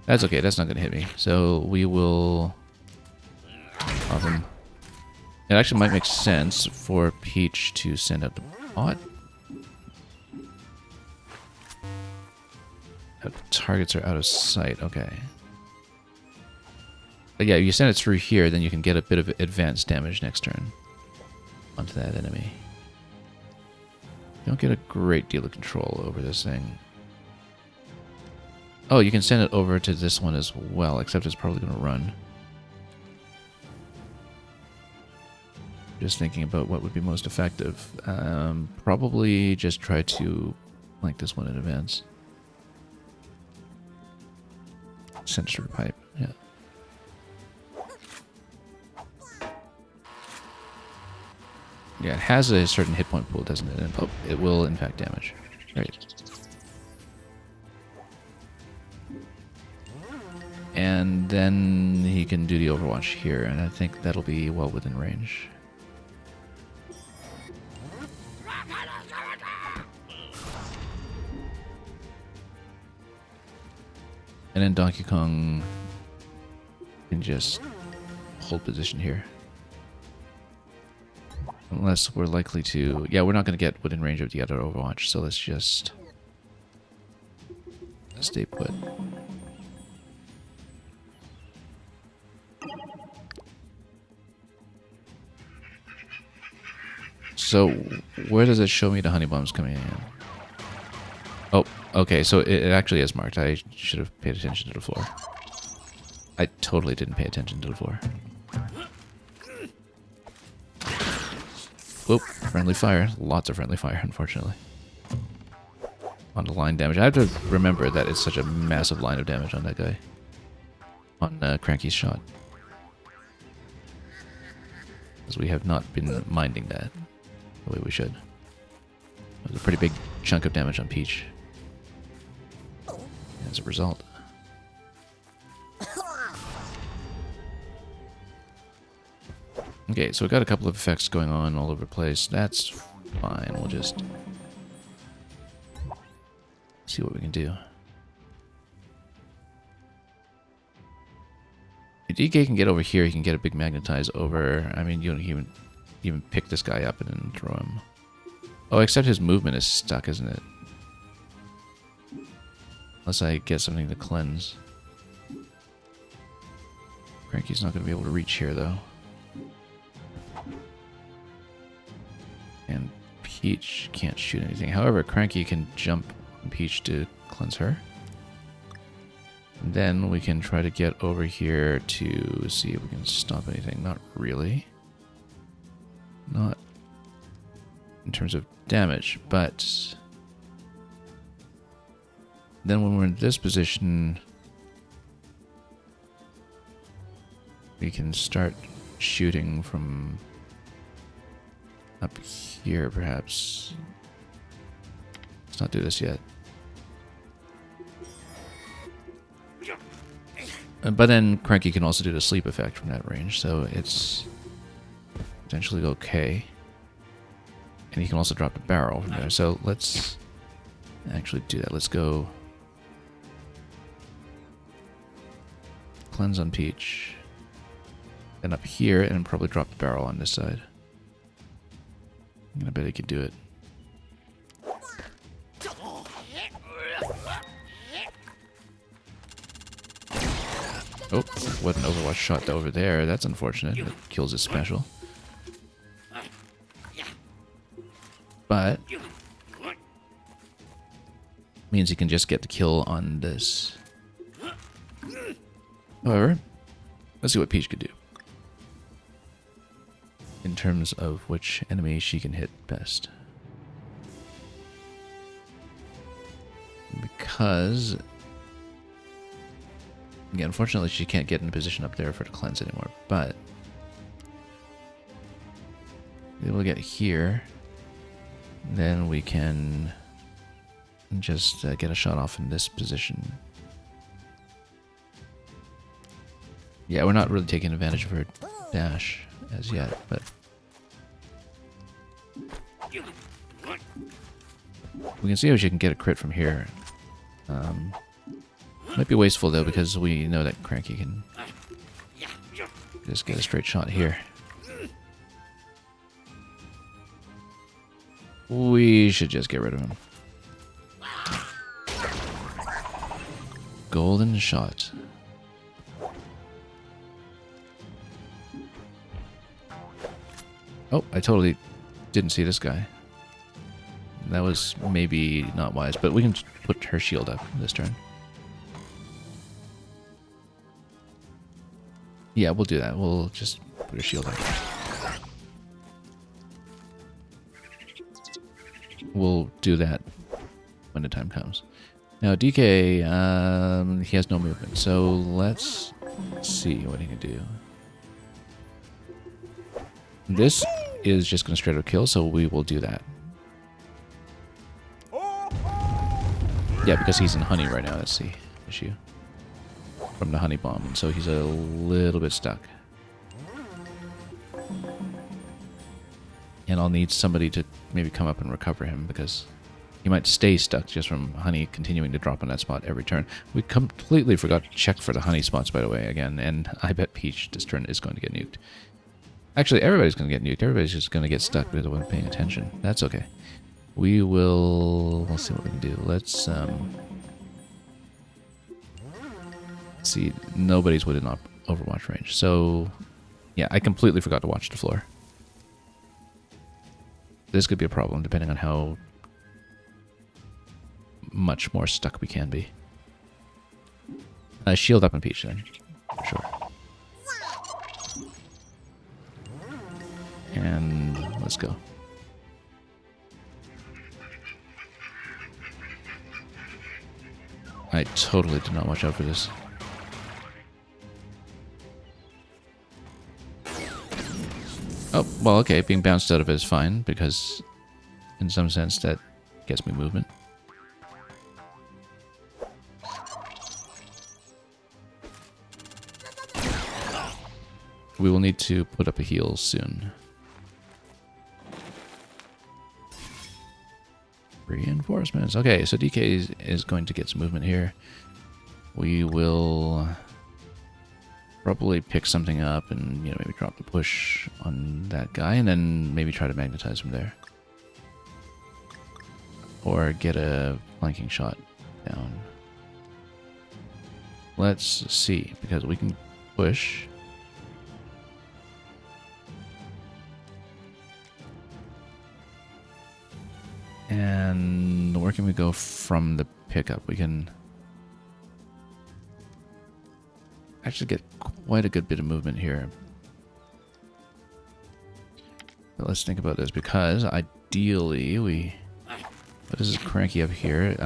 That's okay, that's not going to hit me. So we will... It actually might make sense for Peach to send out the bot. Targets are out of sight, okay. But yeah, you send it through here, then you can get a bit of advanced damage next turn onto that enemy. You don't get a great deal of control over this thing. Oh, you can send it over to this one as well, except it's probably going to run. Just thinking about what would be most effective. Probably just try to flank this one in advance. Send through the pipe, yeah. Yeah, it has a certain hit point pool, doesn't it? And, oh, it will in fact damage. Right. And then he can do the Overwatch here, and I think that'll be well within range. And then Donkey Kong can just hold position here. Unless we're likely to... Yeah, we're not going to get within range of the other Overwatch, so let's just stay put. So, where does it show me the honey bombs coming in? Oh, okay, so it actually is marked. I should have paid attention to the floor. I totally didn't pay attention to the floor. Whoop, friendly fire. Lots of friendly fire, unfortunately. On the line damage. I have to remember that it's such a massive line of damage on that guy. On Cranky's shot. Because we have not been minding that the way we should. That was a pretty big chunk of damage on Peach. As a result. Okay, so we've got a couple of effects going on all over the place. That's fine. We'll just see what we can do. If DK can get over here, he can get a big magnetize over. I mean, you don't even pick this guy up and then throw him. Oh, except his movement is stuck, isn't it? Unless I get something to cleanse. Cranky's not going to be able to reach here, though. And Peach can't shoot anything. However, Cranky can jump on Peach to cleanse her. And then we can try to get over here to see if we can stop anything. Not really. Not in terms of damage, but then when we're in this position, we can start shooting from up here, perhaps. Let's not do this yet. But then Cranky can also do the sleep effect from that range, so it's potentially okay. And he can also drop the barrel from there, so let's actually do that. Let's go cleanse on Peach. And up here, and probably drop the barrel on this side. I bet he could do it. Oh, what an Overwatch shot over there. That's unfortunate. It kills his special. But means he can just get the kill on this. However, let's see what Peach could do. In terms of which enemy she can hit best. Because, again, unfortunately she can't get in a position up there for the cleanse anymore, but we'll get here. Then we can just get a shot off in this position. Yeah, we're not really taking advantage of her dash as yet, but we can see how she can get a crit from here. Might be wasteful though, because we know that Cranky can just get a straight shot here. We should just get rid of him. Golden shot. Oh, I totally didn't see this guy. That was maybe not wise, but we can put her shield up this turn. Yeah, we'll do that. We'll just put her shield up. We'll do that when the time comes. Now, DK, he has no movement, so let's see what he can do. This is just going to straight up kill, so we will do that. Yeah, because he's in honey right now, that's the issue. From the honey bomb, and so he's a little bit stuck. And I'll need somebody to maybe come up and recover him, because he might stay stuck just from honey continuing to drop on that spot every turn. We completely forgot to check for the honey spots, by the way, again, and I bet Peach this turn is going to get nuked. Actually, everybody's going to get nuked. Everybody's just going to get stuck because they weren't paying attention. That's okay. We will... We'll see what we can do. Let's, see, nobody's within Overwatch range. So, yeah, I completely forgot to watch the floor. This could be a problem, depending on how much more stuck we can be. Shield up on Peach, then. For sure. And let's go. I totally did not watch out for this. Oh, well, okay, being bounced out of it is fine, because in some sense that gets me movement. We will need to put up a heal soon. Reinforcements. Okay, so DK is going to get some movement here. We will probably pick something up and, you know, maybe drop the push on that guy and then maybe try to magnetize him there. Or get a flanking shot down. Let's see, because we can push. And where can we go from the pickup? We can actually get quite a good bit of movement here. But let's think about this, because ideally we... But this is Cranky up here.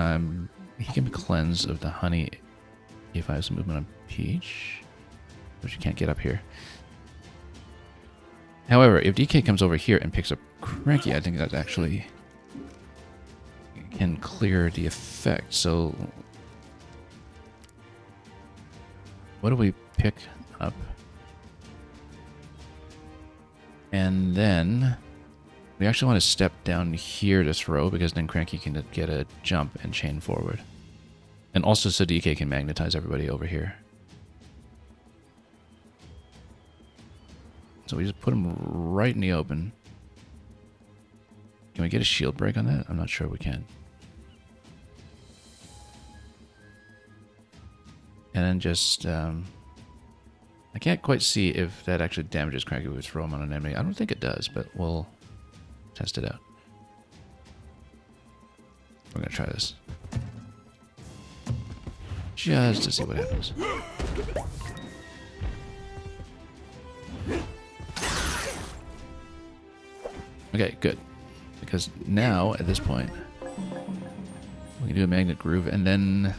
He can be cleansed of the honey if I have some movement on Peach. But she can't get up here. However, if DK comes over here and picks up Cranky, I think that actually can clear the effect. So what do we pick up? And then we actually want to step down here to throw, because then Cranky can get a jump and chain forward. And also so DK can magnetize everybody over here. So we just put him right in the open. Can we get a shield break on that? I'm not sure we can. And then just, I can't quite see if that actually damages Cranky if we throw him on an enemy. I don't think it does, but we'll test it out. We're going to try this. Just to see what happens. Okay, good. Because now, at this point, we can do a magnet groove and then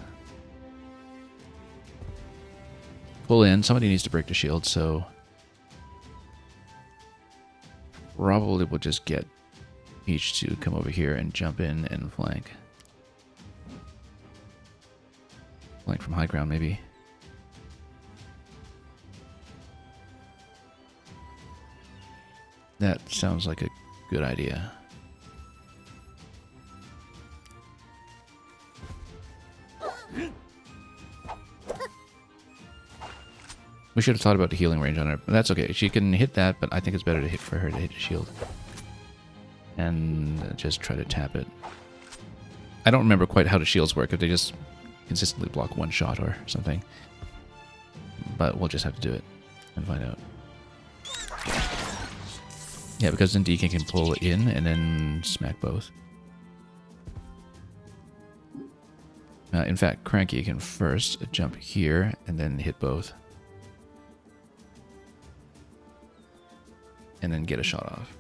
pull in. Somebody needs to break the shield, so probably we'll just get Peach to come over here and jump in and flank. Flank from high ground, maybe. That sounds like a good idea. We should have thought about the healing range on her, but that's okay. She can hit that, but I think it's better to hit for her to hit the shield. And just try to tap it. I don't remember quite how the shields work, if they just consistently block one shot or something. But we'll just have to do it and find out. Yeah, because then DK can pull in and then smack both. In fact, Cranky can first jump here and then hit both. And then get a shot off.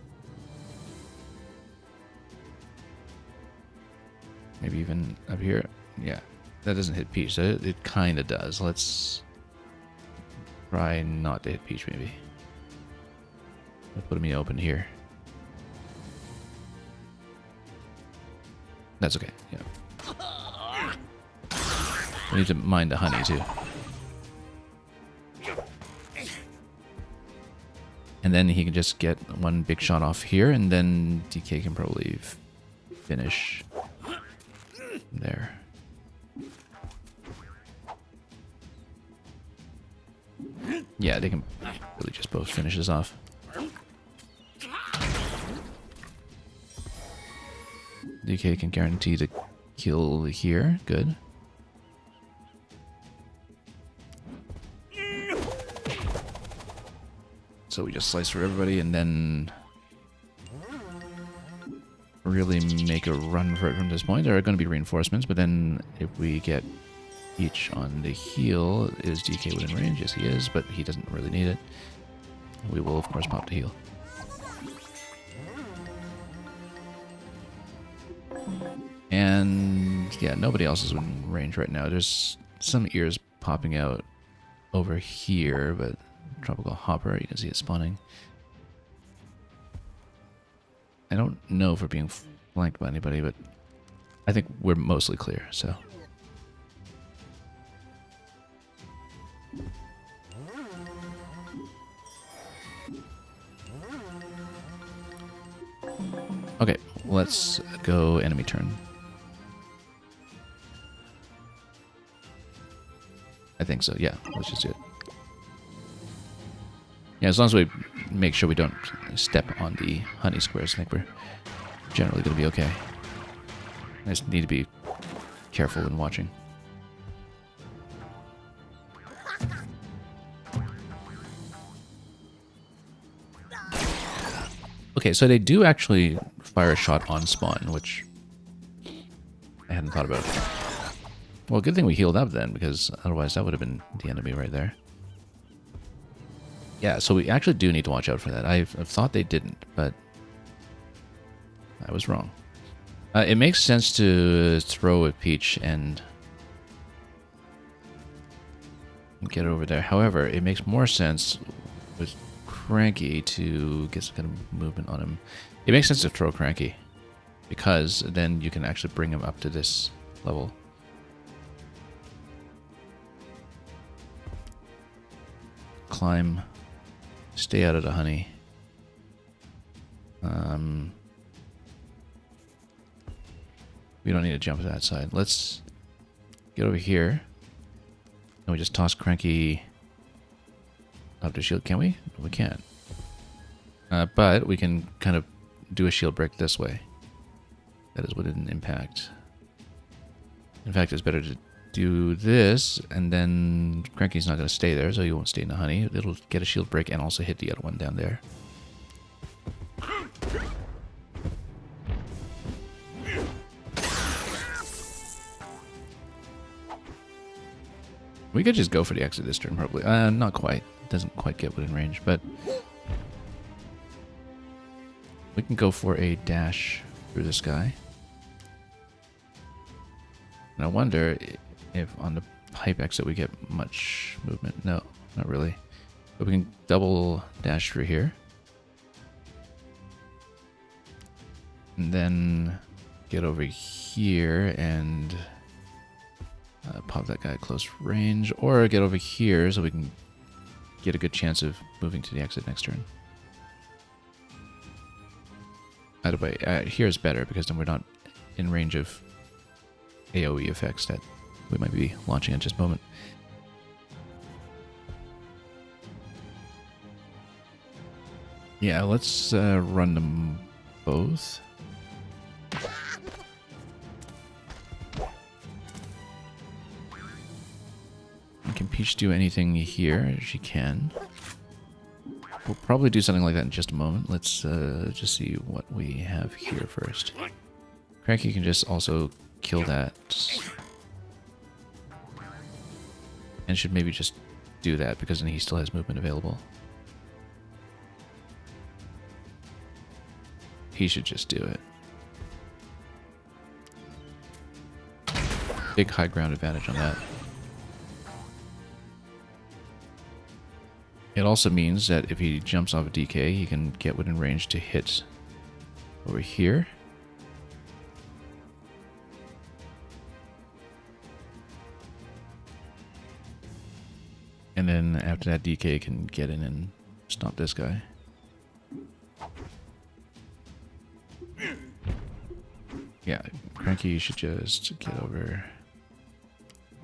Maybe even up here. Yeah, that doesn't hit Peach. It kind of does. Let's try not to hit Peach, maybe. I'll put me open here. That's okay, yeah. We need to mind the honey, too. And then he can just get one big shot off here, and then DK can probably finish there. Yeah, they can really just both finish this off. DK can guarantee the kill here. Good. So we just slice through everybody and then really make a run for it from this point. There are going to be reinforcements, but then if we get each on the heal, is DK within range? Yes, he is, but he doesn't really need it. We will, of course, pop the heal. And yeah, nobody else is within range right now. There's some ears popping out over here, but Tropical Hopper, you can see it spawning. I don't know if we're being flanked by anybody, but I think we're mostly clear, so. Okay, let's go enemy turn. I think so, yeah, let's just do it. Yeah, as long as we make sure we don't step on the honey squares, I think we're generally going to be okay. I just need to be careful when watching. Okay, so they do actually fire a shot on spawn, which I hadn't thought about. Well, good thing we healed up then, because otherwise that would have been the enemy right there. Yeah, so we actually do need to watch out for that. I've thought they didn't, but I was wrong. It makes sense to throw a Peach and get over there. However, it makes more sense with Cranky to get some kind of movement on him. It makes sense to throw Cranky, because then you can actually bring him up to this level. Climb. Stay out of the honey. We don't need to jump to that side. Let's get over here. And we just toss Cranky up to shield. Can we? We can't. But we can kind of do a shield break this way. That is within impact. In fact, it's better to do this, and then Cranky's not going to stay there, so he won't stay in the honey. It'll get a shield break and also hit the other one down there. We could just go for the exit this turn, probably. Not quite. It doesn't quite get within range, but we can go for a dash through this guy. And I wonder if on the pipe exit we get much movement. No, not really. But we can double dash through here. And then get over here and pop that guy at close range. Or get over here so we can get a good chance of moving to the exit next turn. By the way, here is better because then we're not in range of AoE effects that we might be launching at just a moment. Yeah, let's run them both. Can Peach do anything here? She can. We'll probably do something like that in just a moment. Let's just see what we have here first. Cranky can just also kill that. And should maybe just do that because then he still has movement available. He should just do it. Big high ground advantage on that. It also means that if he jumps off a DK, he can get within range to hit over here. And then after that, DK can get in and stomp this guy. Yeah, Cranky should just get over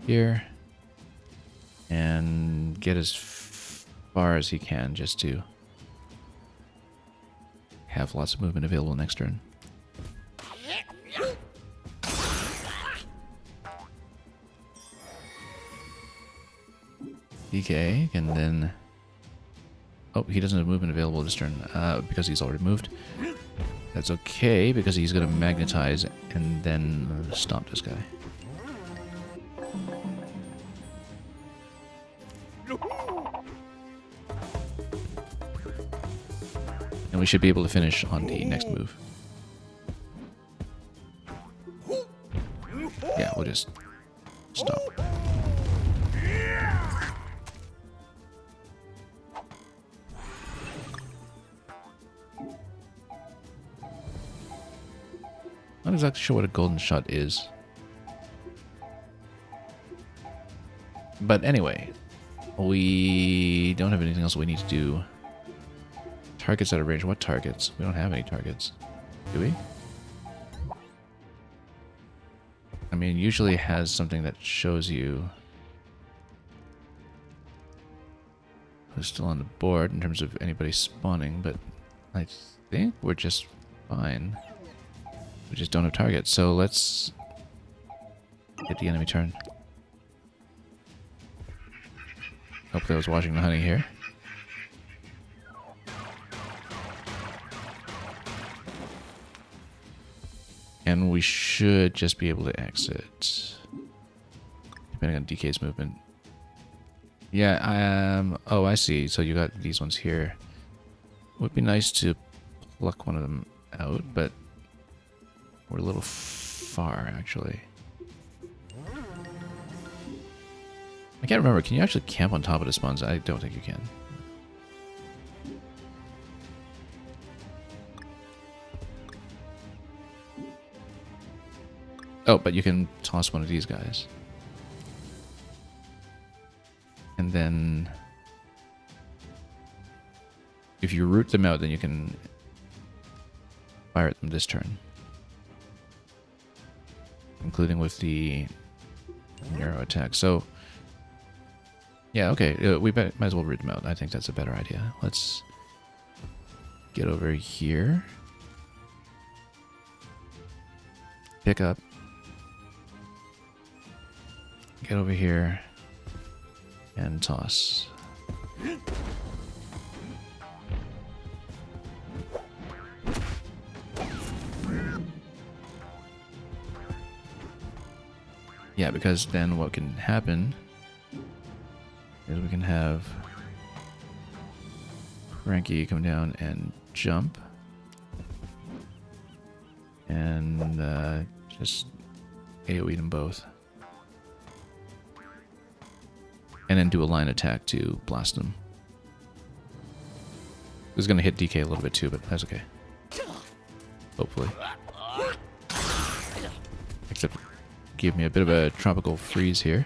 here and get as far as he can just to have lots of movement available next turn. DK, and then... Oh, he doesn't have movement available this turn because he's already moved. That's okay, because he's going to magnetize and then stomp this guy. And we should be able to finish on the next move. Yeah, we'll just stop. Not exactly sure what a golden shot is. But anyway, we don't have anything else we need to do. Targets out of range. What targets? We don't have any targets. Do we? I mean, usually it has something that shows you who's still on the board in terms of anybody spawning, but I think we're just fine. We just don't have targets, so let's hit the enemy turn. Hopefully I was watching the honey here. And we should just be able to exit. Depending on DK's movement. Yeah, oh, I see. So you got these ones here. Would be nice to pluck one of them out, but we're a little far, actually. I can't remember. Can you actually camp on top of the spawns? I don't think you can. Oh, but you can toss one of these guys. And then if you root them out, then you can fire at them this turn. Including with the narrow attack. So, yeah, okay. We might as well root them out. I think that's a better idea. Let's get over here. Pick up. Get over here. And toss. Yeah, because then what can happen is we can have Cranky come down and jump. And just AoE them both. And then do a line attack to blast them. This is going to hit DK a little bit too, but that's okay. Hopefully. Except give me a bit of a tropical freeze here.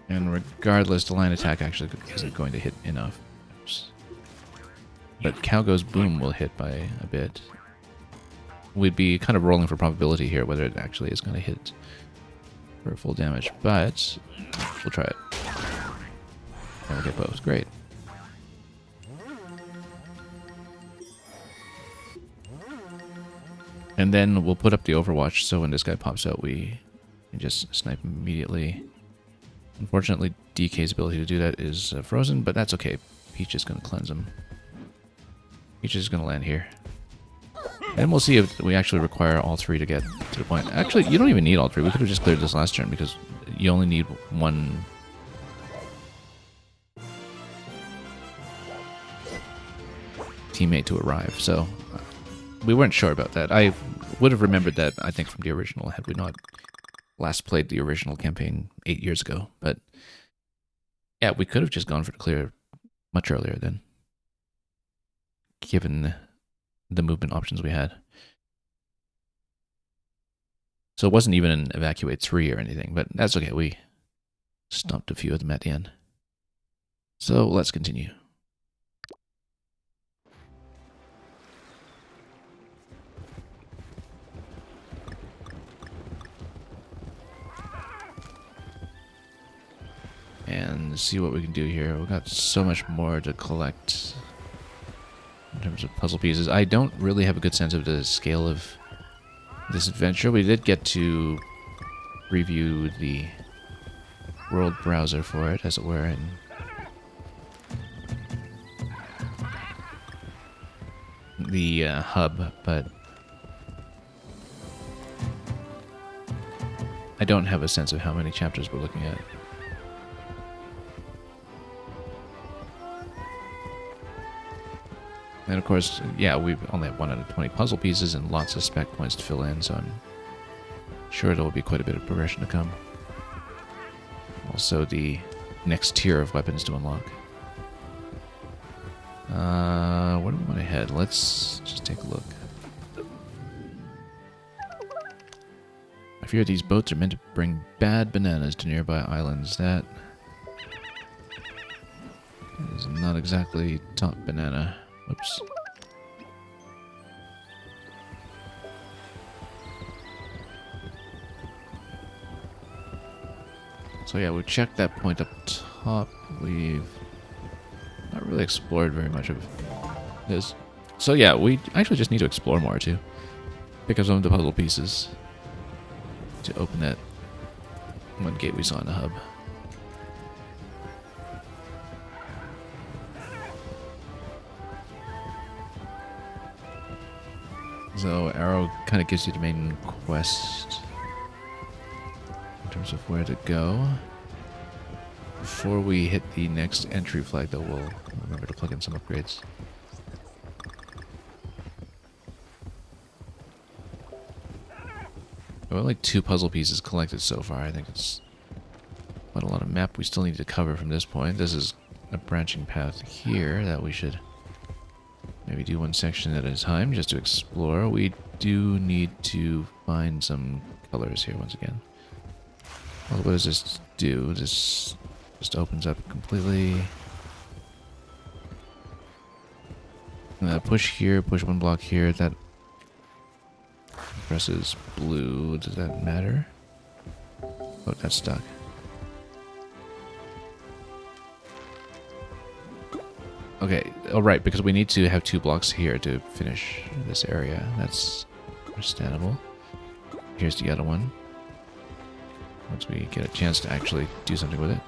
And regardless, the line attack actually isn't going to hit enough. Oops. but Cow Goes Boom will hit by a bit. We'd be kind of rolling for probability here, whether it actually is going to hit for full damage, but we'll try it. And we'll get both. Great. And then we'll put up the Overwatch, so when this guy pops out, we can just snipe immediately. Unfortunately, DK's ability to do that is frozen, but that's okay. Peach is going to cleanse him. Peach is going to land here. And we'll see if we actually require all three to get to the point. Actually, you don't even need all three. We could have just cleared this last turn because you only need one teammate to arrive. So we weren't sure about that. I would have remembered that, I think, from the original had we not last played the original campaign 8 years ago. But yeah, we could have just gone for the clear much earlier then, given the movement options we had. So it wasn't even an evacuate 3 or anything, but that's okay. We stomped a few of them at the end. So let's continue. And see what we can do here. We've got so much more to collect in terms of puzzle pieces. I don't really have a good sense of the scale of this adventure. We did get to review the world browser for it, as it were, and the hub, but I don't have a sense of how many chapters we're looking at. And of course, yeah, we only have 1 out of 20 puzzle pieces and lots of spec points to fill in, so I'm sure there will be quite a bit of progression to come. Also, the next tier of weapons to unlock. Where do we want to head? Let's just take a look. I fear these boats are meant to bring bad bananas to nearby islands. That is not exactly top banana. Oops. So yeah, we checked that point up top. We've not really explored very much of this. So yeah, we actually just need to explore more too. Pick up some of the puzzle pieces to open that one gate we saw in the hub. So arrow kind of gives you the main quest in terms of where to go. Before we hit the next entry flag, though, we'll remember to plug in some upgrades. We've only 2 puzzle pieces collected so far. I think it's quite a lot of map we still need to cover from this point. This is a branching path here that we should maybe do one section at a time just to explore. We do need to find some colors here once again. Well, what does this do? This just opens up completely. Push here, push one block here. That presses blue. Does that matter? Oh, that's stuck. Okay, oh right, because we need to have 2 blocks here to finish this area. That's understandable. Here's the other one. Once we get a chance to actually do something with it.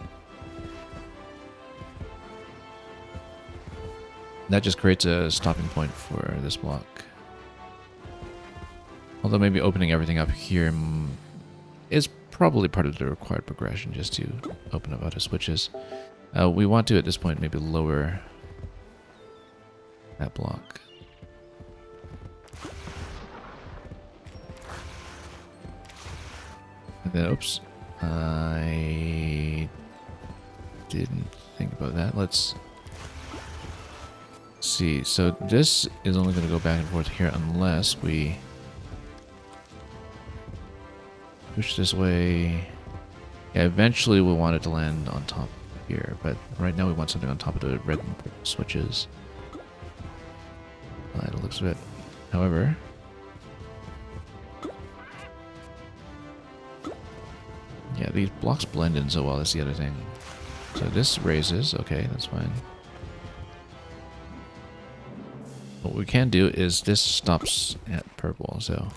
That just creates a stopping point for this block. Although maybe opening everything up here is probably part of the required progression just to open up other switches. We want to, at this point, maybe lower that block. And then, oops. I didn't think about that. Let's see. So this is only going to go back and forth here unless we push this way. Yeah, eventually we'll want it to land on top here, but right now we want something on top of the red and purple switches. looks of it. However, yeah, these blocks blend in so well. That's the other thing. So this raises. Okay, that's fine. What we can do is this stops at purple, so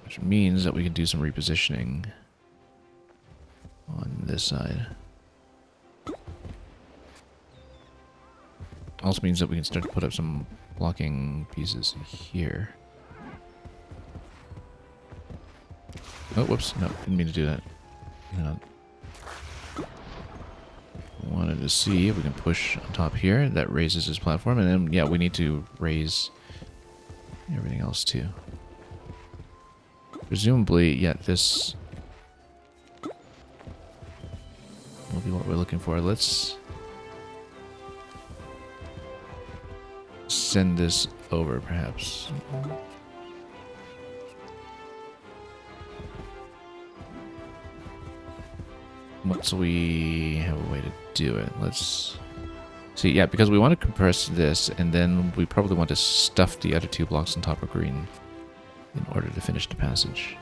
which means that we can do some repositioning on this side. Also means that we can start to put up some blocking pieces here. Oh, whoops. No, didn't mean to do that. Hang on. Wanted to see if we can push on top here. That raises his platform. And then, yeah, we need to raise everything else too. Presumably, yeah, this will be what we're looking for. Let's send this over, perhaps. Once we have a way to do it, let's see. Yeah, because we want to compress this, and then we probably want to stuff the other 2 blocks on top of green in order to finish the passage.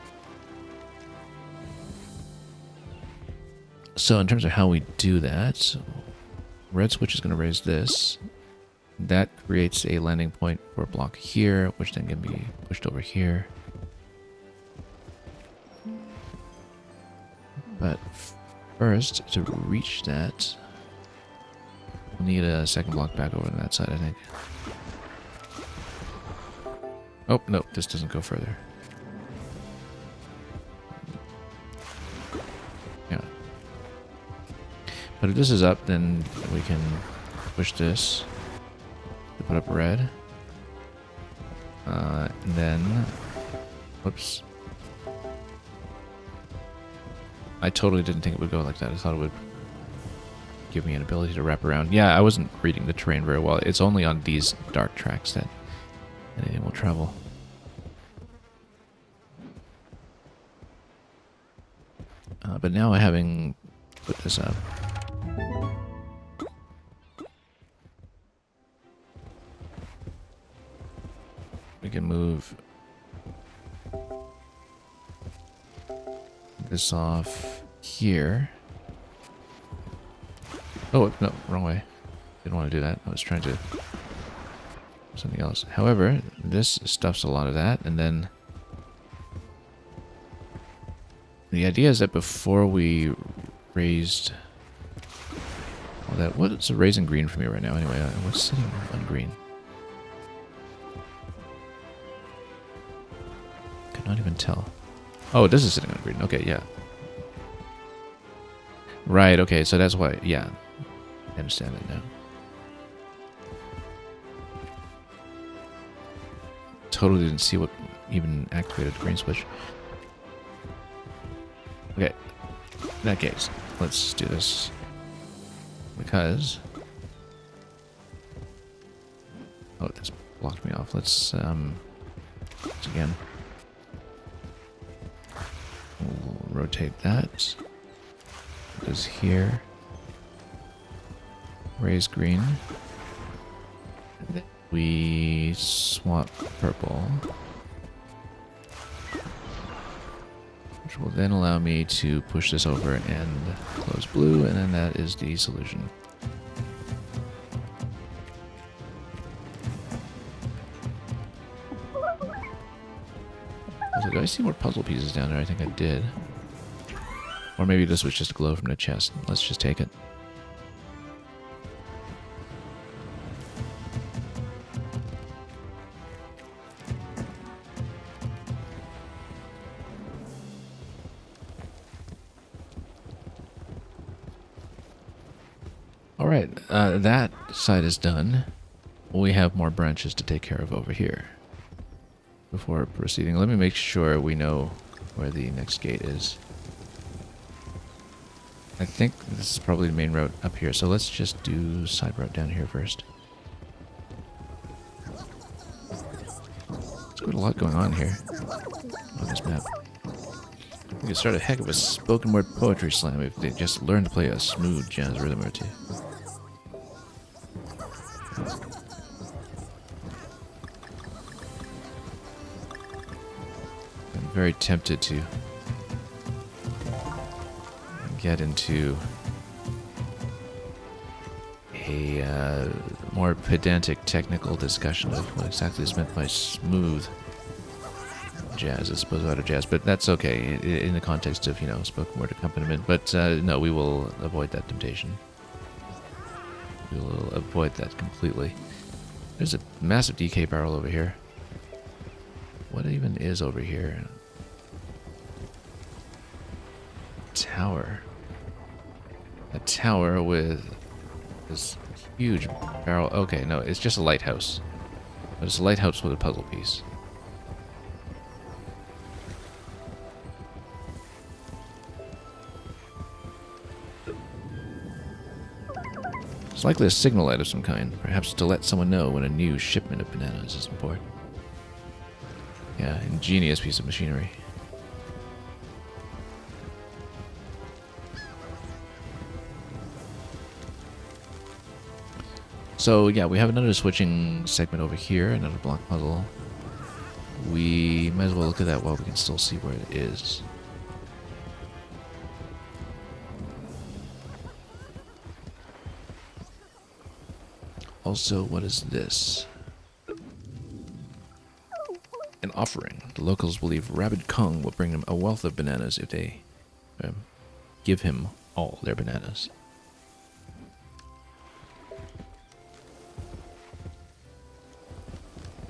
So in terms of how we do that, red switch is going to raise this. That creates a landing point for a block here, which then can be pushed over here. But first, to reach that, we'll need a second block back over on that side, I think. Oh, no, this doesn't go further. Yeah. But if this is up, then we can push this to put up red. And then, whoops. I totally didn't think it would go like that. I thought it would give me an ability to wrap around. Yeah, I wasn't reading the terrain very well. It's only on these dark tracks that anything will travel. But now having put this up, we can move this off here. Oh, no, wrong way. Didn't want to do that. I was trying to do something else. However, this stuffs a lot of that, and then the idea is that before we raised all that, what's raising green for me right now anyway? What's sitting on green? Could not even tell. Oh, this is sitting on green. Okay, yeah. Right, okay, so that's why, yeah. I understand it now. Totally didn't see what even activated the green switch. Okay, in that case, let's do this. Because... oh, this blocked me off. Let's again. We'll rotate that. It goes here. Raise green. And then we swap purple. Which will then allow me to push this over and close blue, and then that is the solution. Also, did I see more puzzle pieces down there? I think I did. Or maybe this was just a glow from the chest. Let's just take it. Alright, that side is done. We have more branches to take care of over here. Before proceeding, let me make sure we know where the next gate is. I think this is probably the main road up here, so let's just do side road down here first. There's quite a lot going on here on this map. We could start a heck of a spoken word poetry slam if they just learned to play a smooth jazz rhythm or two. very tempted to get into a more pedantic technical discussion of what exactly is meant by smooth jazz as opposed to auto jazz, but that's okay in the context of, you know, spoken word accompaniment. But no, we will avoid that temptation. We will avoid that completely. There's a massive DK barrel over here. What even is over here? Tower. A tower with this huge barrel. Okay, no, it's just a lighthouse. But it's a lighthouse with a puzzle piece. It's likely a signal light of some kind, perhaps to let someone know when a new shipment of bananas is in port. Yeah, ingenious piece of machinery. So yeah, we have another switching segment over here, another block puzzle. We might as well look at that while we can still see where it is. Also, what is this? An offering. The locals believe Rabbid Kung will bring them a wealth of bananas if they give him all their bananas.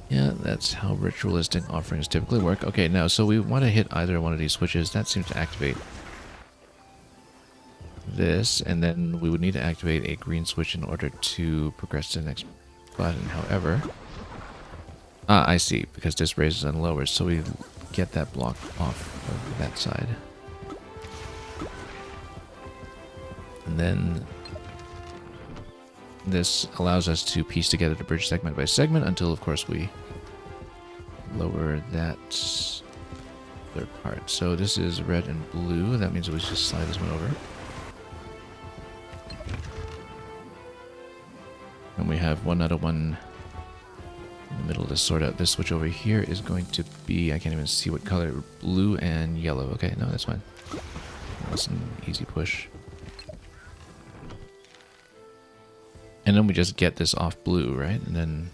Yeah, that's how ritualistic offerings typically work. Okay, now, so we want to hit either one of these switches. That seems to activate this, and then we would need to activate a green switch in order to progress to the next button. However, I see, because this raises and lowers, so we get that block off of that side. And then this allows us to piece together the bridge segment by segment until, of course, we lower that third part. So this is red and blue. That means we just slide this one over. And we have one out of one in the middle to sort out. This switch over here is going to be, I can't even see what color, blue and yellow. Okay, no, that's fine. That's an easy push. And then we just get this off blue, right? And then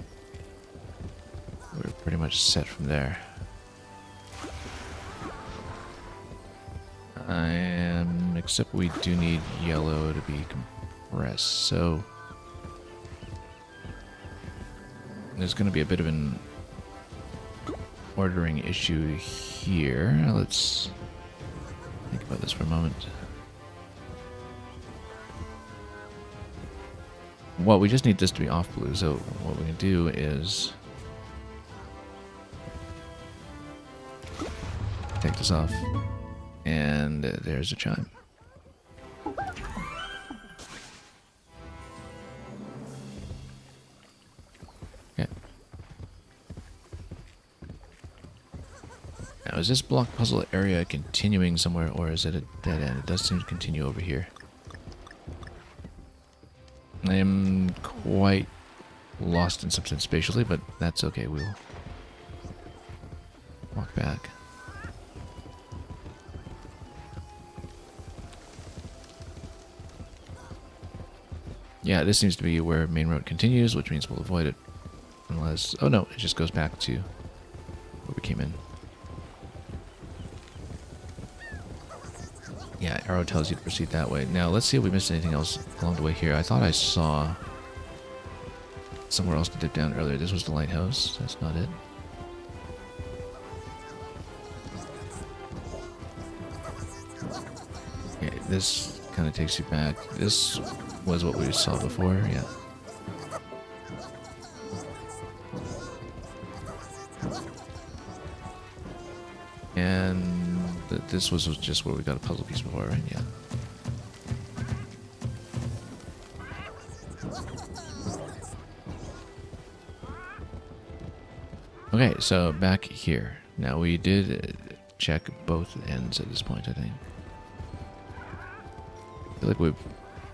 we're pretty much set from there. Except we do need yellow to be compressed, so there's going to be a bit of an ordering issue here. Let's think about this for a moment. Well, we just need this to be off blue, so what we can do is take this off, and there's a chime. Okay. Now, is this block puzzle area continuing somewhere, or is it a dead end? It does seem to continue over here. I am quite lost in some sense spatially, but that's okay. We'll walk back. Yeah, this seems to be where main road continues, which means we'll avoid it. Unless... oh no, it just goes back to where we came in. Yeah, arrow tells you to proceed that way. Now, let's see if we missed anything else along the way here. I thought I saw somewhere else to dip down earlier. This was the lighthouse. That's not it. Okay, this kind of takes you back. This was what we saw before, yeah. And this was just where we got a puzzle piece before, right? Yeah. Okay, so back here. Now we did check both ends at this point, I think. I feel like we've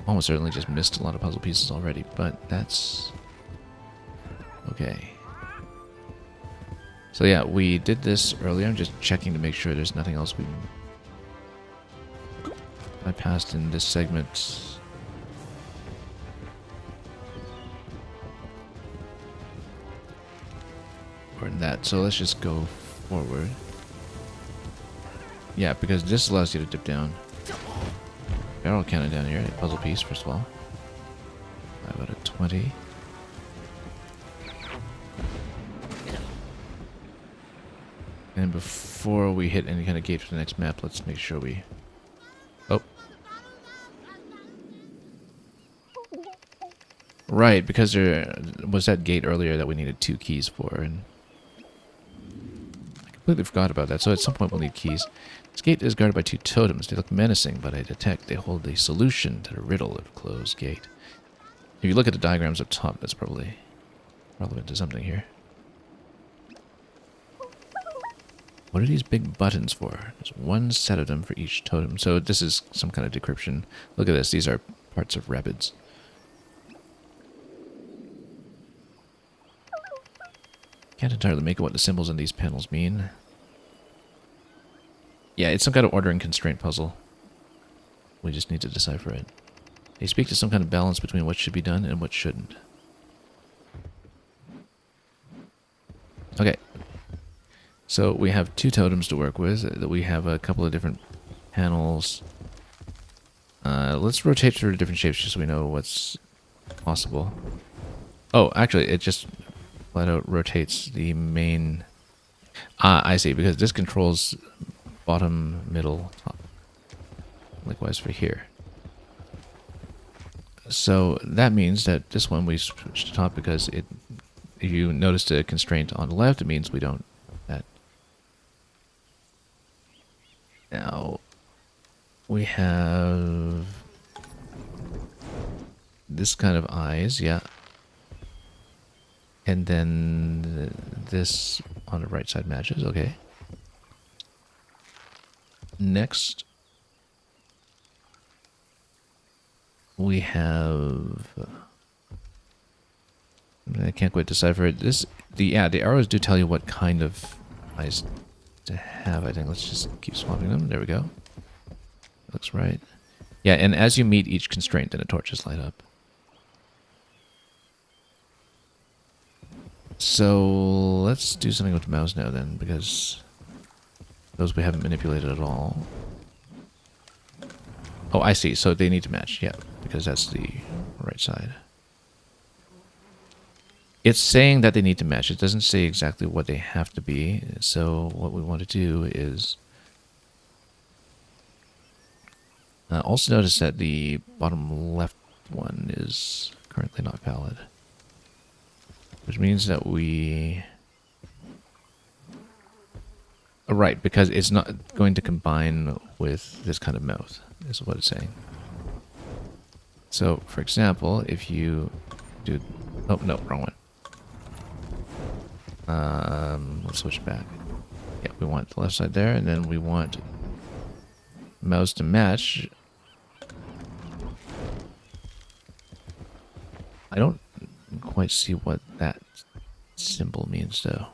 almost certainly just missed a lot of puzzle pieces already, but that's okay. So yeah, we did this earlier. I'm just checking to make sure there's nothing else I passed in this segment. Or in that. So let's just go forward. Yeah, because this allows you to dip down. Barrel cannon down here. A puzzle piece, first of all. 5 out of 20. And before we hit any kind of gate for the next map, let's make sure we... Oh. Right, because there was that gate earlier that we needed 2 keys for, and I completely forgot about that. So at some point we'll need keys. This gate is guarded by 2 totems. They look menacing, but I detect they hold the solution to the riddle of a closed gate. If you look at the diagrams up top, that's probably relevant to something here. What are these big buttons for? There's 1 set of them for each totem. So this is some kind of decryption. Look at this. These are parts of Rabbids. Can't entirely make out what the symbols on these panels mean. Yeah, it's some kind of ordering constraint puzzle. We just need to decipher it. They speak to some kind of balance between what should be done and what shouldn't. Okay. So we have 2 totems to work with. We have a couple of different panels. Let's rotate through the different shapes just so we know what's possible. Oh, actually, it just flat out rotates the main... Ah, I see, because this controls bottom, middle, top. Likewise for here. So that means that this one we switch to top because it... If you notice the constraint on the left, it means we don't... That. Now, we have this kind of eyes, yeah. And then this on the right side matches, okay. Next, we have... I can't quite decipher it. The arrows do tell you what kind of eyes to have, I think. Let's just keep swapping them. There we go. Looks right. Yeah, and as you meet each constraint, then the torches light up. So let's do something with the mouse now then, because those we haven't manipulated at all. Oh, I see. So they need to match, yeah, because that's the right side. It's saying that they need to match. It doesn't say exactly what they have to be. So what we want to do is... also notice that the bottom left one is currently not valid. Which means that we... Right, because it's not going to combine with this kind of mouth, is what it's saying. So, for example, if you do... Oh, no, wrong one. Let's switch back. Yeah, we want the left side there, and then we want mouse to match. I don't quite see what that symbol means, though.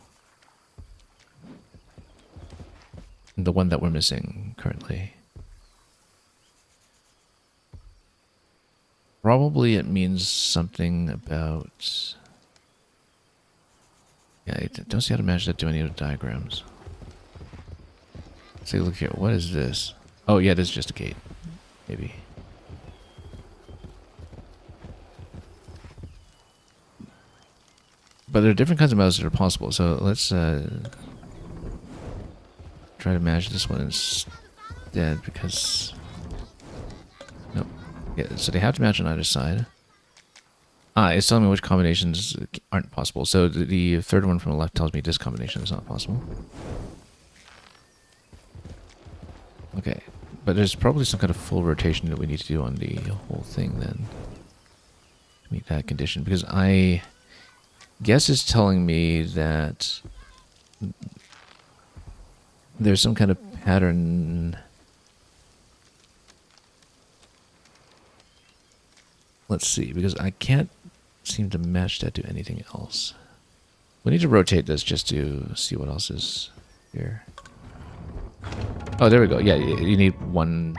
The one that we're missing currently. Probably it means something about... Yeah, I don't see how to match that to any of the diagrams. Let's take a look here. What is this? Oh, yeah, this is just a gate. Maybe. But there are different kinds of mouths that are possible, so let's try to match this one instead, because... Nope. Yeah, so they have to match on either side. Ah, it's telling me which combinations aren't possible. So the third one from the left tells me this combination is not possible. Okay, but there's probably some kind of full rotation that we need to do on the whole thing then to meet that condition, because I guess it's telling me that there's some kind of pattern. Let's see, because I can't seem to match that to anything else. We need to rotate this just to see what else is here. Oh, there we go. Yeah, you need one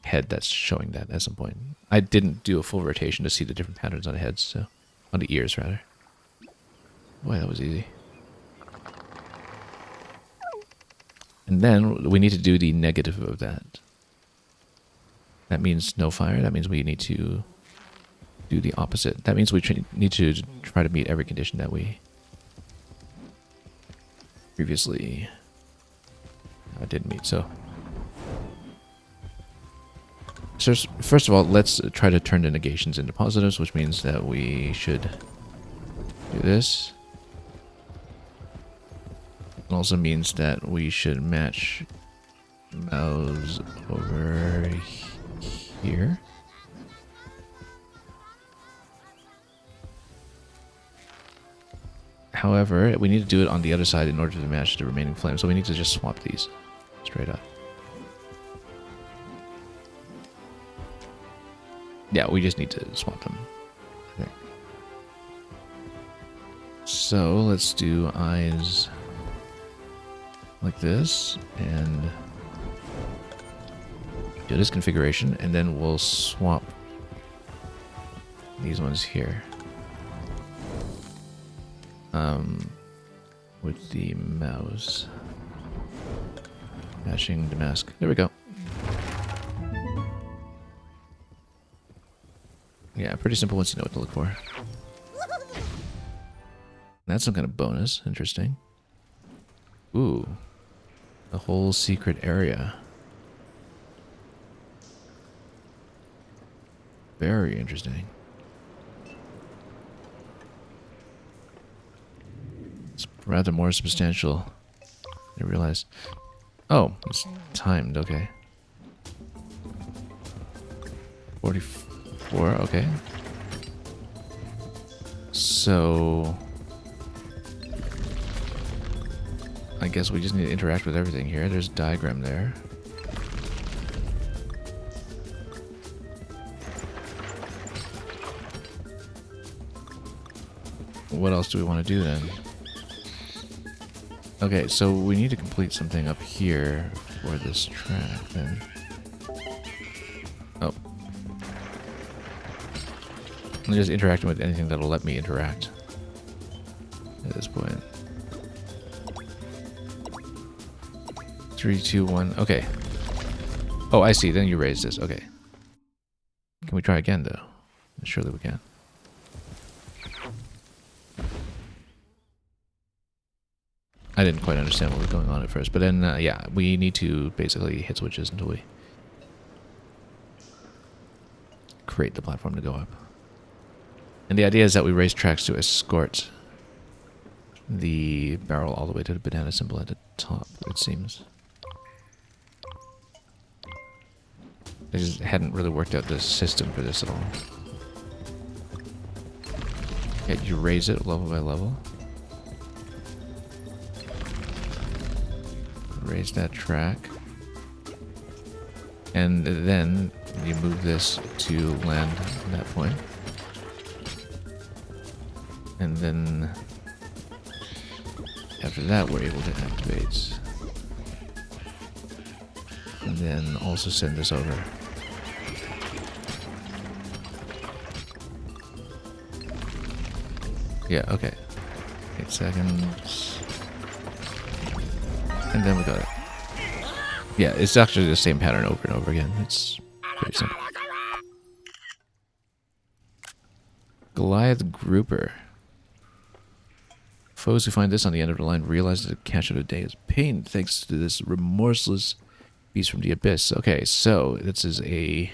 head that's showing that at some point. I didn't do a full rotation to see the different patterns on the heads, so on the ears rather. Boy, that was easy. And then we need to do the negative of that. That means no fire. That means we need to do the opposite. That means we need to try to meet every condition that we previously didn't meet. So first of all, let's try to turn the negations into positives, which means that we should do this. It also means that we should match mouse over here. However, we need to do it on the other side in order to match the remaining flame, so we need to just swap these straight up. Yeah, we just need to swap them. Okay. So let's do eyes like this, and do this configuration, and then we'll swap these ones here. With the mouse. Matching the mask. There we go. Yeah, pretty simple once you know what to look for. That's some kind of bonus. Interesting. Ooh. The whole secret area. Very interesting. It's rather more substantial than I realized. Oh, it's timed, okay. 44, okay. So I guess we just need to interact with everything here. There's a diagram there. What else do we want to do then? Okay, so we need to complete something up here for this track then. Oh. I'm just interacting with anything that'll let me interact at this point. 3, 2, 1. Okay. Oh, I see. Then you raise this. Okay. Can we try again, though? Surely we can. I didn't quite understand what was going on at first, but then, yeah, we need to basically hit switches until we create the platform to go up. And the idea is that we raise tracks to escort the barrel all the way to the banana symbol at the top, it seems. I just hadn't really worked out the system for this at all. Okay, you raise it level by level. Raise that track. And then you move this to land at that point. And then after that we're able to activate. And then also send this over. Yeah, okay. 8 seconds. And then we got it. Yeah, it's actually the same pattern over and over again. It's pretty simple. Goliath Grouper. Foes who find this on the end of the line realize that the catch of the day is pain thanks to this remorseless beast from the abyss. Okay, so this is a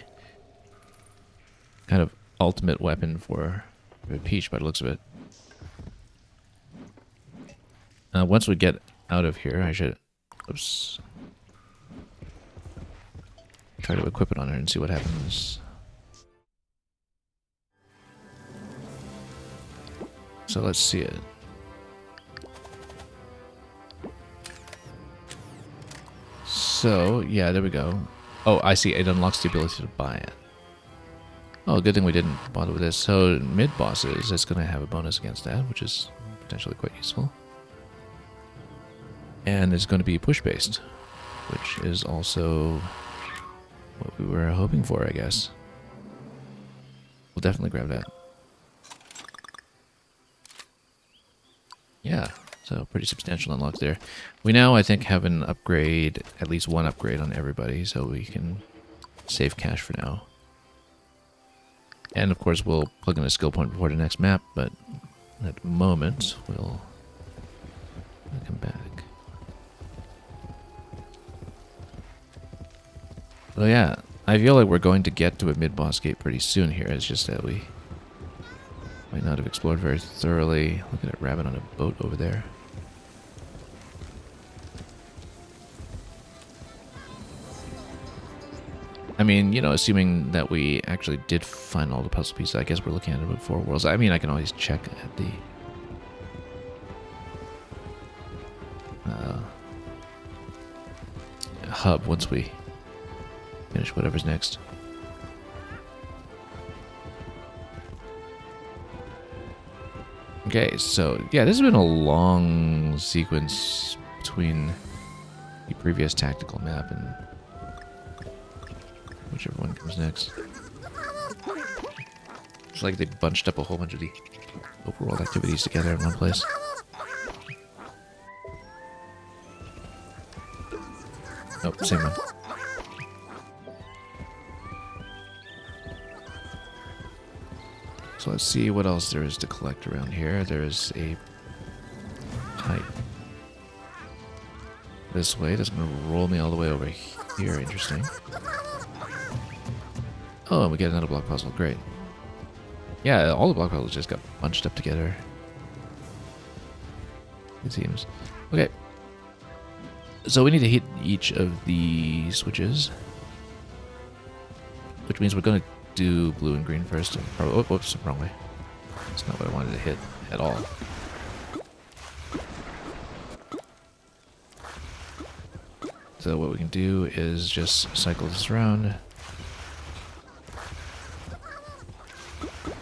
kind of ultimate weapon for Peach by the looks of it. Once we get out of here, I should... Oops. Try to equip it on her and see what happens. So let's see it. So, yeah, there we go. Oh, I see. It unlocks the ability to buy it. Oh, good thing we didn't bother with this. So, mid-bosses, it's going to have a bonus against that, which is potentially quite useful. And it's going to be push-based, which is also what we were hoping for, I guess. We'll definitely grab that. Yeah, so pretty substantial unlock there. We now, I think, have an upgrade, at least one upgrade on everybody, so we can save cash for now. And of course, we'll plug in a skill point before the next map, but at the moment, we'll come back. So yeah, I feel like we're going to get to a mid-boss gate pretty soon here. It's just that we might not have explored very thoroughly. Look at that rabbit on a boat over there. I mean, you know, assuming that we actually did find all the puzzle pieces, I guess we're looking at about 4 worlds. I mean, I can always check at the hub once we finish whatever's next. Okay, so yeah, this has been a long sequence between the previous tactical map and whichever one comes next. It's like they bunched up a whole bunch of the overworld activities together in one place. Nope, same one. So let's see what else there is to collect around here. There is a pipe this way. That's going to roll me all the way over here. Interesting. Oh, and we get another block puzzle. Great. Yeah, all the block puzzles just got bunched up together. It seems. Okay. So we need to hit each of the switches, which means we're going to do blue and green first. Oh, whoops, wrong way. That's not what I wanted to hit at all. So what we can do is just cycle this around.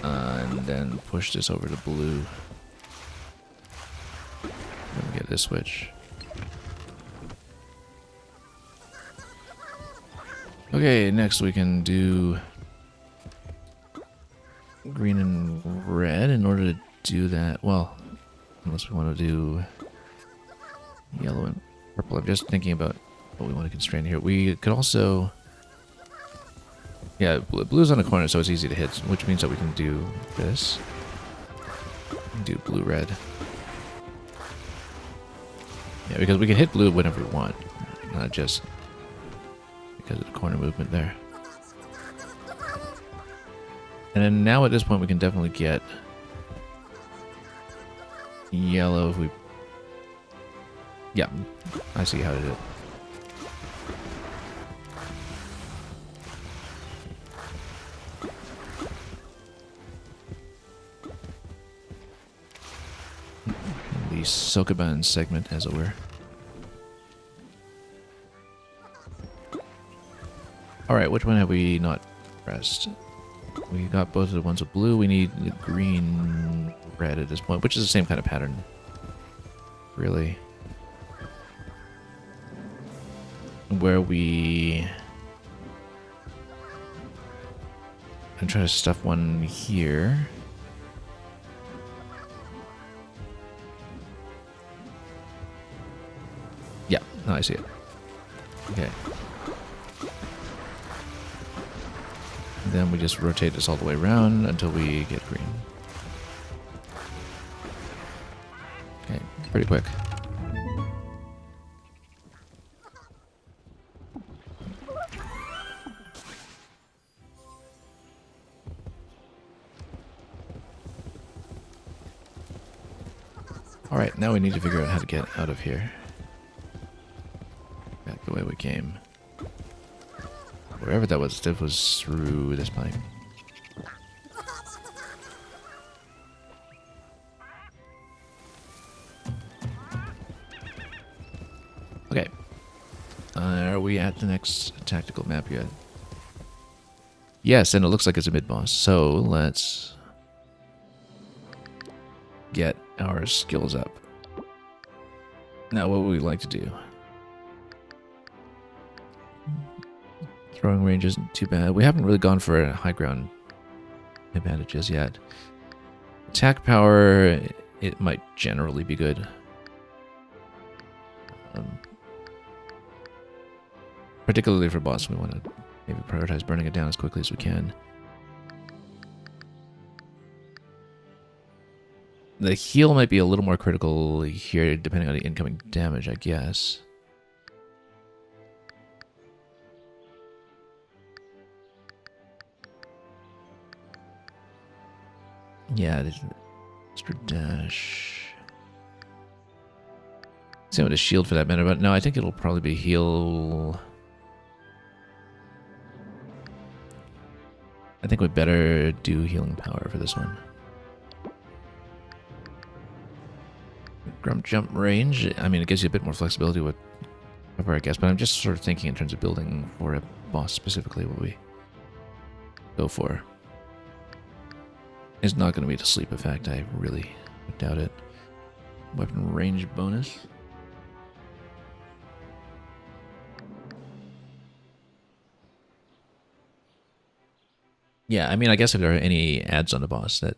And then push this over to blue. Then we get this switch. Okay, next we can do green and red. In order to do that, well, unless we want to do yellow and purple. I'm just thinking about what we want to constrain here. We could also, yeah, blue's on the corner, so it's easy to hit, which means that we can do this. We can do blue-red. Yeah, because we can hit blue whenever we want, not just because of the corner movement there. And then now at this point we can definitely get yellow if we... Yeah, I see how to do it. The Sokoban segment, as it were. Alright, which one have we not pressed? We got both of the ones with blue. We need the green, red at this point, which is the same kind of pattern, really. Where we... I'm trying to stuff one here. Yeah, no, I see it. Okay. Then we just rotate this all the way around until we get green. Okay, pretty quick. Alright, now we need to figure out how to get out of here. Back the way we came. Wherever that was through this pipe. Okay. Are we at the next tactical map yet? Yes, and it looks like it's a mid-boss. So let's get our skills up. Now, what would we like to do? Throwing range isn't too bad. We haven't really gone for high ground advantages yet. Attack power, it might generally be good. Particularly for boss, we want to maybe prioritize burning it down as quickly as we can. The heal might be a little more critical here, depending on the incoming damage, I guess. Yeah, extra dash. Same with a shield for that matter, but no, I think it'll probably be heal. I think we'd better do healing power for this one. Grump jump range, I mean, it gives you a bit more flexibility with cover, I guess, but I'm just sort of thinking in terms of building for a boss specifically what we go for. It's not going to be the sleep effect, I really doubt it. Weapon range bonus. Yeah, I mean, I guess if there are any ads on the boss that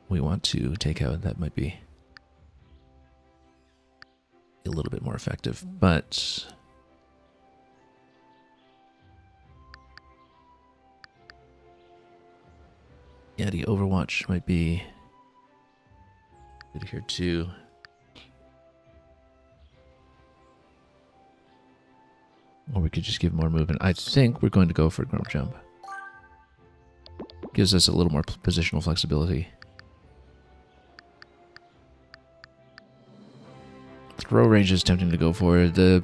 we want to take out, that might be a little bit more effective, but yeah, the Overwatch might be good here too. Or we could just give more movement. I think we're going to go for Grump Jump. Gives us a little more positional flexibility. Throw range is tempting to go for. The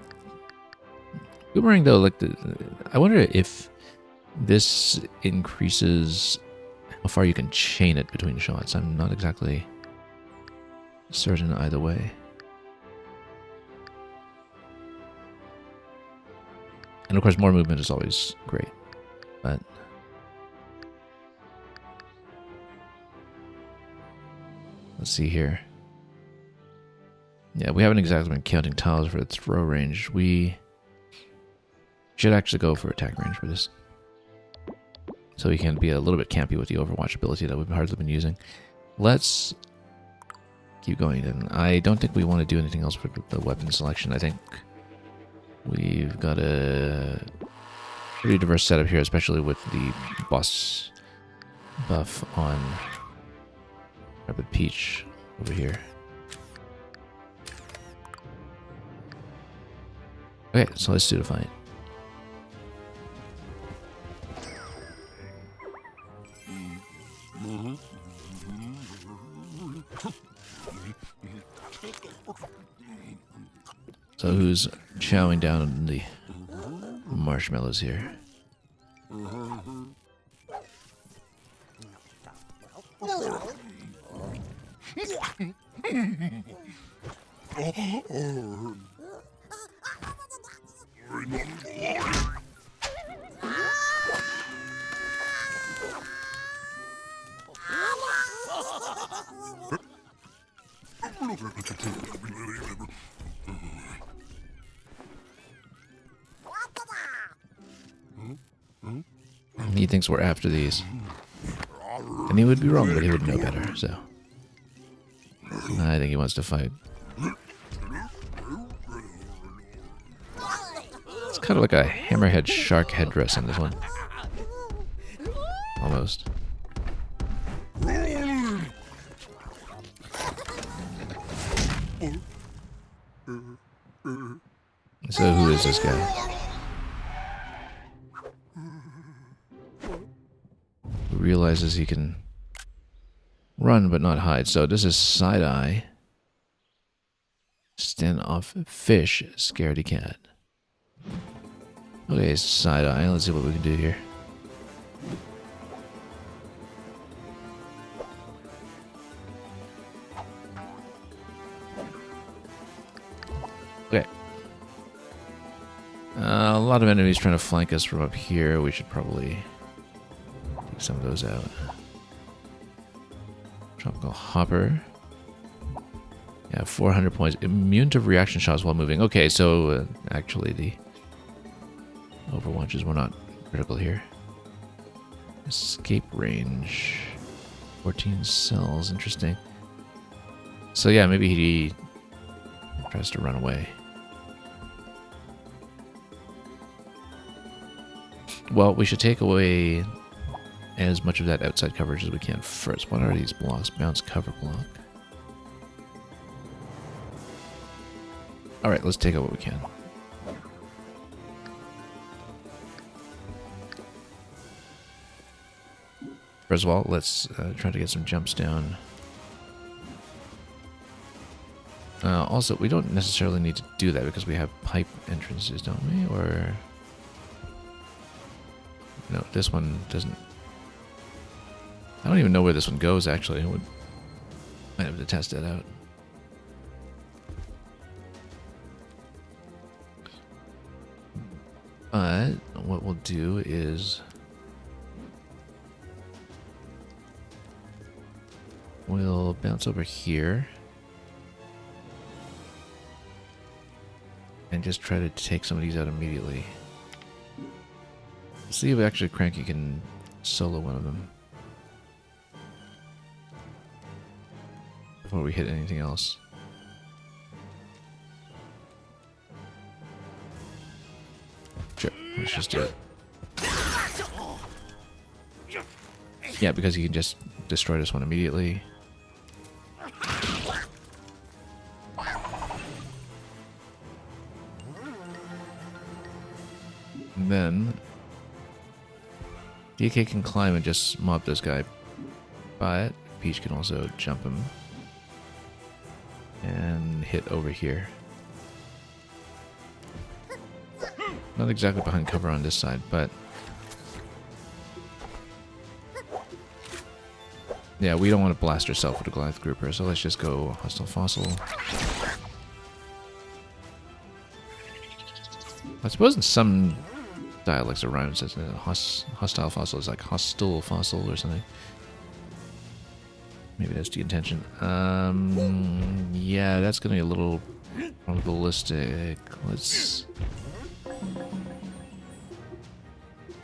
boomerang, though, like I wonder if this increases how far you can chain it between shots. I'm not exactly certain either way. And of course, more movement is always great, but let's see here. Yeah, we haven't exactly been counting tiles for its throw range. We should actually go for attack range for this. So we can be a little bit campy with the Overwatch ability that we've hardly been using. Let's keep going then. I don't think we want to do anything else with the weapon selection. I think we've got a pretty diverse setup here, especially with the boss buff on Rabbid Peach over here. Okay, so let's do the fight. So who's chowing down on the marshmallows here? He thinks we're after these. And he would be wrong, but he would know better, so I think he wants to fight. It's kind of like a hammerhead shark headdress in this one. Almost. So who is this guy? Who realizes he can run but not hide. So this is Side Eye. Stand off fish, scaredy cat. Okay, Side Eye. Let's see what we can do here. Okay. A lot of enemies trying to flank us from up here. We should probably take some of those out. Tropical Hopper. Yeah, 400 points. Immune to reaction shots while moving. Okay, so actually the overwatches were not critical here. Escape range. 14 cells. Interesting. So yeah, maybe he tries to run away. Well, we should take away as much of that outside coverage as we can first. What are these blocks? Bounce cover block. Alright, let's take out what we can. First of all, let's try to get some jumps down. Also, we don't necessarily need to do that because we have pipe entrances, don't we? Or... no, this one doesn't... I don't even know where this one goes, actually. Might have to test that out. But what we'll do is... we'll bounce over here. And just try to take some of these out immediately. See if actually Cranky can solo one of them. Before we hit anything else. Sure, let's just do it. Yeah, because he can just destroy this one immediately. And then DK can climb and just mob this guy, but Peach can also jump him and hit over here. Not exactly behind cover on this side, but yeah, we don't want to blast ourselves with a Goliath Grouper, so let's just go Hostile Fossil. I suppose in some dialects of rhymes, it's Hostile Fossil is like Hostile Fossil or something. Maybe that's the intention. Yeah, that's gonna be a little more ballistic. Let's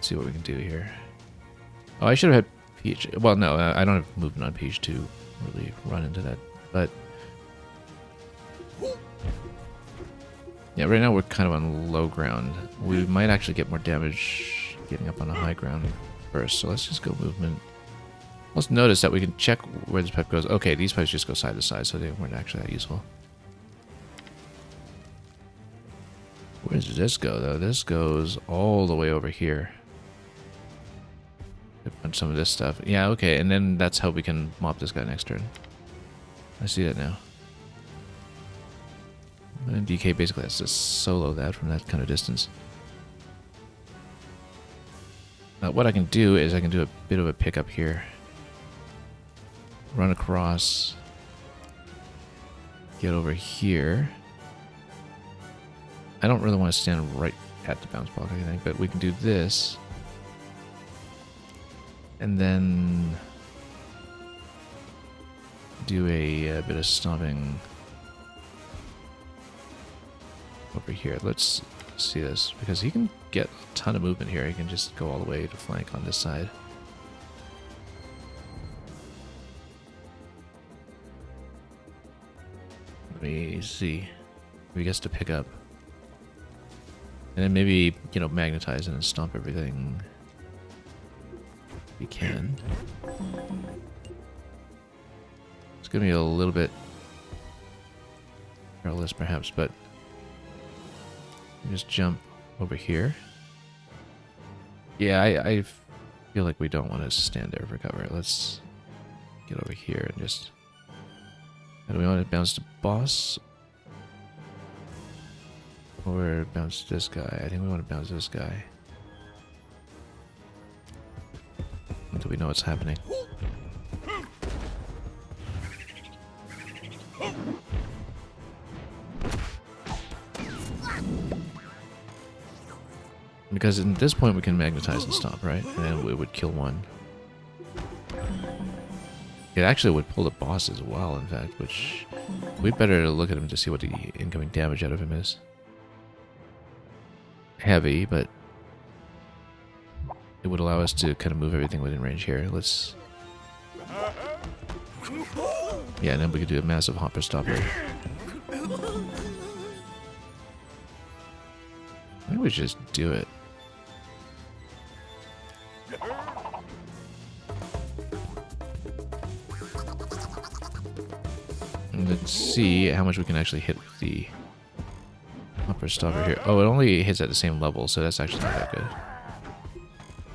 see what we can do here. Oh, I should have had Peach. Well, no, I don't have movement on Peach to really run into that. But yeah, right now we're kind of on low ground. We might actually get more damage getting up on a high ground first. So let's just go movement. Let's notice that we can check where this pipe goes. Okay, these pipes just go side to side, so they weren't actually that useful. Where does this go, though? This goes all the way over here. Punch some of this stuff. Yeah, okay, and then that's how we can mop this guy next turn. I see that now. And DK basically has to solo that from that kind of distance. What I can do is I can do a bit of a pickup here. Run across. Get over here. I don't really want to stand right at the bounce block, I think, but we can do this. And then do a bit of stomping over here. Let's see this, because he can get a ton of movement here. He can just go all the way to flank on this side. Let me see if he gets to pick up. And then maybe, you know, magnetize and stomp everything. We can. It's gonna be a little bit perilous perhaps, but just jump over here. Yeah, I feel like we don't want to stand there for cover. Let's get over here and just... do we want to bounce to boss? Or bounce this guy? I think we want to bounce this guy. Until we know what's happening. Because at this point we can magnetize and stop, right? And then we would kill one. It actually would pull the boss as well, in fact, which we'd better look at him to see what the incoming damage out of him is. Heavy, but it would allow us to kind of move everything within range here. Let's... Yeah, and then we could do a massive hopper stopper. I think we should just do it. And let's see how much we can actually hit with the hopper stopper here. Oh, it only hits at the same level, so that's actually not that good.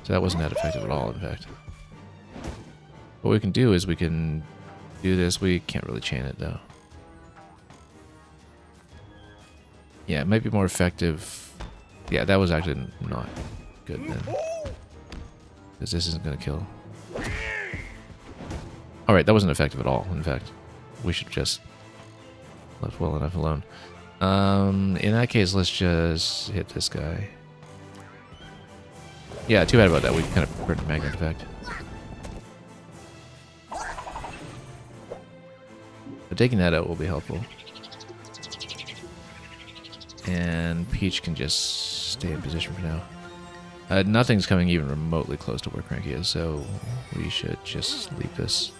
So that wasn't that effective at all, in fact. What we can do is we can do this. We can't really chain it, though. Yeah, it might be more effective. Yeah, that was actually not good then. Because this isn't going to kill. Alright, that wasn't effective at all, in fact. We should just left well enough alone. In that case, let's just hit this guy. Yeah, too bad about that. We kind of burned the magnet effect. But taking that out will be helpful. And Peach can just stay in position for now. Nothing's coming even remotely close to where Cranky is, so we should just leave this.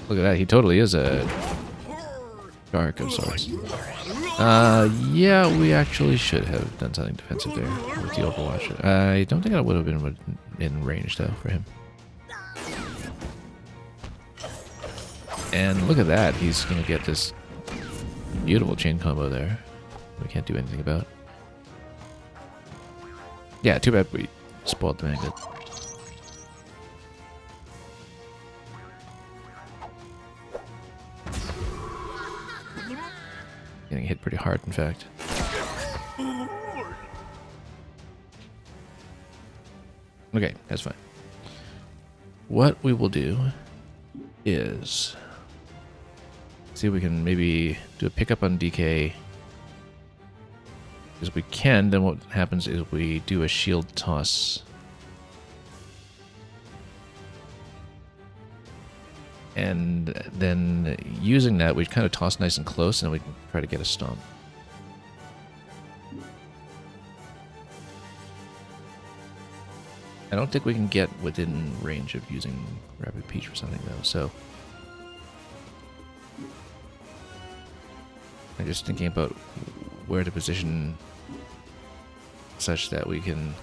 Look at that, he totally is a shark of sorts. Yeah, we actually should have done something defensive there with the Overwatch. I don't think I would have been in range, though, for him. And look at that, he's going to get this beautiful chain combo there. We can't do anything about. Yeah, too bad we spoiled the magnet. Getting hit pretty hard, in fact. Okay, that's fine. What we will do is see if we can maybe do a pickup on DK. Because we can, then what happens is we do a shield toss. And then using that, we kind of toss nice and close, and we can try to get a stomp. I don't think we can get within range of using Rapid Peach or something, though, so... I'm just thinking about where to position such that we can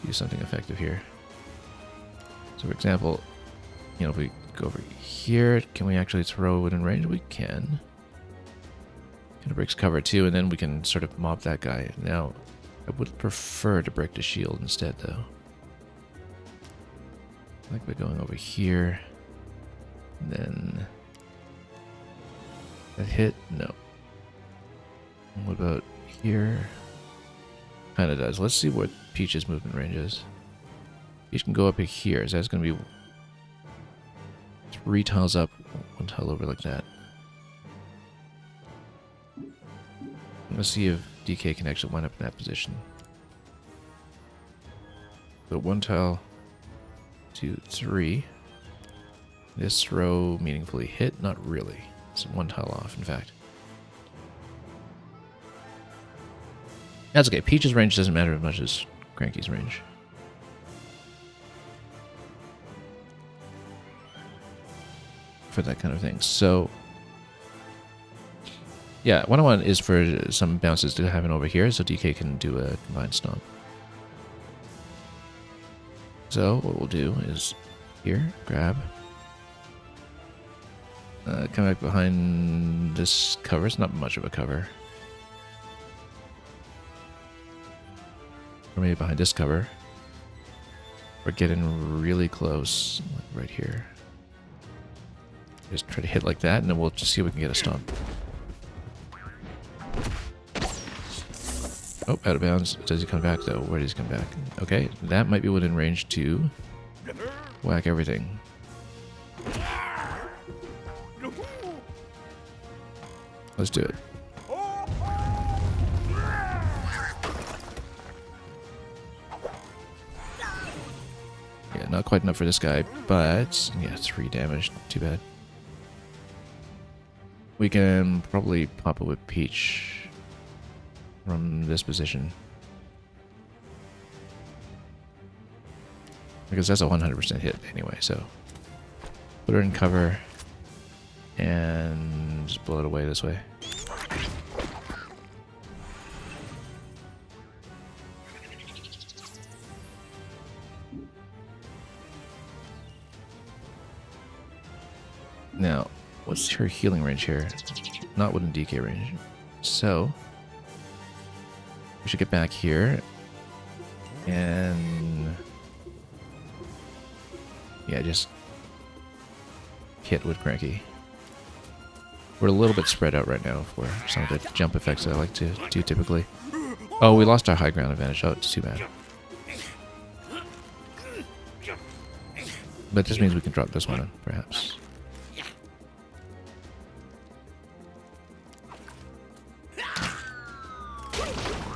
do something effective here. So, for example, you know, if we go over here, can we actually throw within range? We can. Kind of breaks cover too, and then we can sort of mob that guy. Now, I would prefer to break the shield instead, though. I think we're going over here. And then that hit? No. What about here? Kind of does. Let's see what Peach's movement range is. Peach can go up here, so that's going to be 3 tiles up, 1 tile over like that. Let's see if DK can actually wind up in that position. So 1 tile, 2, 3. This throw meaningfully hit? Not really. It's 1 tile off, in fact. That's okay. Peach's range doesn't matter as much as Cranky's range. For that kind of thing. So, yeah, what I want is for some bounces to happen over here so DK can do a combined stomp. So, what we'll do is here, grab. Come back behind this cover. It's not much of a cover. Or maybe behind this cover. We're getting really close, like right here. Just try to hit like that, and then we'll just see if we can get a stomp. Oh, out of bounds. Does he come back, though? Where does he come back? Okay, that might be within range to whack everything. Let's do it. not quite enough for this guy, but yeah, 3 damage. Too bad. We can probably pop it with Peach from this position. Because that's a 100% hit anyway, so put her in cover and just blow it away this way. Now, what's her healing range here? Not within DK range. So, we should get back here. And yeah, just hit with Cranky. We're a little bit spread out right now for some of the jump effects that I like to do typically. Oh, we lost our high ground advantage. Oh, it's too bad. But this means we can drop this one, perhaps.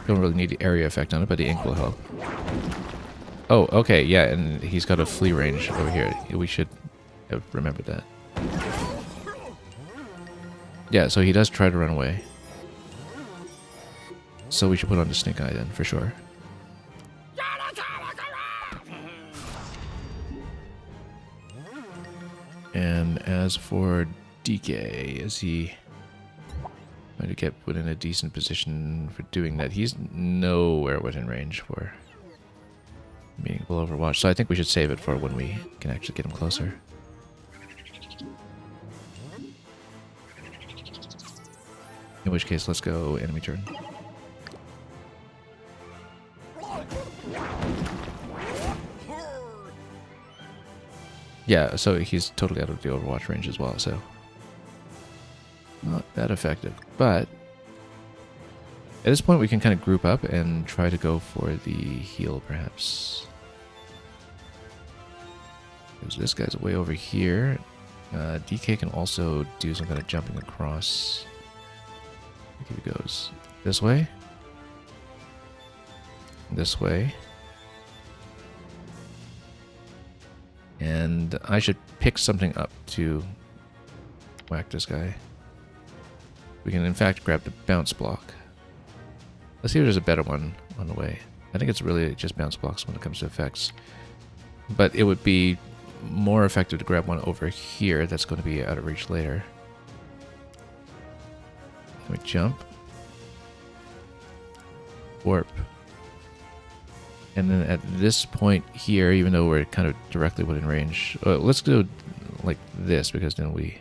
Don't really need the area effect on it, but the ink will help. Oh, okay, yeah, and he's got a flee range over here. We should have remembered that. Yeah, so he does try to run away. So we should put on the Snake Eye then, for sure. And as for DK, is he going to get within a decent position for doing that? He's nowhere within range for meaningful Overwatch, so I think we should save it for when we can actually get him closer. In which case, let's go enemy turn. Yeah, so he's totally out of the Overwatch range as well, so not that effective. But at this point, we can kind of group up and try to go for the heal, perhaps. Because this guy's way over here. DK can also do some kind of jumping across. I think he goes this way. This way. And I should pick something up to whack this guy. We can in fact grab the bounce block. Let's see if there's a better one on the way. I think it's really just bounce blocks when it comes to effects. But it would be more effective to grab one over here that's going to be out of reach later. Can we jump? Warp. And then at this point here, even though we're kind of directly within range, let's go like this, because then we...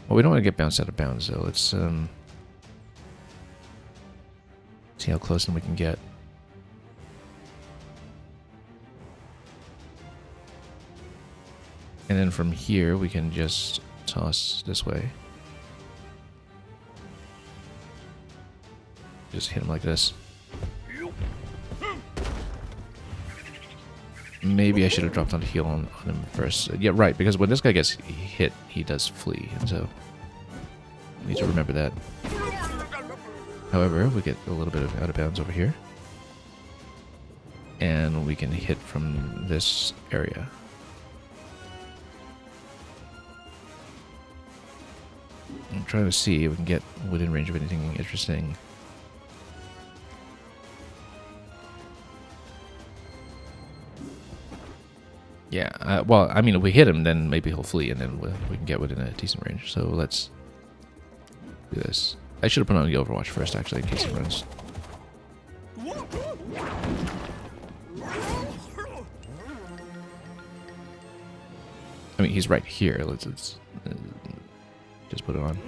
Well, we don't want to get bounced out of bounds, so let's see how close then we can get. And then from here, we can just toss this way. Just hit him like this. Maybe I should have dropped on the heal on him first. Yeah, right, because when this guy gets hit, he does flee, and so I need to remember that. However, we get a little bit of out of bounds over here. And we can hit from this area. I'm trying to see if we can get within range of anything interesting. Yeah, well, I mean, if we hit him, then maybe he'll flee, and then we can get within a decent range. So let's do this. I should have put on the Overwatch first, actually, in case he runs. I mean, he's right here. Let's just put it on.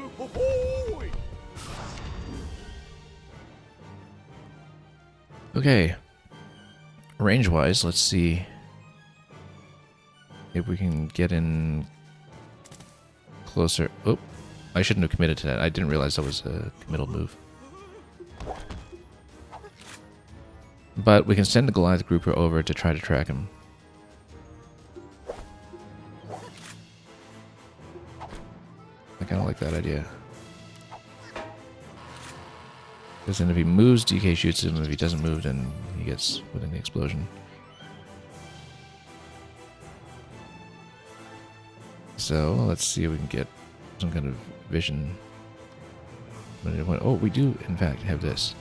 Okay. Range-wise, let's see if we can get in closer. Oh, I shouldn't have committed to that. I didn't realize that was a committal move. But we can send the Goliath grouper over to try to track him. I kind of like that idea. Because then if he moves, DK shoots him. If he doesn't move, then he gets within the explosion. So let's see if we can get some kind of vision. Oh, we do in fact have this.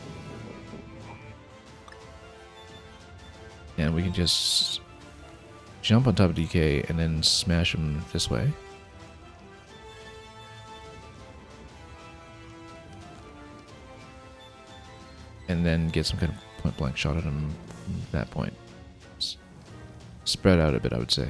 And we can just jump on top of DK and then smash him this way. And then get some kind of point blank shot at him from that point. Spread out a bit, I would say.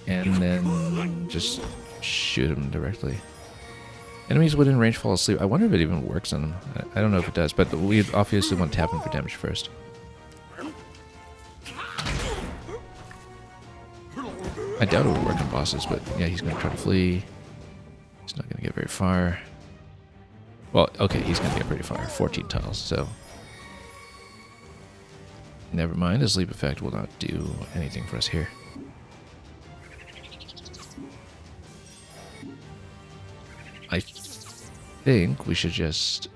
And then just shoot him directly. Enemies within range fall asleep. I wonder if it even works on them. I don't know if it does, but we obviously want to tap him for damage first. I doubt it will work on bosses, but yeah, he's going to try to flee. He's not going to get very far. Well, okay, he's going to get pretty far. 14 tiles, so... Never mind, the sleep effect will not do anything for us here. I think we should just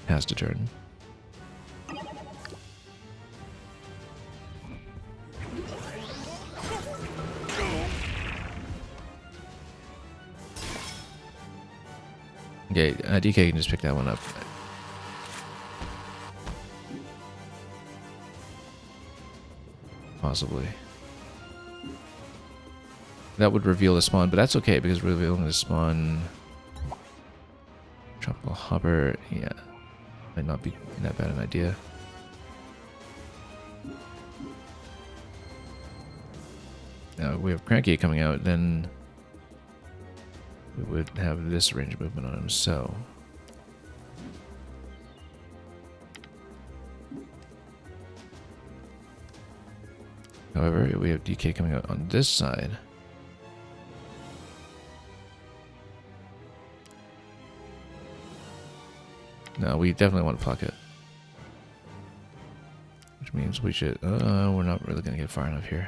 pass the turn. Okay, DK can just pick that one up. Possibly. That would reveal the spawn, but that's okay because revealing the spawn... Tropical Hopper, yeah, might not be that bad an idea. Now, if we have Cranky coming out, then we would have this range of movement on him, so... However, we have DK coming out on this side. No, we definitely want to pocket. Which means we should... we're not really going to get far enough here.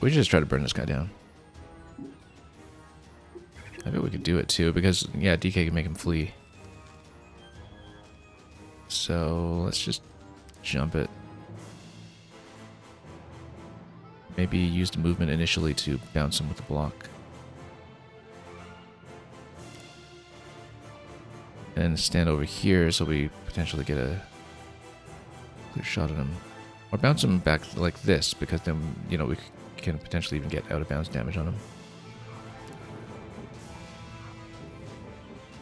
We should just try to burn this guy down. I bet we could do it too, because, yeah, DK can make him flee. So, let's just jump it. Maybe use the movement initially to bounce him with the block. And stand over here so we potentially get a clear shot at him. Or bounce him back like this, because then, you know, we can potentially even get out of bounds damage on him.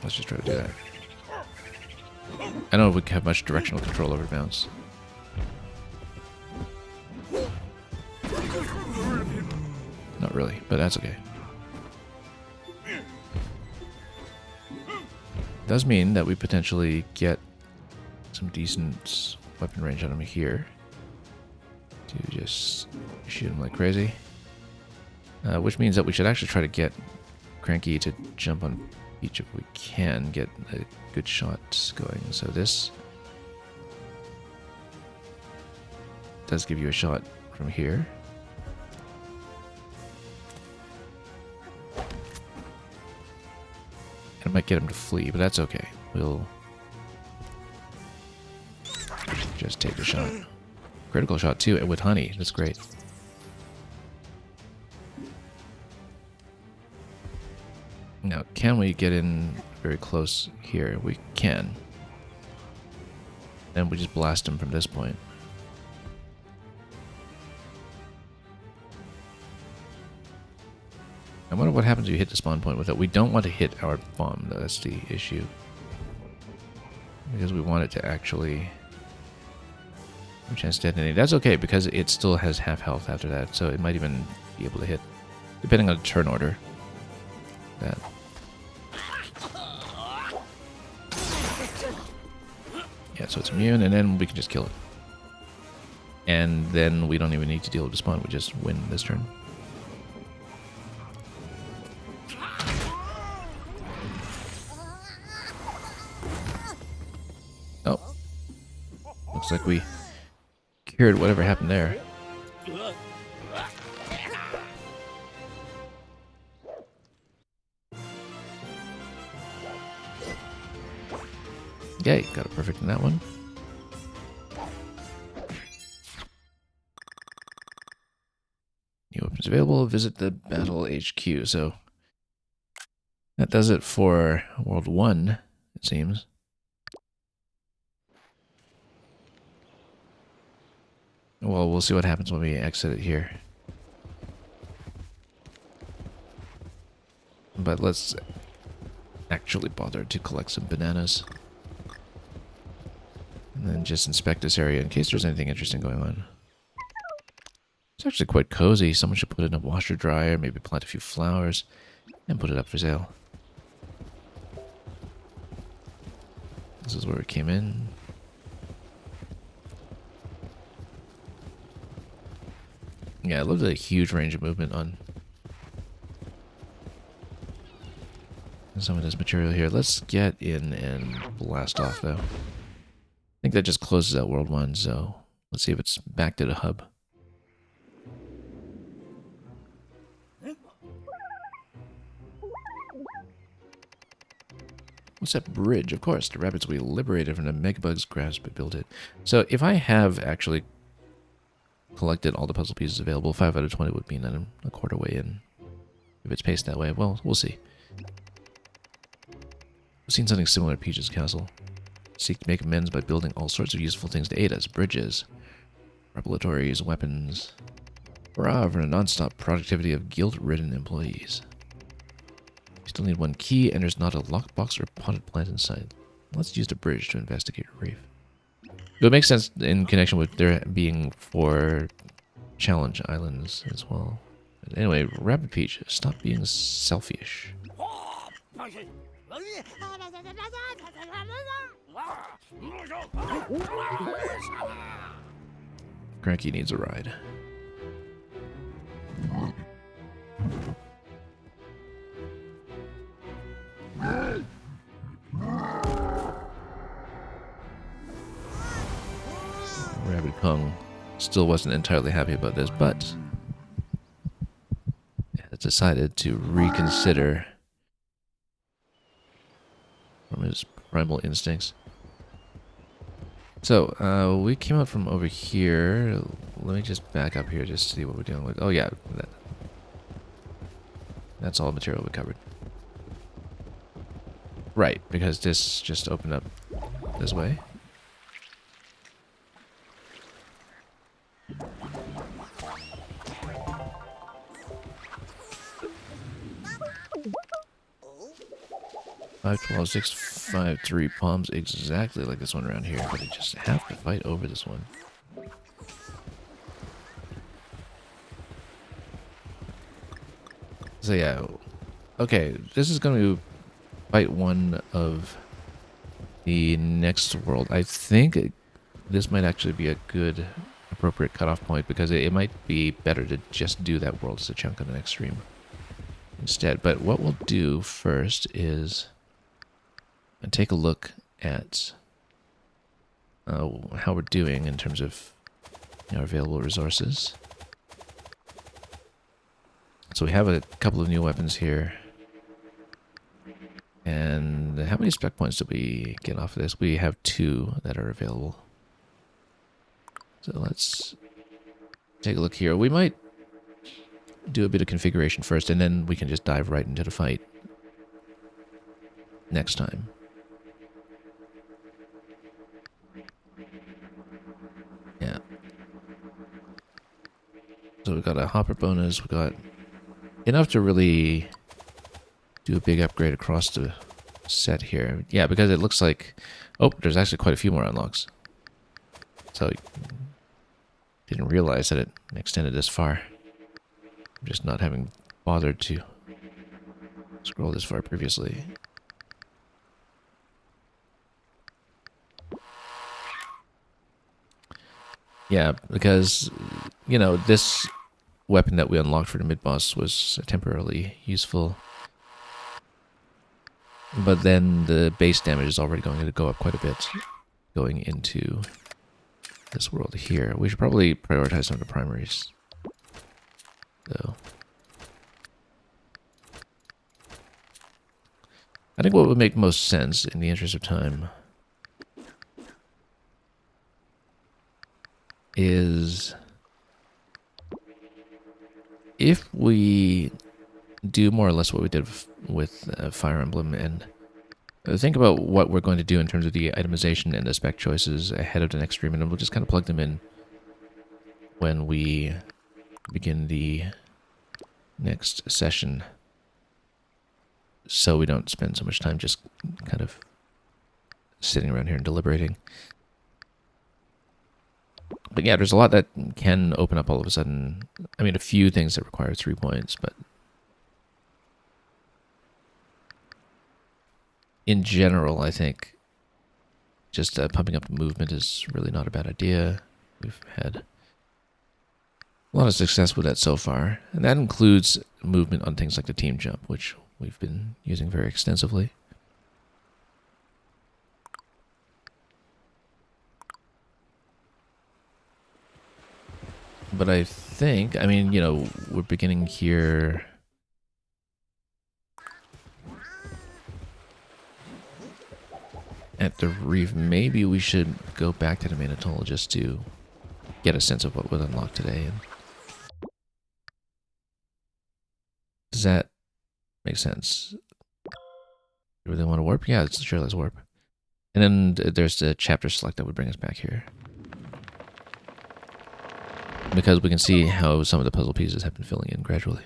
Let's just try to do that. I don't know if we have much directional control over bounce. Not really, but that's okay. Does mean that we potentially get some decent weapon range on him here. To just shoot him like crazy. Which means that we should actually try to get Cranky to jump on each if we can get a good shot going. So this does give you a shot from here. It might get him to flee, but that's okay. We'll just take the shot. Critical shot too, and with honey. That's great. Now, can we get in very close here? We can. Then we just blast him from this point. I wonder what happens if you hit the spawn point with it. We don't want to hit our bomb, though. That's the issue. Because we want it to actually have a chance to detonate. That's okay, because it still has half health after that, so it might even be able to hit, depending on the turn order. That. Yeah, so it's immune, and then we can just kill it. And then we don't even need to deal with the spawn. We just win this turn. Oh. Looks like we cured whatever happened there. Yay, got it perfect in that one. New weapons available. Visit the Battle HQ. So that does it for World 1, it seems. Well, we'll see what happens when we exit it here. But let's actually bother to collect some bananas. And then just inspect this area in case there's anything interesting going on. It's actually quite cozy. Someone should put in a washer dryer, maybe plant a few flowers, and put it up for sale. This is where we came in. Yeah, I love the huge range of movement on some of this material here. Let's get in and blast off, though. I think that just closes out World 1, so let's see if it's back to the hub. What's that bridge? Of course, the Rabbids we liberated from the Megabug's grasp but built it. So if I have actually collected all the puzzle pieces available, 5 out of 20 would mean that I'm a quarter way in. If it's paced that way, well, we'll see. I've seen something similar at Peach's Castle. Seek to make amends by building all sorts of useful things to aid us. Bridges, revelatories, weapons. Hurrah for the non-stop productivity of guilt-ridden employees. We still need one key, and there's not a lockbox or potted plant inside. Let's use the bridge to investigate a reef. It would make sense in connection with there being 4 challenge islands as well. But anyway, Rabbid Peach, stop being selfish. Cranky needs a ride. Rabbid Kong still wasn't entirely happy about this, but has decided to reconsider from his primal instincts. So, we came out from over here. Let me just back up here just to see what we're dealing with. Oh yeah, that's all the material we covered. Right, because this just opened up this way. Five, 12, 6, 5, 3 palms, exactly like this one around here, but I just have to fight over this one. So yeah, okay, this is going to fight one of the next world. I think this might actually be a good, appropriate cutoff point because it might be better to just do that world as a chunk on the next stream instead. But what we'll do first is take a look at how we're doing in terms of our available resources. So we have a couple of new weapons here. And how many spec points did we get off of this? We have 2 that are available. So let's take a look here. We might do a bit of configuration first, and then we can just dive right into the fight next time. Yeah. So we've got a hopper bonus. We've got enough to really do a big upgrade across the set here. Yeah, because it looks like... Oh, there's actually quite a few more unlocks. So, didn't realize that it extended this far. I'm just not having bothered to scroll this far previously. Yeah, because, you know, this weapon that we unlocked for the mid-boss was temporarily useful. But then the base damage is already going to go up quite a bit going into this world here. We should probably prioritize some of the primaries, though. I think what would make most sense in the interest of time is if we do more or less what we did with Fire Emblem and think about what we're going to do in terms of the itemization and the spec choices ahead of the next stream, and then we'll just kind of plug them in when we begin the next session, so we don't spend so much time just kind of sitting around here and deliberating. But yeah, there's a lot that can open up all of a sudden. I mean, a few things that require 3 points, but in general, I think just pumping up the movement is really not a bad idea. We've had a lot of success with that so far, and that includes movement on things like the team jump, which we've been using very extensively. But I think, I mean, you know, we're beginning here. At the reef, maybe we should go back to the main atoll just to get a sense of what was unlocked today. And does that make sense? Do we really want to warp? Yeah, sure, let's warp. And then there's the chapter select that would bring us back here, because we can see how some of the puzzle pieces have been filling in gradually.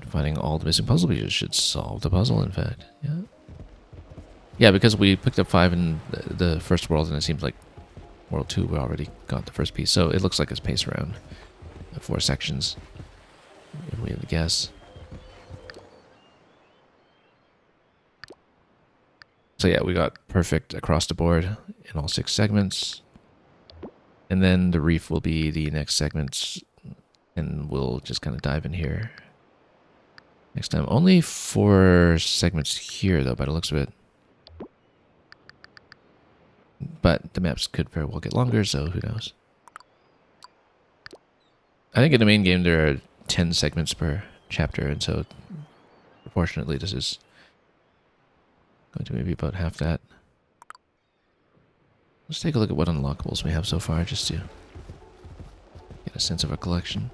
Finding all the missing puzzle pieces should solve the puzzle, in fact. Yeah. Yeah, because we picked up 5 in the first world, and it seems like World 2 we already got the first piece. So it looks like it's paced around 4 sections, if we had to guess. So yeah, we got perfect across the board in all 6 segments. And then the reef will be the next segments, and we'll just kind of dive in here next time. Only 4 segments here, though, by the looks of it. But the maps could very well get longer, so who knows. I think in the main game there are 10 segments per chapter, and so proportionately this is going to maybe about half that. Let's take a look at what unlockables we have so far, just to get a sense of our collection.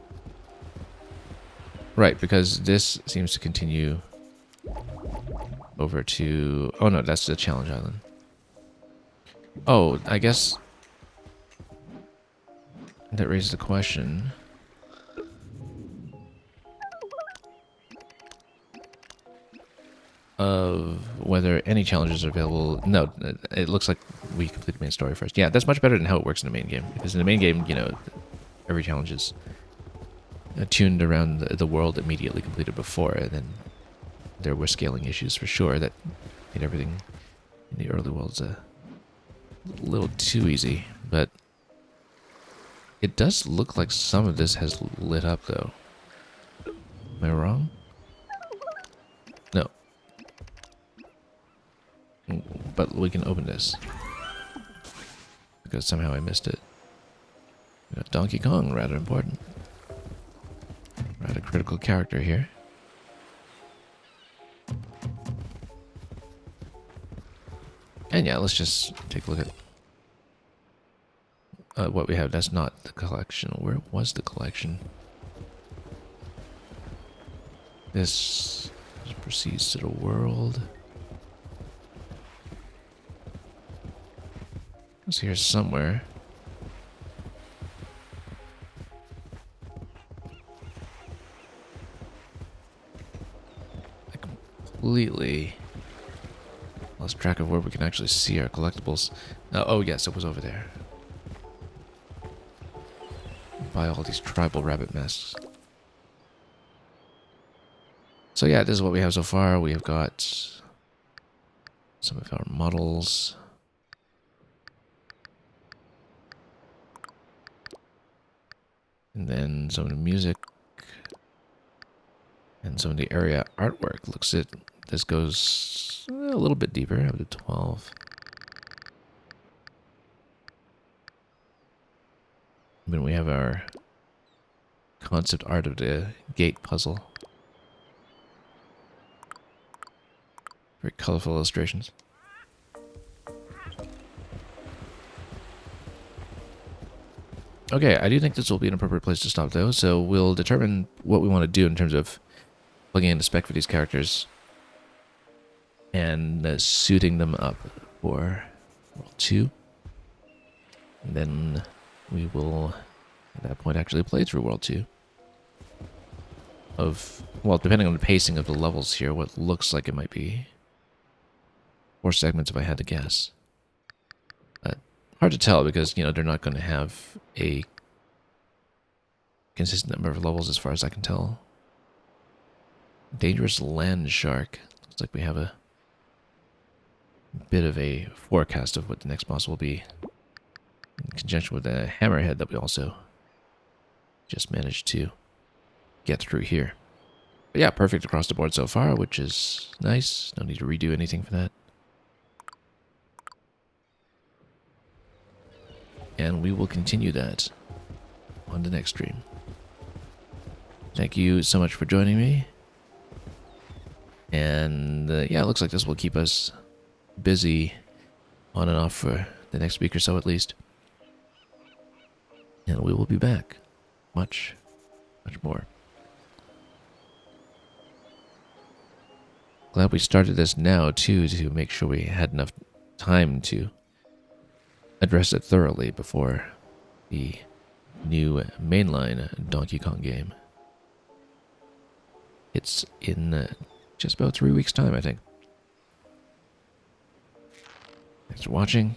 Right, because this seems to continue over to... Oh no, that's the challenge island. Oh, I guess that raises the question of whether any challenges are available. No, it looks like we complete the main story first. Yeah, that's much better than how it works in the main game. Because in the main game, you know, every challenge is tuned around the world immediately completed before, and then there were scaling issues for sure that made everything in the early worlds a little too easy. But it does look like some of this has lit up, though. Am I wrong? No. But we can open this, because somehow I missed it. We got Donkey Kong, rather important. Rather critical character here. And yeah, let's just take a look at what we have. That's not the collection. Where was the collection? This proceeds to the world. It's here somewhere. I completely lost track of where we can actually see our collectibles. Oh yes, it was over there. Buy all these tribal rabbit masks. So yeah, this is what we have so far. We have got some of our models. And then some of the music. And some of the area artwork. Looks it. This goes a little bit deeper, up to 12. Then we have our concept art of the gate puzzle. Very colorful illustrations. Okay, I do think this will be an appropriate place to stop, though, so we'll determine what we want to do in terms of plugging in the spec for these characters and suiting them up for World 2. And then we will, at that point, actually play through World 2. Well, depending on the pacing of the levels here, what looks like it might be 4 segments if I had to guess. Hard to tell because, you know, they're not going to have a consistent number of levels as far as I can tell. Dangerous land shark. Looks like we have a bit of a forecast of what the next boss will be, in conjunction with the hammerhead that we also just managed to get through here. But yeah, perfect across the board so far, which is nice. No need to redo anything for that. And we will continue that on the next stream. Thank you so much for joining me. And yeah, it looks like this will keep us busy on and off for the next week or so at least. And we will be back. Much more. Glad we started this now, too, to make sure we had enough time to address it thoroughly before the new mainline Donkey Kong game. It's in just about 3 weeks' time, I think. Thanks for watching.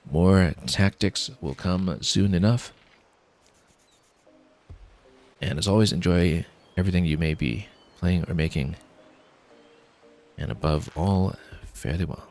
More tactics will come soon enough. And as always, enjoy everything you may be playing or making. And above all, fare thee well.